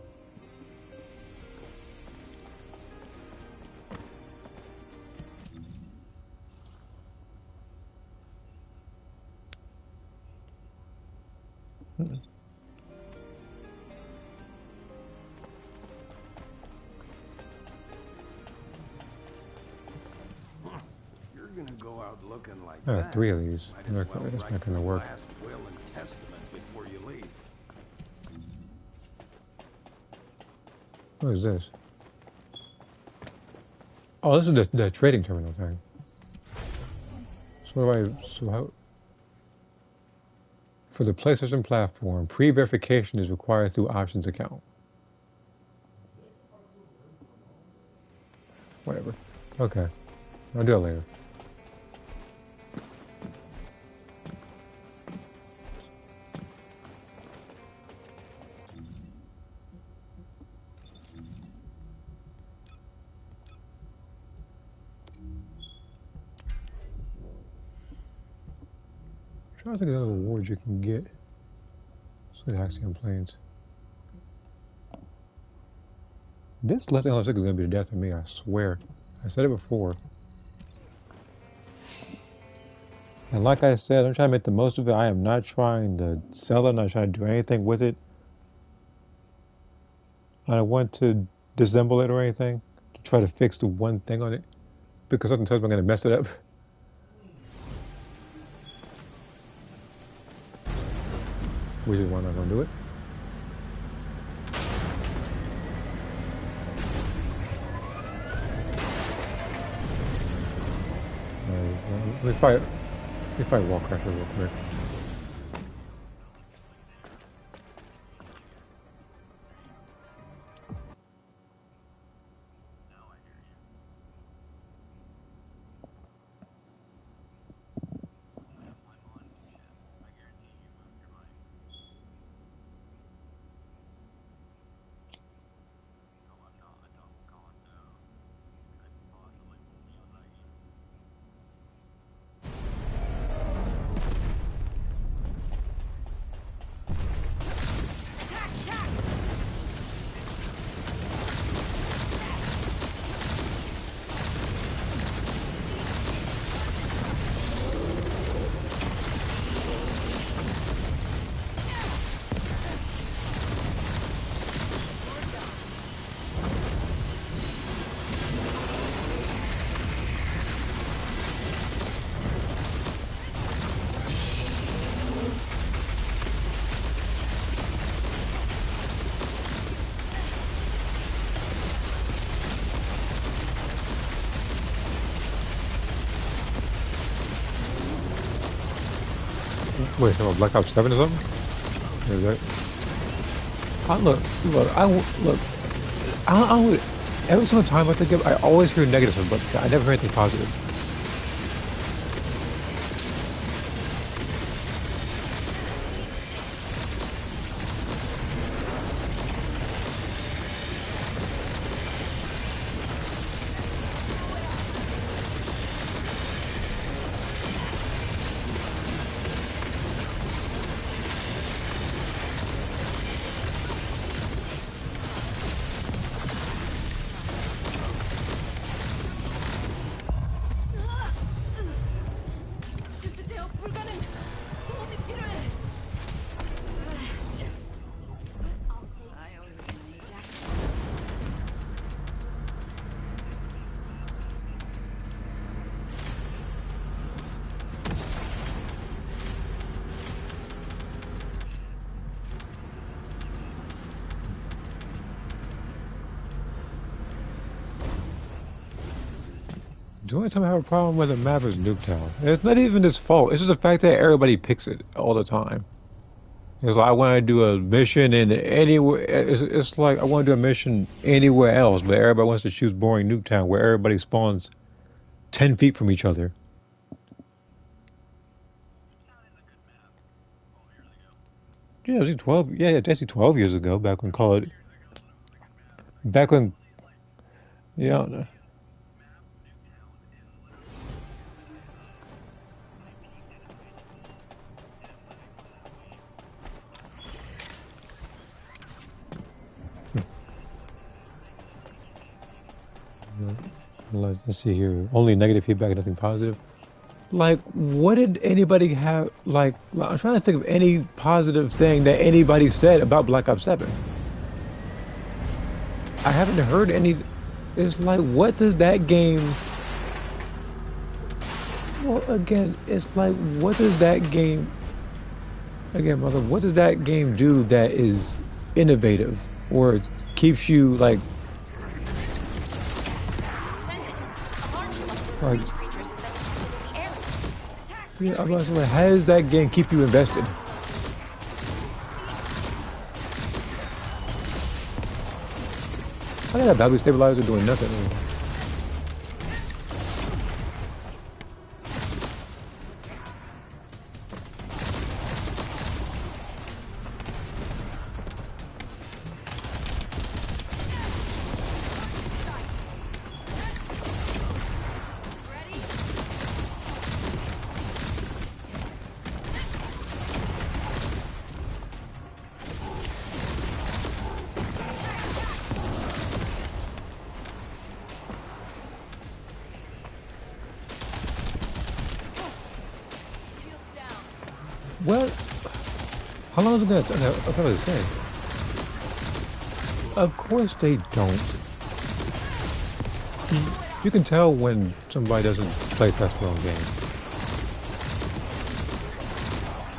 You're gonna go out looking like
I have
that.
3 of these.
Might as well
That's
write
not gonna work.
last will and testament before you leave.
What is this? Oh, this is the trading terminal thing. So what do so how? For the PlayStation platform, pre-verification is required through options account. Whatever. Okay. I'll do it later. I'm trying to think of other awards you can get. So the Axiom Planes. This left analytic is going to be the death of me, I swear. I said it before. And like I said, I'm trying to make the most of it. I am not trying to sell it, I'm not trying to do anything with it. I don't want to disassemble it or anything. To try to fix the one thing on it. Because something tells me I'm going to mess it up. Which is why I'm not going to do it. Let me fight Wallcrasher real quick. Wait, some Black Ops 7 or something? Is that? Look. I every single time I think of, I always hear negatives, but I never hear anything positive. The only time I have a problem with a map is Nuketown. It's not even his fault. It's just the fact that everybody picks it all the time. It's like I want to do a mission in anywhere. It's like I want to do a mission anywhere else, but everybody wants to choose boring Nuketown, where everybody spawns 10 feet from each other. Yeah, it was like 12. Yeah, it's actually 12 years ago. Back when Call it. Back when. Yeah. Let's see here. Only negative feedback, nothing positive. Like, what did anybody have? Like, I'm trying to think of any positive thing that anybody said about Black Ops 7. I haven't heard any. It's like, what does that game? Well, again, it's like, what does that game? Again, mother, what does that game do that is innovative or keeps you like? Like, yeah, I was like, how does that game keep you invested? I got that battery stabilizer doing nothing. What? How long is it going to take? I thought I was saying. Of course they don't. You can tell when somebody doesn't play past their own game.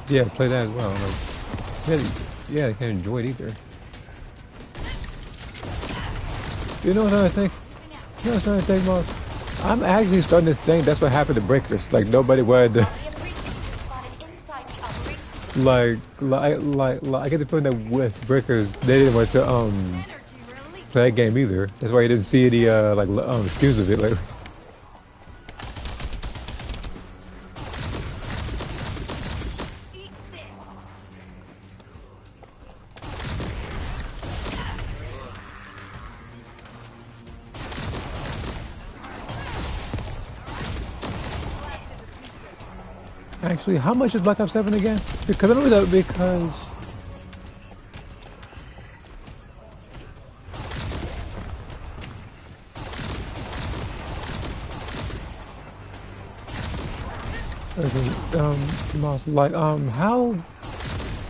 Yeah, play that as well. Like, yeah, they can't enjoy it either. You know what I think? You know what I think, Mark? I'm actually starting to think that's what happened to Breakers. Like, nobody wanted to... Like, I get the feeling that with Breakers, they didn't want to, play that game either. That's why you didn't see any, streams of it, like... Actually, how much is Black Ops 7 again? Because I remember that because...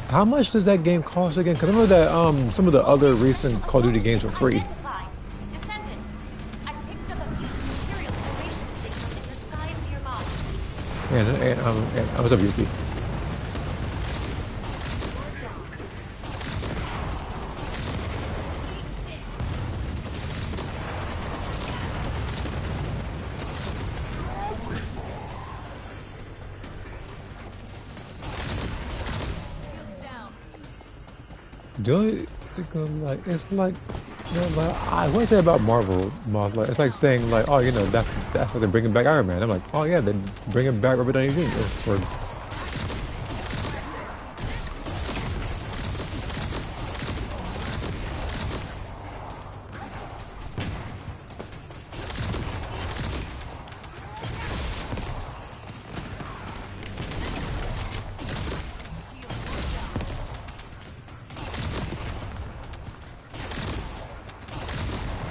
how much does that game cost again? Because I remember that some of the other recent Call of Duty games were free.
Descendant, I picked up a piece of material formation signal in the skies nearby.
And I was up Yuki. The only thing like it's like, you know, like I what I say about Marvel, like it's like saying like, oh, you know, that's why they're bringing back Iron Man. I'm like, oh yeah, then bringing back Robert Downey Jr. Or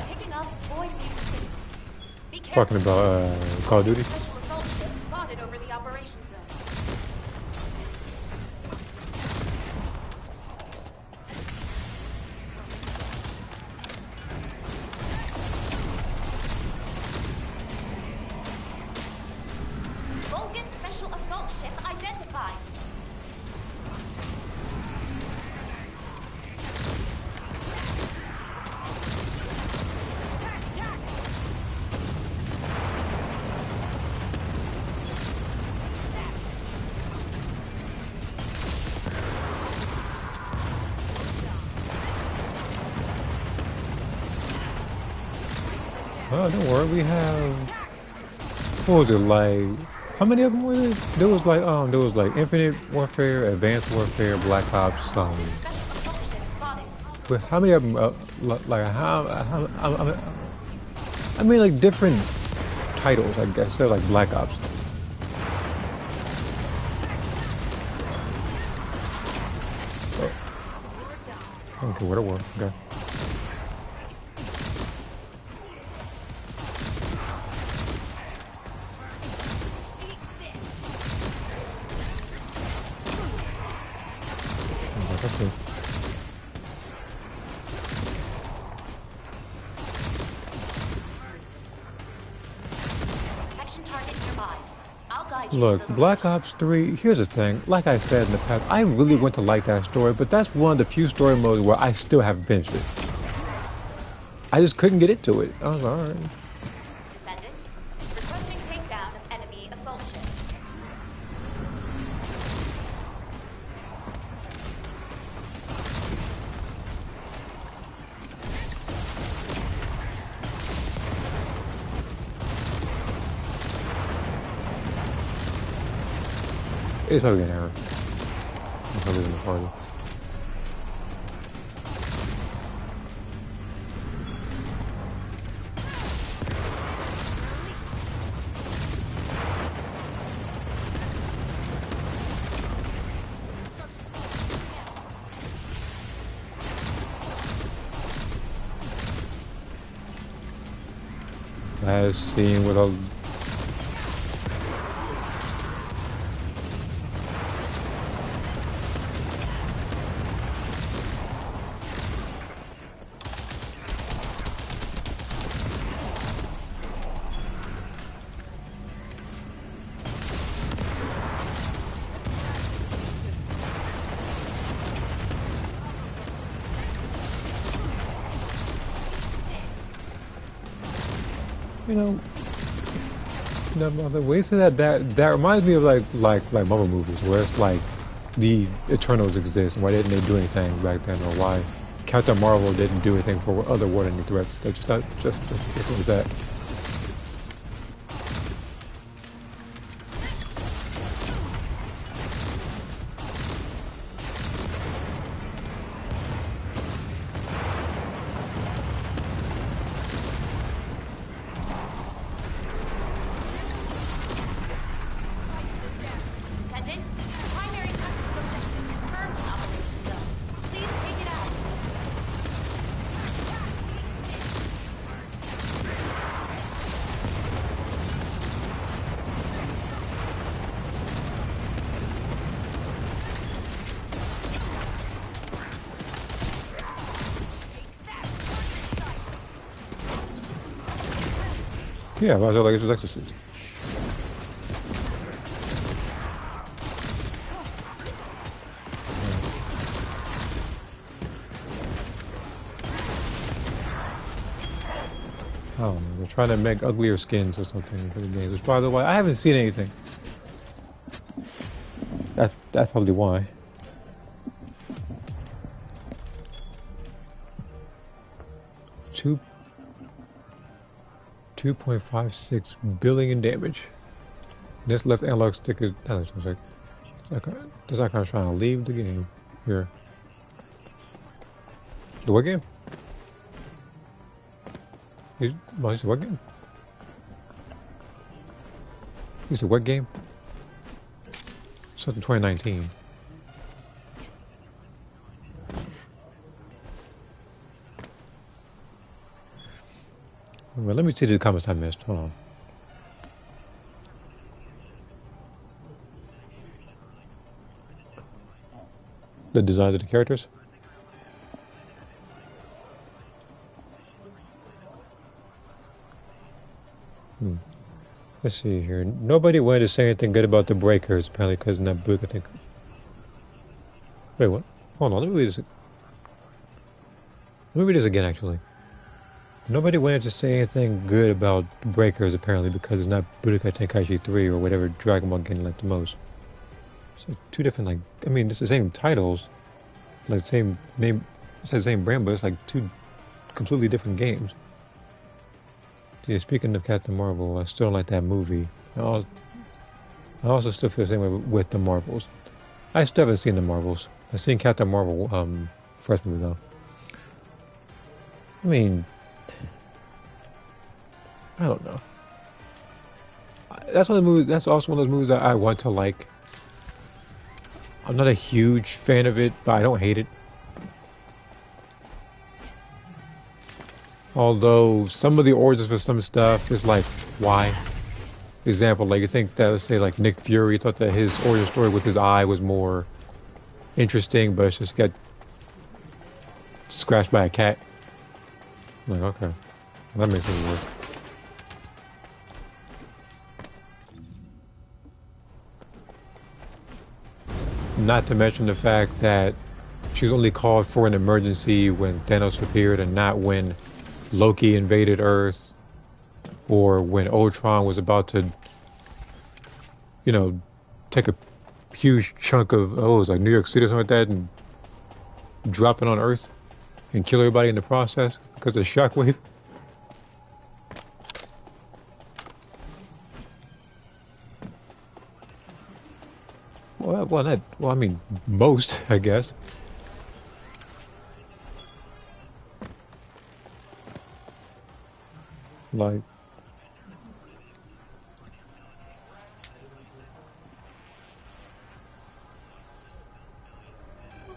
Picking up void mutant signals. Be
talking
careful.
about Call of Duty.
Special assault ship spotted over the operation zone. Vulgus special assault ship identified.
Oh, don't worry, we have what was it like? How many of them was it? There was like Infinite Warfare, Advanced Warfare, Black Ops.
Special assault ship spotted.
But how many of them? Like I mean, like different titles, I guess. So like Black Ops. Oh. Okay, what a war. Okay. Okay.
Protection target nearby. I'll guide you
Look,
to the
Black
location.
Ops 3, here's the thing. Like I said in the past, I really want to like that story, but that's one of the few story modes where I still haven't finished it. I just couldn't get into it. I was like, alright.
Descendant. Requesting takedown of enemy assault ship.
It's probably an error. I'm probably in the party. As seen with a you know, the way to that reminds me of like Marvel movies where it's like the Eternals exist. Why didn't they do anything back then, or why Captain Marvel didn't do anything for other world-ending threats? They just it was that.
Descendant. Primary tactical objective confirmed in operation zone. Please take it out.
Yeah, I was like it's just exorcist. Oh, they're trying to make uglier skins or something for the games. Which, by the way, I haven't seen anything. That's probably why. Two 2.56 billion damage. This left analog stick is that's like I'm trying to leave the game here. The what game? He's the what game? He's the what game? Something 2019. Well, let me see the comments I missed. Hold on. The designs of the characters? Let's see here. Nobody wanted to say anything good about the Breakers, apparently, because in that book, I think. Wait, what? Hold on, let me read this. Let me read this again, actually. Nobody wanted to say anything good about Breakers, apparently, because it's not Budokai Tenkaichi 3 or whatever Dragon Ball game like the most. So two different, like, I mean, it's the same titles, like same name, it's the same brand, but it's like two completely different games. Yeah, speaking of Captain Marvel, I still don't like that movie. I also still feel the same way with the Marvels. I still haven't seen the Marvels. I've seen Captain Marvel, first movie though. I mean, I don't know. That's one of the movies. That's also one of those movies that I want to like. I'm not a huge fan of it, but I don't hate it. Although some of the origins for some stuff is like, why? For example, like you think that, let's say, like Nick Fury thought that his origin story with his eye was more interesting, but it's just got scratched by a cat. I'm like, okay, that makes it work. Not to mention the fact that she was only called for an emergency when Thanos appeared and not when Loki invaded Earth or when Ultron was about to, you know, take a huge chunk of, it was like New York City or something like that and drop it on Earth and kill everybody in the process because of shockwave. Well, I mean, most, I guess. Like,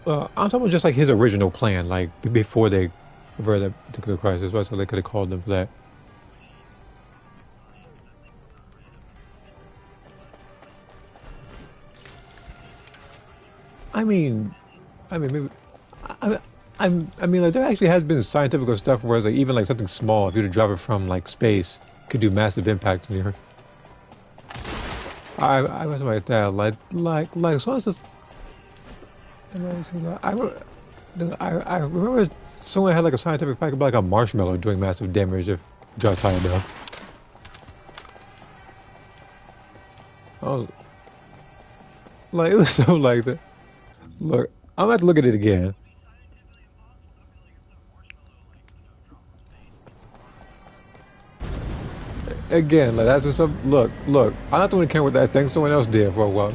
I'm talking about just like his original plan, like before they averted that particular crisis, right? So they could have called them for that. I mean, maybe. I, I mean, like there actually has been scientific stuff where it's like even like something small, if you were to drop it from like space, could do massive impact on the Earth. I was like that, like so. It's just, I remember someone had like a scientific fact about like a marshmallow doing massive damage if dropped high enough. Oh, like it was so like that. Look, I'm gonna have to look at it again. Again, like that's what some. Look. I'm not the one who came with that thing. Someone else did for a while.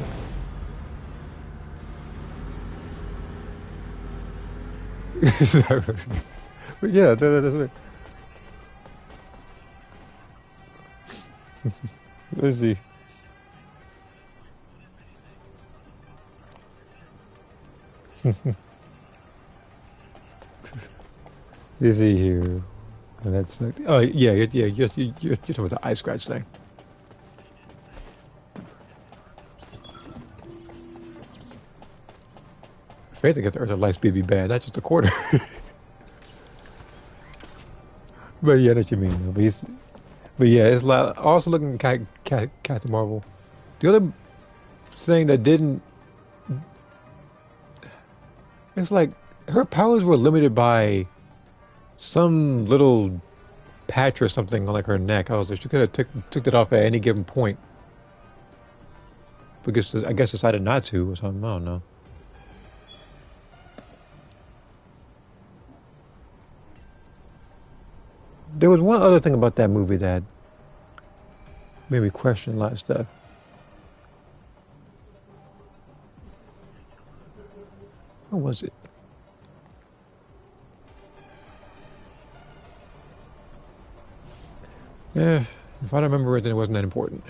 But yeah, that's it. Let's see. Let's see here. And that's like, oh yeah, you're talking about the eye scratch thing. Faith to get the Earth at light speed be bad, not just a quarter. But yeah, that's what you mean. But yeah, it's like also looking at Captain Marvel. The other thing that didn't, it's like her powers were limited by some little patch or something on like her neck. I was like, she could have took it off at any given point. Because I guess decided not to or something. I don't know. There was one other thing about that movie that made me question a lot of stuff. What was it? Yeah, if I don't remember it, then it wasn't that important.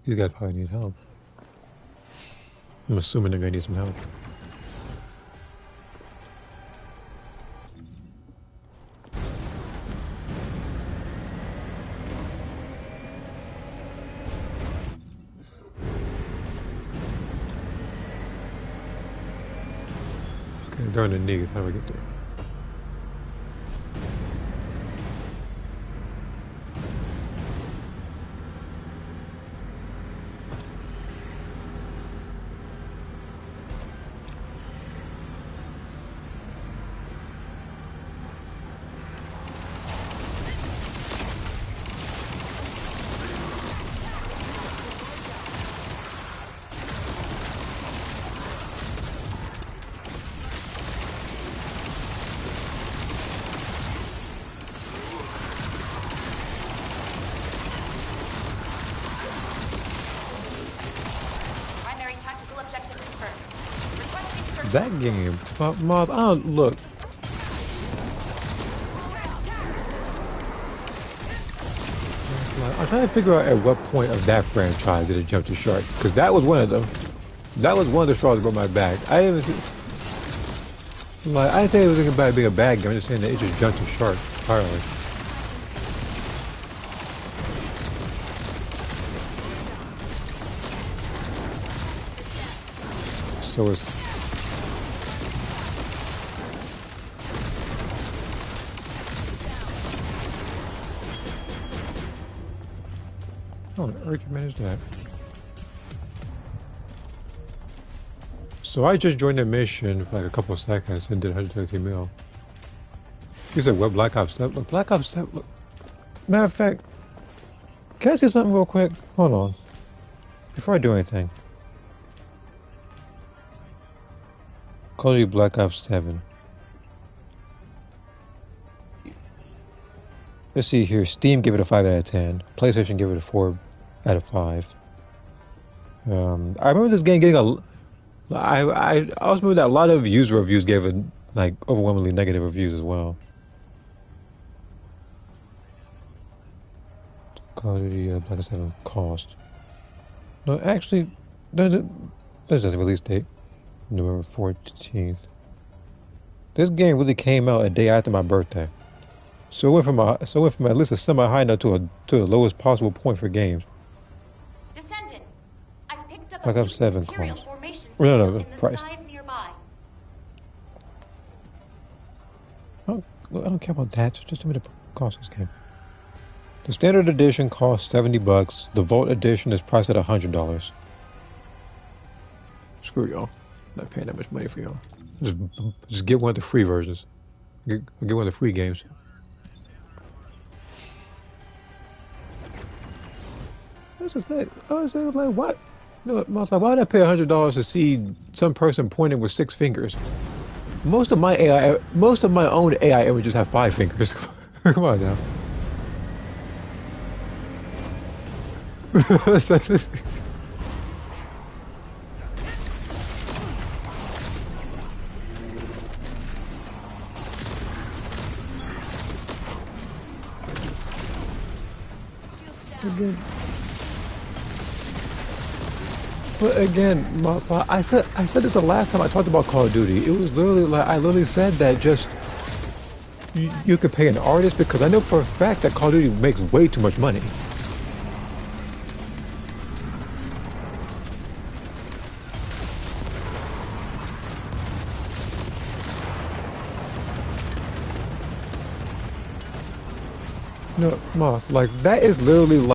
These guys probably need help. I'm assuming they're gonna need some help. Okay, they're underneath. How do I get there?
Primary tactical objective confirmed. Requesting search.
That game, Mob, I don't look. I'm trying to figure out at what point of that franchise did it jump to shark, because that was one of them. That was one of the straws that broke my back. I didn't like. I didn't say it was about being a bad game. I'm just saying that it just jumped to shark entirely. So it's. How on earth you manage that? So I just joined the mission for like a couple of seconds and did 130 mil. You said what? Black Ops 7? Look, Black Ops 7. Look. Matter of fact, can I say something real quick? Hold on. Before I do anything. Call of Duty Black Ops 7. Let's see here. Steam give it a 5 out of 10. PlayStation give it a 4 out of 5. I remember this game getting a. I also remember that a lot of user reviews gave it like overwhelmingly negative reviews as well. Call of Duty Black Ops 7 cost. No, actually, there's a release date, November 14th. This game really came out a day after my birthday, so it went from at least a semi-high note to the lowest possible point for games.
Descendant. I've picked up
Black
a
Ops 7
material
cost.
formation
No,
signal
the
in the
price.
skies nearby.
I don't care about that. Just tell me the cost of this game. The standard edition costs $70. The Vault edition is priced at $100. Screw y'all. Not paying that much money for y'all. Just get one of the free versions. Get one of the free games. This is like, I was like, what? You know, I was like, why would I pay $100 to see some person pointing with 6 fingers? Most of my own AI images have 5 fingers. Come on now. But again, I said this the last time I talked about Call of Duty. It was literally like I literally said that just you could pay an artist, because I know for a fact that Call of Duty makes way too much money. No, Ma, like that is literally like